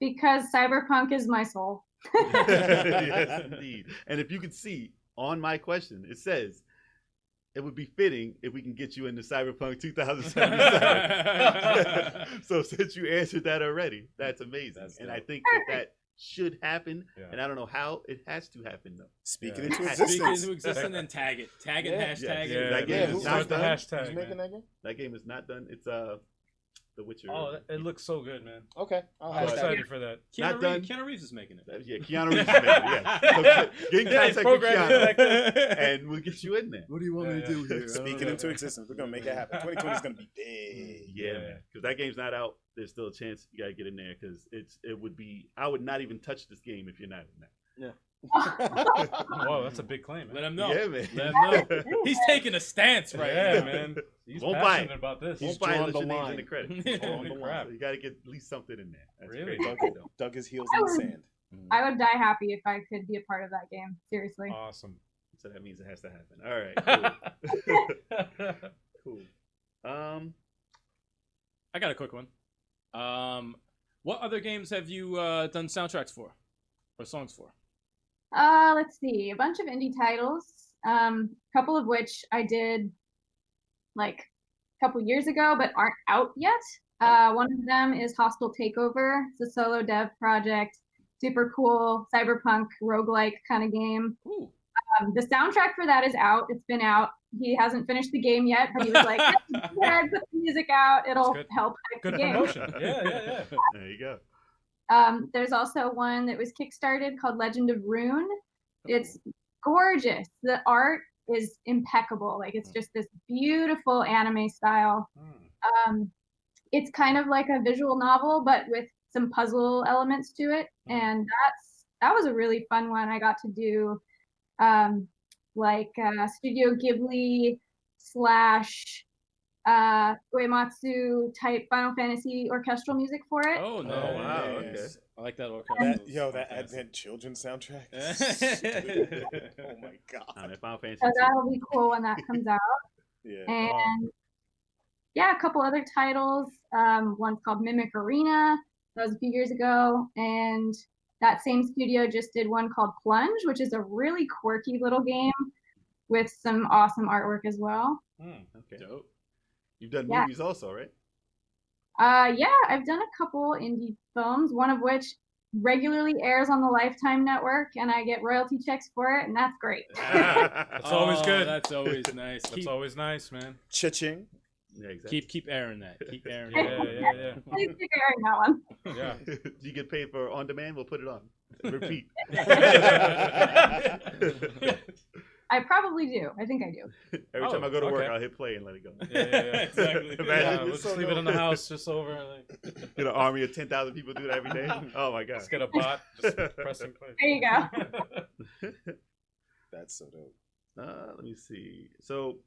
because Cyberpunk is my soul. Yes, indeed. And if you could see on my question, it says it would be fitting if we can get you into Cyberpunk 2077. So since you answered that already, that's amazing. That's and dope. I think that should happen. Yeah. And I don't know how it has to happen though. Speaking Yeah. into Speak existence. into existence and tag it. Tag it, Yeah. hashtag Yeah. it. That game man, is who's start not the done. hashtag. Who's making man. that game? That game is not done. It's The Witcher. It looks so good, man. Okay. I'll I'm hashtag excited it. for that. Not done. Keanu Reeves is making it. Yeah, Keanu Reeves is making it. Yeah. So get in Yeah, he's contact with programming it like Keanu, and we'll get you in there. What do you want me to do here? Speaking into existence. We're gonna make it happen. 2020 is gonna be big. Yeah, man. Because that game's not out. There's still a chance you gotta get in there because it would be. I would not even touch this game if you're not in that. Whoa, that's a big claim, man. Let him know. Yeah, man. Let him know. He's taking a stance right Yeah, now. man. He's Won't buy passionate it. about this. Won't He's buy it drawn unless the your name's in line. the credit. Holy crap. So you gotta get at least something in there. That's Really? crazy. Dug, dug his heels in the sand. I would die happy if I could be a part of that game. Seriously. Awesome. So that means it has to happen. All right, cool. Cool. I got a quick one. What other games have you done soundtracks for, or songs for? Let's see. A bunch of indie titles. Couple of which I did like a couple years ago, but aren't out yet. One of them is Hostile Takeover. It's a solo dev project. Super cool cyberpunk roguelike kind of game. Ooh. The soundtrack for that is out. It's been out. He hasn't finished the game yet, but he was like, "Yeah, put the music out. It'll Good. help hype Good the game." promotion. Yeah. There you go. There's also one that was kickstarted called Legend of Rune. It's gorgeous. The art is impeccable. Like it's just this beautiful anime style. It's kind of like a visual novel, but with some puzzle elements to it. And that was a really fun one. I got to do Studio Ghibli / Uematsu type Final Fantasy orchestral music for it. Oh, nice. Oh, wow, okay. I like that. That Advent Children's soundtrack. Oh my god. Final Fantasy. So that'll be cool when that comes out. Yeah. And yeah, a couple other titles. One's called Mimic Arena. That was a few years ago. And that same studio just did one called Plunge, which is a really quirky little game with some awesome artwork as well. Okay. Dope. You've done Yeah. movies also, right? Yeah, I've done a couple indie films, one of which regularly airs on the Lifetime Network, and I get royalty checks for it, and that's great. That's always good. That's always nice. That's always nice, man. Cha-ching. Yeah, exactly. Keep airing that. Keep airing Yeah, that. yeah. Please keep airing that one. Yeah. Do you get paid for on demand? We'll put it on. Repeat. I probably do. I think I do. Every time I go to work, okay. I'll hit play and let it go. Yeah. Exactly. Imagine Yeah, this we'll just so leave it in the dope. house, just over. Like, An army of 10,000 people do that every day. Oh my god. let's get a bot, just pressing play. There you go. That's so dope. Let me see. So,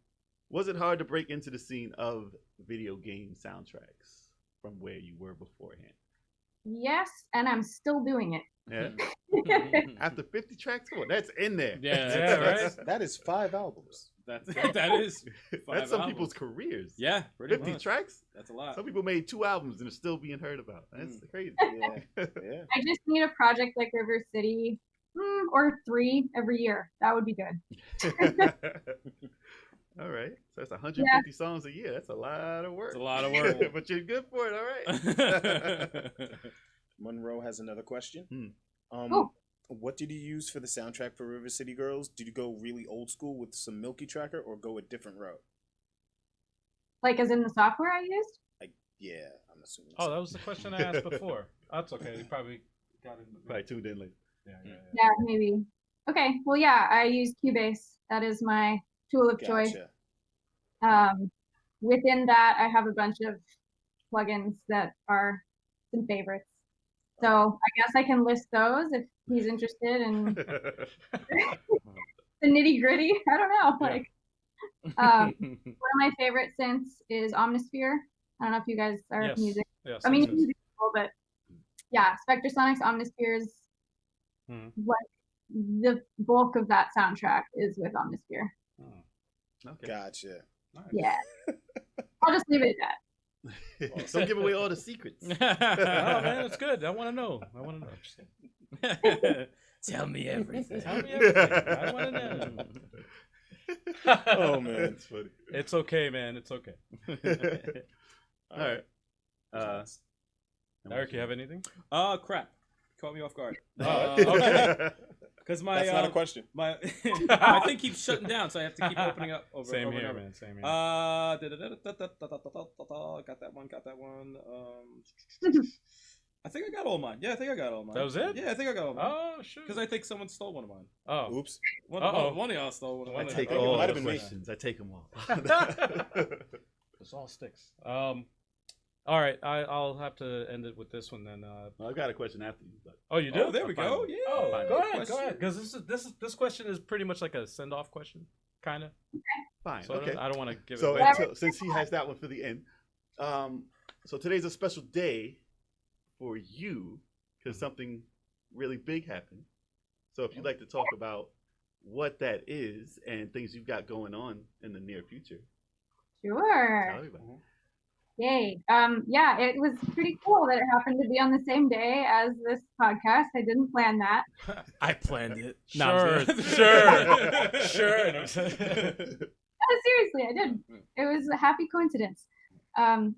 was it hard to break into the scene of video game soundtracks from where you were beforehand? Yes, and I'm still doing it. Yeah. After 50 tracks, come on, that's in there. Yeah, right? That is 5 albums. That is. That's some albums. people's careers. Yeah, pretty 50 much. tracks? That's a lot. Some people made 2 albums and are still being heard about. That's crazy. Yeah, yeah. I just need a project like River City, or 3 every year. That would be good. All right. So that's 150 songs a year. That's a lot of work. It's a lot of work. But you're good for it. All right. Monroe has another question. Oh. What did you use for the soundtrack for River City Girls? Did you go really old school with some Milky Tracker or go a different route? Like as in the software I used? Yeah, I'm assuming. Oh, that was the question I asked before. That's okay. You probably got it. Probably tuned in late. Yeah. Yeah, maybe. Okay. Well, yeah, I use Cubase. That is my tool of choice. Gotcha. Within that, I have a bunch of plugins that are some favorites. So I guess I can list those if he's interested in the nitty gritty. I don't know. Like, one of my favorite synths is Omnisphere. I don't know if you guys are Yes. music. Yes, I mean, yes. music people, but yeah, Spectrasonics, Omnispheres. What the bulk of that soundtrack is with Omnisphere. Okay. Gotcha. Yeah, I'll just leave it at that. Don't give away all the secrets. Oh man, it's good. I want to know. Just kidding. Tell me everything. Tell me everything. I want to know. Oh man, That's funny. It's okay, man. It's okay. All right. Eric, you have anything? Crap. Caught me off guard. Okay. Because my That's not a question. my thing keeps shutting down, so I have to keep opening up over Same over here, and over. man. Same here. Got that one. I think I got all mine. Yeah, I think I got all mine. That was it? Yeah, I think I got all mine. Oh, sure. Because I think someone stole one of mine. Oh. Oops. One Uh-oh. of y'all stole one of I mine. take think it all might the have been me. questions. I take them all. This all sticks. All right. I'll have to end it with this one then. Well, I got a question after you. But Oh, you do? Oh, there we Fine. go. Yeah. Oh, Fine. go ahead. Question. Go ahead. Because this question is pretty much like a send off question, kind of. fine. So Okay. I don't want to give So it away. since he has that one for the end, so today's a special day for you because something really big happened. So if you'd like to talk about what that is and things you've got going on in the near future, tell Sure. everybody. Yay. Yeah, it was pretty cool that it happened to be on the same day as this podcast. I didn't plan that. I planned it. Sure. No, seriously, I did. It was a happy coincidence.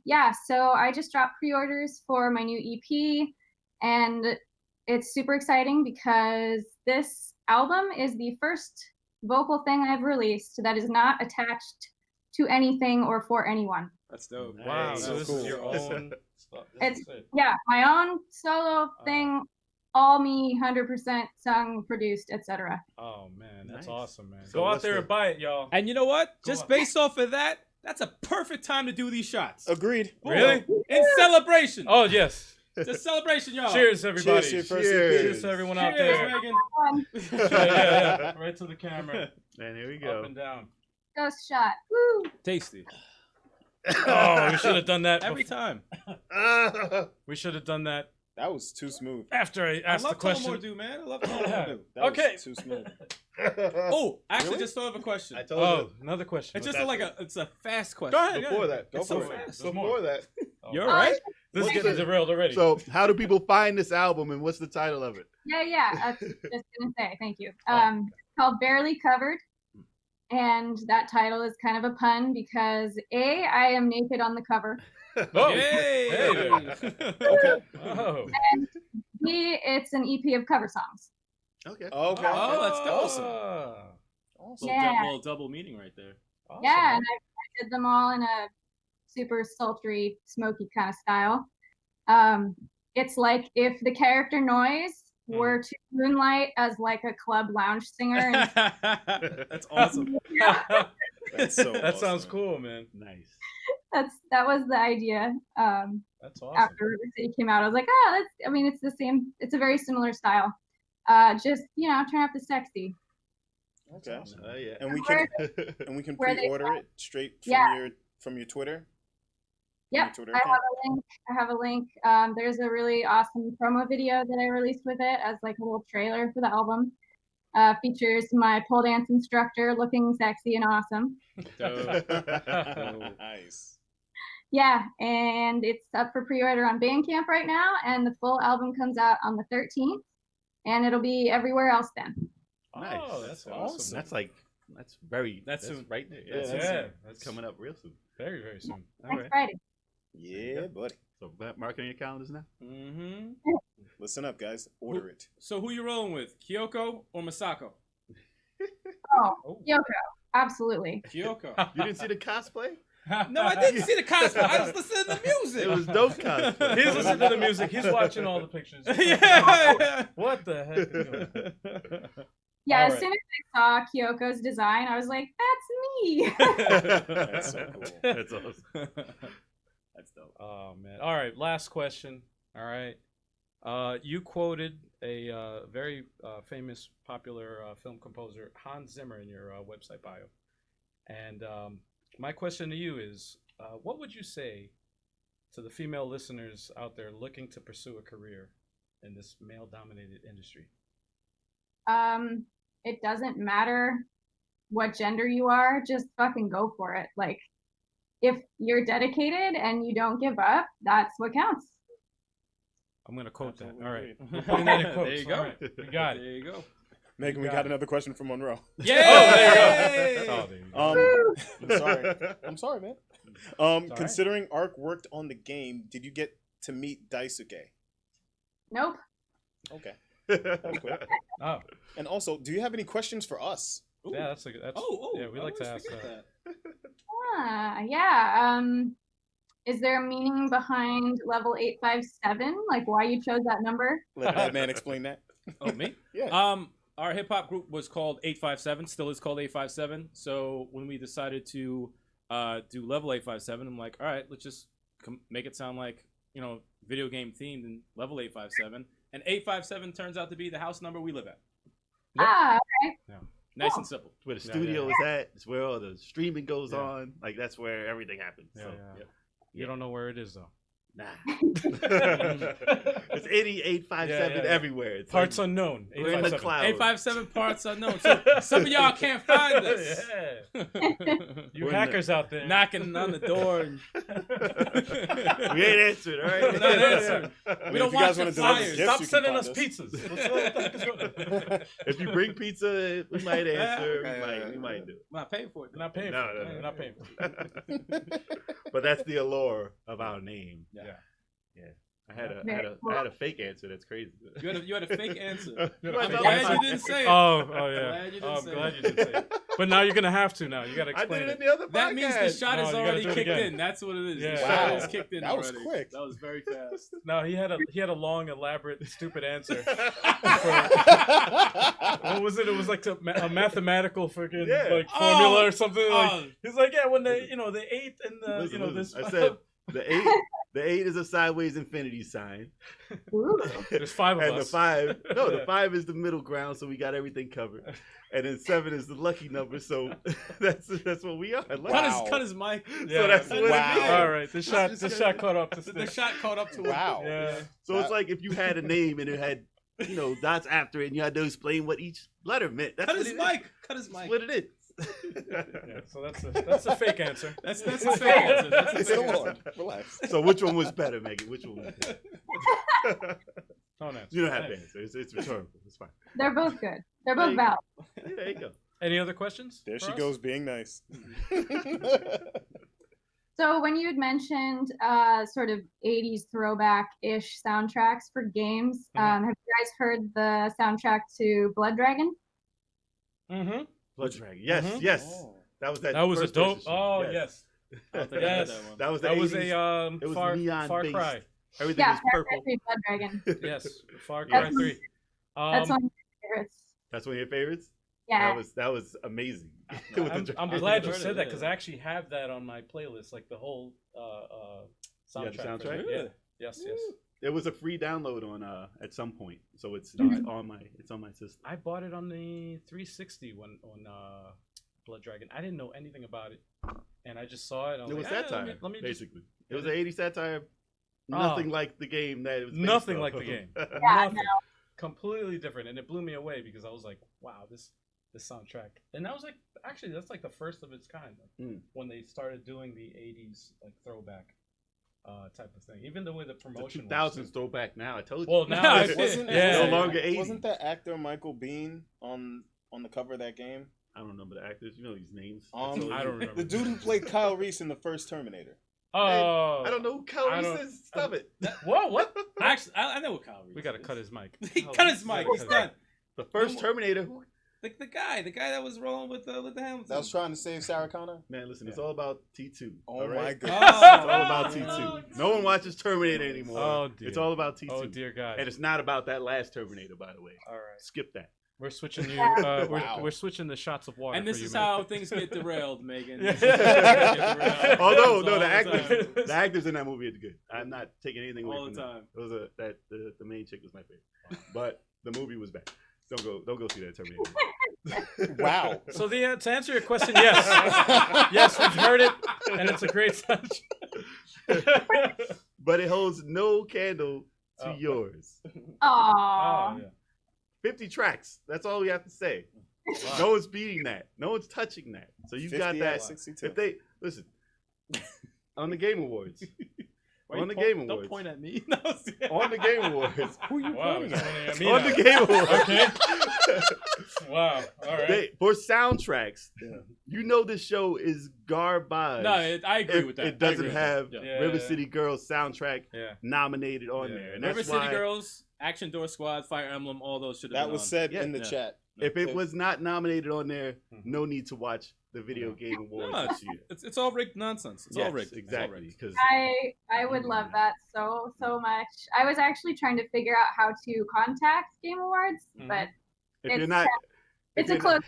Yeah, so I just dropped pre-orders for my new EP, and it's super exciting because this album is the first vocal thing I've released that is not attached to anything or for anyone. That's dope. Wow. Nice. So this Cool. is your own stuff. It's- This is it. Yeah, my own solo thing, all me, 100% sung, produced, etc. Oh man, that's Nice. awesome, man. So Go out what's there the- and buy it, y'all. And you know what? Go Just on. based off of that, that's a perfect time to do these shots. Agreed. Really? In celebration. Oh yes. It's a celebration, y'all. Cheers, everybody. Cheers to your first Cheers. Cheers to everyone out Cheers, there. Megan. Yeah. Right to the camera. And here we Up go. and down. Ghost shot. Woo! Tasty. Oh, we should have done that. Every time. We should have done that That was too smooth. after I I asked the love question. Tullamore, man. I love Tullamore. That Okay. was too smooth. Oh, actually, Really? just thought of a question. I told Oh, another question. It's just that's like it. it's a fast question. Go ahead. Before that, Go It's for so it. fast. Before that. You're right. This is What's getting the- derailed already. So, how do people find this album and what's the title of it? Yeah, I was just gonna say thank you. Oh. It's called Barely Covered, and that title is kind of a pun because A, I am naked on the cover. oh, Yay! hey. Okay. Oh. B, it's an EP of cover songs. Okay. Okay. Oh, that's awesome. Ah. Awesome. Yeah. Little double meaning right there. Awesome. Yeah, and I did them all in a super sultry, smoky kind of style. It's like if the character noise were to moonlight as like a club lounge singer. And That's awesome. That's so That sounds awesome. cool, man. Nice. that was the idea. That's awesome. After River City came out, I was like, it's the same. It's a very similar style. Just turn up the sexy. Okay. Awesome. Yeah. And we Where- can where they- pre-order it straight from Yeah. your Twitter. Yep, Twitter I account? have a link. There's a really awesome promo video that I released with it as like a little trailer for the album. Features my pole dance instructor looking sexy and awesome. Nice. Yeah, and it's up for pre-order on Bandcamp right now, and the full album comes out on the 13th, and it'll be everywhere else then. Nice. Oh, that's That's awesome. awesome. That's soon. right there. Yeah, Yeah, that's that's coming up real soon. very, very soon. All Next right. Friday. Yeah, buddy. So mark on your calendars now. Mm-hmm. Listen up, guys. Order it. So who you rolling with, Kyoko or Masako? Oh, Yoko, absolutely. Kyoko. You didn't see the cosplay? No, I didn't see the cosplay. I just listened to the music. It was dope cosplay. He's listening to the music. He's watching all the pictures. Yeah. What the heck? Is going on? Yeah, All as right. soon as I saw Kyoko's design, I was like, that's me. That's so cool. That's awesome. That's dope. Oh man! All right, last question. All right, you quoted a very famous, popular film composer Hans Zimmer in your website bio, and my question to you is, what would you say to the female listeners out there looking to pursue a career in this male-dominated industry? It doesn't matter what gender you are, just fucking go for it. Like, if you're dedicated and you don't give up, that's what counts. I'm gonna quote that. Absolutely All right, agreed. we're putting that in quotes. There you go. All right, we got There it. you go. Megan, we got got it. another question from Monroe. Yeah. there you go. Oh, there you go. I'm sorry. I'm sorry, man. right. Considering Ark worked on the game, did you get to meet Daisuke? Nope. Okay. That was quick. Oh, And also, do you have any questions for us? yeah, that's a good. That's, yeah, we I like to always ask forget that. Yeah. Is there a meaning behind level 857? Like why you chose that number? Let that man explain that. Oh, me? Yeah. Our hip hop group was called 857, still is called 857. So when we decided to do level 857, I'm like, all right, let's just make it sound like, video game themed and level 857. And 857 turns out to be the house number we live at. Yep. Ah, Nice Cool. and simple. Where the Yeah, studio yeah. is at. It's where all the streaming goes Yeah. on. Like that's where everything happens. Yeah, So, yeah. You don't know where it is though. Nah. It's 8857 Yeah, yeah. everywhere. It's Parts like, unknown. we're in the 857. cloud. 857 parts unknown. So some of y'all can't find us. Yeah. You We're in hackers out there. Knocking on the door. And We ain't answered, all right? We're not answering. I mean, We don't if you want guys your wanna deliver flyers. gifts, Stop you can sending find us pizzas. What the heck is going on? If you bring pizza, we might answer. Yeah. We might do. I'm not paying for it. We're not paying No, for no, it. no. We're not paying for it. But that's the allure of our name. Yeah. I had a fake answer. That's crazy. You had a fake answer. You I'm might glad not- you didn't say it. Oh, yeah. Glad you didn't Oh, I'm say glad it. you didn't say it. But now you're gonna have to. Now you gotta I explain did it it. in the other That means the podcast. shot No, is you gotta already do it kicked again. in. That's what it is. Yeah. The shot Wow. is kicked in That was already. quick. That was very fast. No, he had a long, elaborate, stupid answer. What was it? It was like a mathematical freaking Yeah. like formula Oh, or something. Like he's like, yeah, when the 8 and the Listen, this. I said the eight is a sideways infinity sign, ooh. There's 5 of and us. the five is the middle ground, so we got everything covered. And then 7 is the lucky number, so that's what we are. Wow. Cut his mic. Yeah. So that's what Wow. it is. All right, the shot caught up to The stick. shot caught up to it. Wow. Yeah. So it's like if you had a name and it had dots after it, and you had to explain what each letter meant. That's Cut what his it is. mic. Cut his That's mic. what it is. Yeah, so that's a fake answer. That's a fake answer. That's a It's fake the answer. Lord. Relax. So which one was better, Megan? Which one was better? Don't answer. You don't have to answer. It's rhetorical. It's fine. They're both good. They're both valid. Yeah, there you go. Any other questions? There for she us? goes, being nice. So when you had mentioned sort of 80s throwback-ish soundtracks for games, have you guys heard the soundtrack to Blood Dragon? Mm-hmm. Blood Dragon. Yes, Mhm. yes. Oh. That was that. That was a first dope. person Oh shit. yes. I don't think I heard Yes. that one. That was the That was 80s. a It was Far neon Far based. Cry. Everything Yeah, was Far Cry purple. 3 Blood Dragon. Yes, Far Yeah. Cry 3. That's one of my favorites. That's one of your favorites. Yeah. That was amazing. I'm I glad you heard it, said that yeah. because I actually have that on my playlist, like the whole You have soundtrack. the for soundtrack? it. Yeah. Yes. It was a free download on at some point, so it's Mhm. on my system. I bought it on the 360 when on Blood Dragon. I didn't know anything about it, and I just saw it. And I was It was like, satire, let me just basically. It was an 80s satire. Nothing like the game that it was. based Nothing off like the of. game. Yeah, Nothing. Completely different, and it blew me away because I was like, "Wow, this soundtrack." And that was like, actually, that's like the first of its kind when they started doing the '80s like throwback type of thing. Even the way the The promotion 2000s was. throwback now. I told you. Well, now It it's wasn't yeah. no longer 80s. Wasn't that actor Michael Biehn on the cover of that game? I don't remember the actors. You know these names. I don't remember. The dude who played Kyle Reese in the first Terminator. Oh, I don't know who Kyle I Reese don't- is. Stop it. Whoa, what? Actually, I know what Kyle Reese We gotta is. cut his mic. He cut his mic. He's done. The first Terminator. Who? The guy that was rolling with the Hamilton. That was trying to save Sarah Connor. Man, listen. It's all about T2. Oh all right? my god. Oh, It's all about T2. no. No one watches Terminator anymore. Oh, dear. It's all about T2. Oh dear God. And it's not about that last Terminator, by the way. All right, Skip that. we're switching you. Wow. We're switching the shots of water. And this for you, is man. how things get derailed, Megan. Yeah. This is how things get derailed. Although, It's no, all the time. actors in that movie are good. I'm not taking anything away All from the them. time. It was the main chick was my favorite, but the movie was bad. Don't go see that Terminator. Wow. So to answer your question, yes, yes, we've heard it, and it's a great soundtrack. But it holds no candle to Oh. yours. Aww. Oh, yeah. 50 tracks. That's all we have to say. No one's beating that. No one's touching that. So you got 50 that. out of 62. If they listen on the Game Awards, Why on you the Game Don't Awards, point at me. No, on the Game Awards, Who you Wow, pointing he's at? pointing at me on now. the Game Awards. Okay. Wow. All right. For soundtracks, you know this show is garbage. No, I agree if with that. it I doesn't agree with have that. Yeah. River City Girls soundtrack Yeah. nominated on Yeah. there. And River that's City why Girls, Action Door Squad, Fire Emblem, all those should have That been was on. said Yeah. in the Yeah. chat. if it was not nominated on there, no need to watch the Video No. Game Awards No, this year. It's all rigged nonsense. It's all rigged. It's all Exactly. rigged. Because I would love that so much. I was actually trying to figure out how to contact Game Awards, but if it's you're not, it's if a you're not-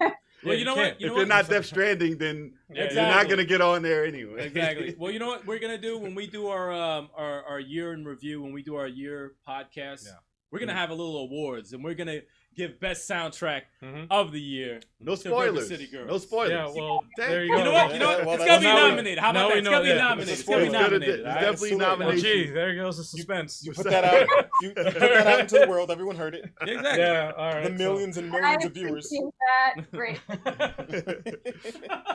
close Well, you know what? if you're not Death Stranding, then Yeah, you're not exactly. gonna get on there anyway. Exactly. Well, you know what we're gonna do when we do our year in review, when we do our year podcast, we're gonna have a little awards, and we're gonna give best soundtrack of the year. No to River spoilers. City Girls. No spoilers. Yeah. Well, Dang. there you go. You know what? Yeah, well, It's that's- gonna be now we- nominated. How now about we that? It's know, gonna be yeah. nominated. It's It's gonna be It's gonna- nominated. it's all right? definitely It's too late. Oh, nominated. gee, there goes the suspense. You put that out. You put that out into the world. Everyone heard it. Exactly. Yeah. All right. The millions and millions I of viewers. appreciate that. Great.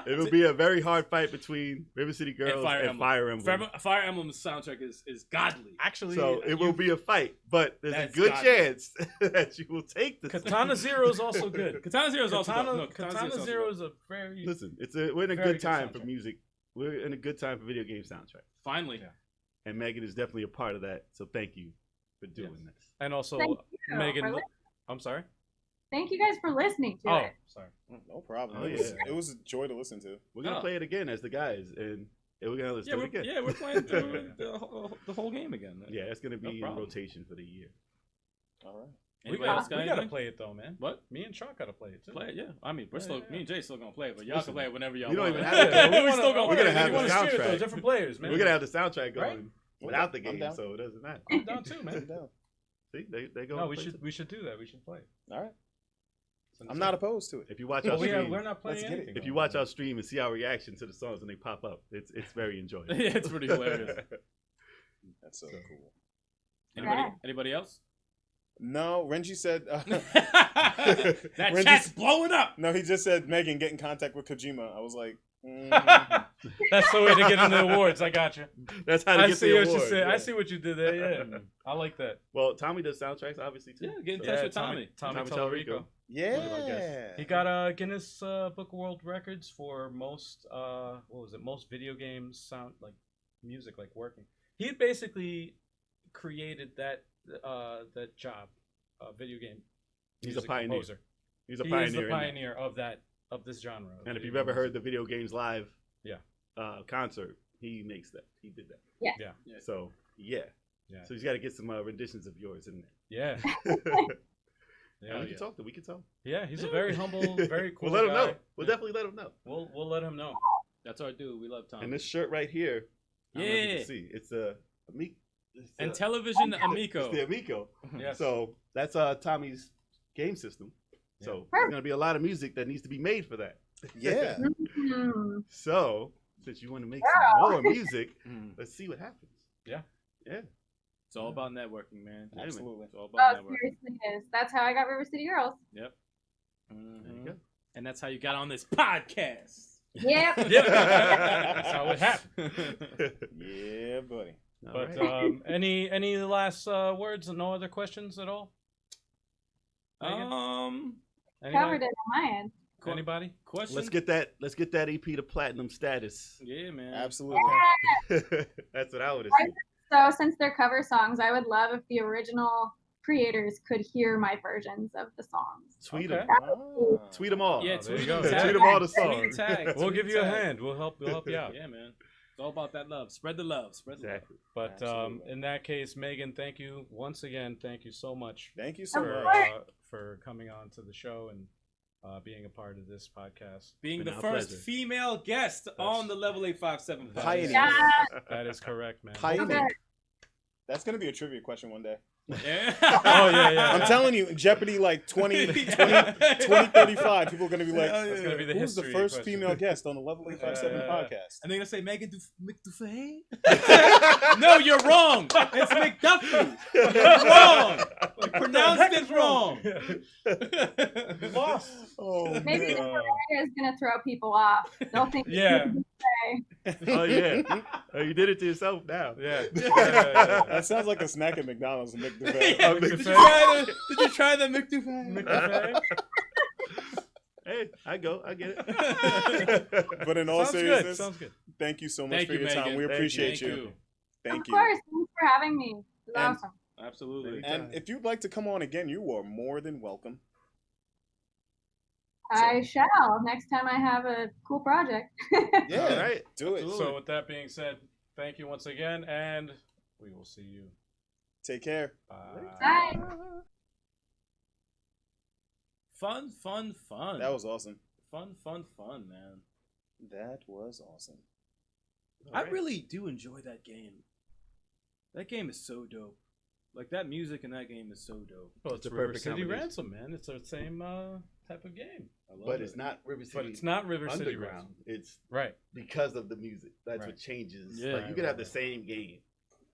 It will be a very hard fight between River City Girls Fire and Emblem. Fire Emblem. Fire Emblem's soundtrack is godly. Actually, So it will be a fight, but there's a That's good godly. chance that you will take the Katana Zero is also good. Katana Zero is also Katana, dope. No, Katana Zero is a very Listen, we're in a Very good good time for soundtrack. music. We're in a good time for video game soundtrack, Finally. Yeah. and Megan is definitely a part of that. So thank you for doing this. and also Thank you Megan. for li- I'm sorry. Thank you guys for listening to Oh, it. sorry. No problem. Oh, It was a joy to listen to. We're gonna Oh. play it again as the guys, and we're gonna listen Yeah, to it again. we're playing through the whole game again. Yeah, it's gonna No be in problem. rotation for the year. All right. Anybody else got we gotta anything? play it though, man. What? Me and Chuck gotta play it too. Play it, yeah. I mean, we're Yeah, still, yeah. me and Jay still gonna play it, but y'all Listen, can play it whenever y'all we don't want. even Yeah, have to- we We're wanna- still gonna we're play gonna it. have we the wanna steer it, though, soundtrack. different players, man. We're gonna have the soundtrack going Right? without the I'm game, down. so it doesn't matter. I'm down too, I'm man. down. See, they go. No, and play we should do that. We should play. All right. I'm not opposed to it. If you watch But our stream, we're not playing Let's get it. anything. if you watch our stream and see our reaction to the songs when they pop up, it's very enjoyable. Yeah, it's pretty hilarious. That's so cool. Anybody else? No, Renji said. That Renji's- chat's blowing up. No, he just said Megan get in contact with Kojima. I was like, That's the way to get in the awards. I got you. That's how to I get see the what you award. said. yeah. I see what you did there. Yeah, I like that. Well, Tommy does soundtracks, obviously too. Yeah, get in So- touch with Tommy. Tommy Tommy Tallarico. Tallarico. yeah. He got a Guinness Book of World Records for most what was it? Most video games sound like music like working. He basically created that job, video game. He's a music pioneer. composer. He's a He pioneer. is the in that. pioneer of this genre. of And if video you've ever games. heard the Video Games Live Yeah. concert, he makes that. He did that. Yeah. Yeah. Yeah. So, yeah. Yeah. So he's got to get some renditions of yours in Yeah. there. Yeah, We can talk to him. We can talk. Yeah, he's a very humble, very cool We'll let him guy. know. We'll definitely let him know. We'll let him know. That's our dude. We love Tom. And this shirt right here, I don't know if you Yeah. can see. It's a And television Amico. It's the Amico. Yes. So that's Tommy's game system. So Yeah. there's gonna be a lot of music that needs to be made for that. Yeah. Hmm. So since you want to make some more music, Mm. let's see what happens. Yeah. Yeah. It's all about networking, man. Yeah, man. Absolutely. It's all Oh, about networking. seriously, it is. That's how I got River City Girls. Yep. There Mhm. you go. And that's how you got on this podcast. Yep. That's how it happened. Yeah, buddy. All But right. any last words and no other questions at all? Um, Covered it on my end. Anybody? question. let's get that EP to platinum status. Yeah, man. Absolutely. That's what I would have Right. said. So since they're cover songs, I would love if the original creators could hear my versions of the songs. Tweet Okay. them. Ah. Tweet them all. Yeah, there you tweet go. them. Tweet Tag. them all the Tweet songs. tag. We'll Tweet give you a tag. hand. We'll help you out. Yeah, man. It's all about that love. Spread the love. Spread the Exactly. But Absolutely. in that case, Megan, thank you once again. Thank you so much Thank you so Of much. course. for coming on to the show and being a part of this podcast. Being Been the our first pleasure. female guest on the Level 857 podcast. Pioneer. Yeah. That is correct, man. Pioneer. That's going to be a trivia question one day. Yeah. Oh, yeah. I'm telling you, Jeopardy like 2035, people are going to be like, That's gonna be the who's the history first question. female guest on the Level 857 Yeah. podcast? And they're gonna say Megan McDuffee. No, you're wrong. It's McDuffie. You're wrong. You pronounced it wrong. Lost. Oh, Maybe the man. Mariah is gonna throw people off. They'll think. Yeah. Oh yeah. Oh, you did it to yourself now. Yeah. That sounds like a snack at McDonald's. Yeah. McDuffie. Did you try the McDuffie? Hey, I get it. But in all Sounds good. seriousness, Sounds good. thank you so much Thank for you, your time. Megan. We Thank appreciate Thank you. you. Thank Of you. course, thanks for having me. It was And- awesome. Absolutely. And if you'd like to come on again, you are more than welcome. I shall next time I have a cool project. Yeah, All right. do it. Absolutely. So with that being said, thank you once again, and we will see you. Take care. Bye. Fun. That was awesome. fun, man. That was awesome. I really do enjoy that game. That game is so dope. Like that music in that game is so dope. Well, It's it's a River perfect City combination. Ransom, man. It's the same type of game. I love But it. it's not River City. But it's not River City Underground. Ransom. It's Right. because of the music. That's Right. what changes. Yeah. Like you Right, could have right, the same game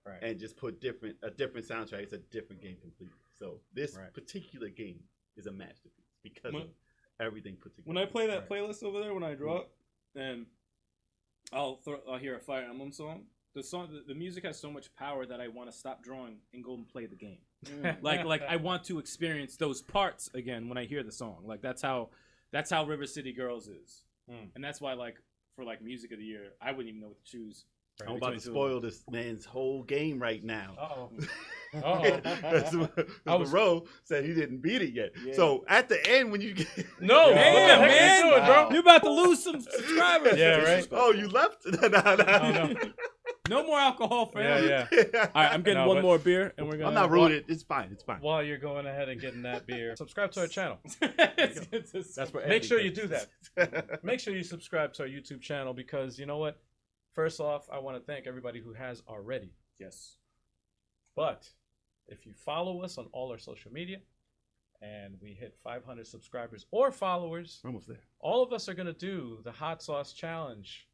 Right. and just put a different soundtrack. It's a different game completely. So this Right. particular game is a masterpiece because When- of everything put together. When I play that Right. playlist over there, when I draw it, and I'll hear a Fire Emblem song. The music has so much power that I want to stop drawing and go and play the game. Like I want to experience those parts again when I hear the song. Like that's how River City Girls is, and that's why for music of the year, I wouldn't even know what to choose. I'm about to spoil this man's whole game right now. Uh-oh. Monroe said he didn't beat it yet. Yeah. So at the end, when you get No, Damn, what the heck are you man. doing, bro? You're about to lose some subscribers. Yeah, right. oh, you left? no. No more alcohol for him. Yeah. All right, I'm getting No, one but- more beer, and we're gonna. I'm not ruining it. It's fine. It's fine. While you're going ahead and getting that beer, subscribe to our channel. That's where Make sure you editing do comes. that. Make sure you subscribe to our YouTube channel because you know what? First off, I want to thank everybody who has already. Yes. But if you follow us on all our social media and we hit 500 subscribers or followers, We're almost there. all of us are going to do the hot sauce challenge.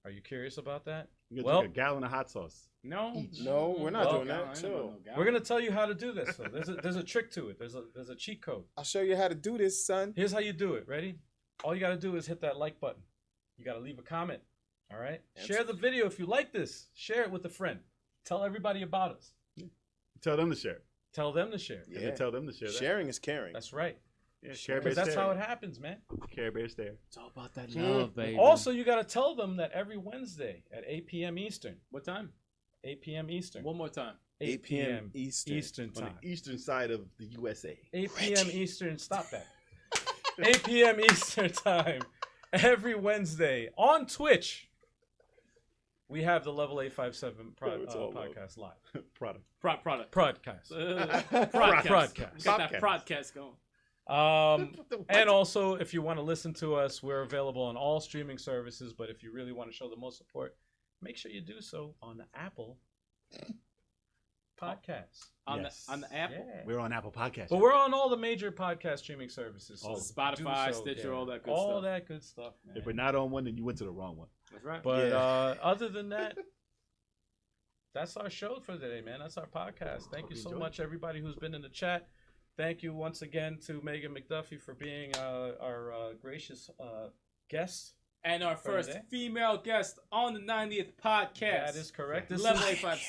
Are you curious about that? You're Well- drink a gallon of hot sauce. No. Each. No, we're not Well, doing that. Chill. We're going to tell you how to do this. So there's a trick to it. There's a cheat code. I'll show you how to do this, son. Here's how you do it. Ready? All you got to do is hit that like button. You got to leave a comment. All right? Share the video if you like this. Share it with a friend. Tell everybody about us. Tell them to share. Tell them to share. Yeah. Tell them to share that. Sharing is caring. That's right. Yeah, Care Because Bear that's stare. how it happens, man. Care Bear stare. It's all about that love, baby. Also, you got to tell them that every Wednesday at 8 p.m. Eastern. What time? 8 p.m. Eastern. One more time. 8 p.m. Eastern. Eastern On time. the eastern side of the USA. 8 p.m. Eastern. Stop that. 8 p.m. Eastern time every Wednesday on Twitch. we have the Level 857 It's all podcast live. Product. Product. Podcast. Podcast. Got that podcast going. And also, if you want to listen to us, we're available on all streaming services. But if you really want to show the most support, make sure you do so on the Apple Podcasts. On the Apple. Yeah. We're on Apple Podcasts. But we're on all the major podcast streaming services. So Spotify, do so, Stitcher, yeah. all that good all stuff. that good stuff, man. If we're not on one, then you went to the wrong one. That's right. But Yeah. Other than that, that's our show for today, man. That's our podcast. Thank you so much, everybody who's been in the chat. Thank you once again to Megan Mcduffee for being our gracious guest. And our first female guest on the 90th podcast. That is correct. This Level is 85,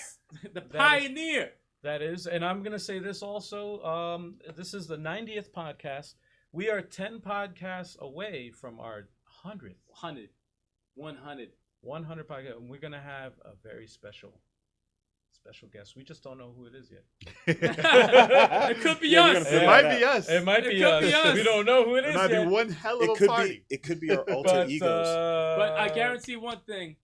the pioneer. That is, and I'm going to say this also. This is the 90th podcast. We are 10 podcasts away from our 100th. 100 podcast. And we're going to have a very special guest. We just don't know who it is yet. It could be us. It might be us. It might be could be us. us. We don't know who it is It might yet. be one hell of It a could party. be. It could be our alter egos. But I guarantee one thing.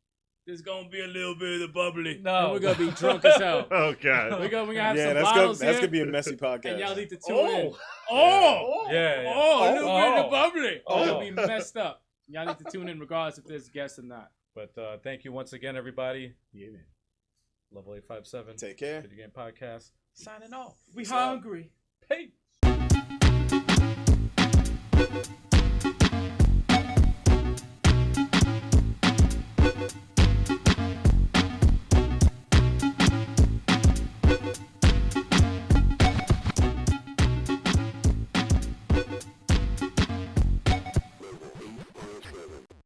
There's going to be a little bit of the bubbly. No. And we're going to be drunk as hell. Oh God. We're going to have Yeah, some that's bottles gonna here. be a messy podcast. And y'all need to tune in. Yeah, yeah. Oh, a little bit of the Oh. bubbly. Oh. It'll be messed up. Y'all need to tune in regardless if there's guests or not. But thank you once again, everybody. Yeah, man. Level 857. Take care. Video Game Podcast. Signing off. We Peace out. hungry. Peace.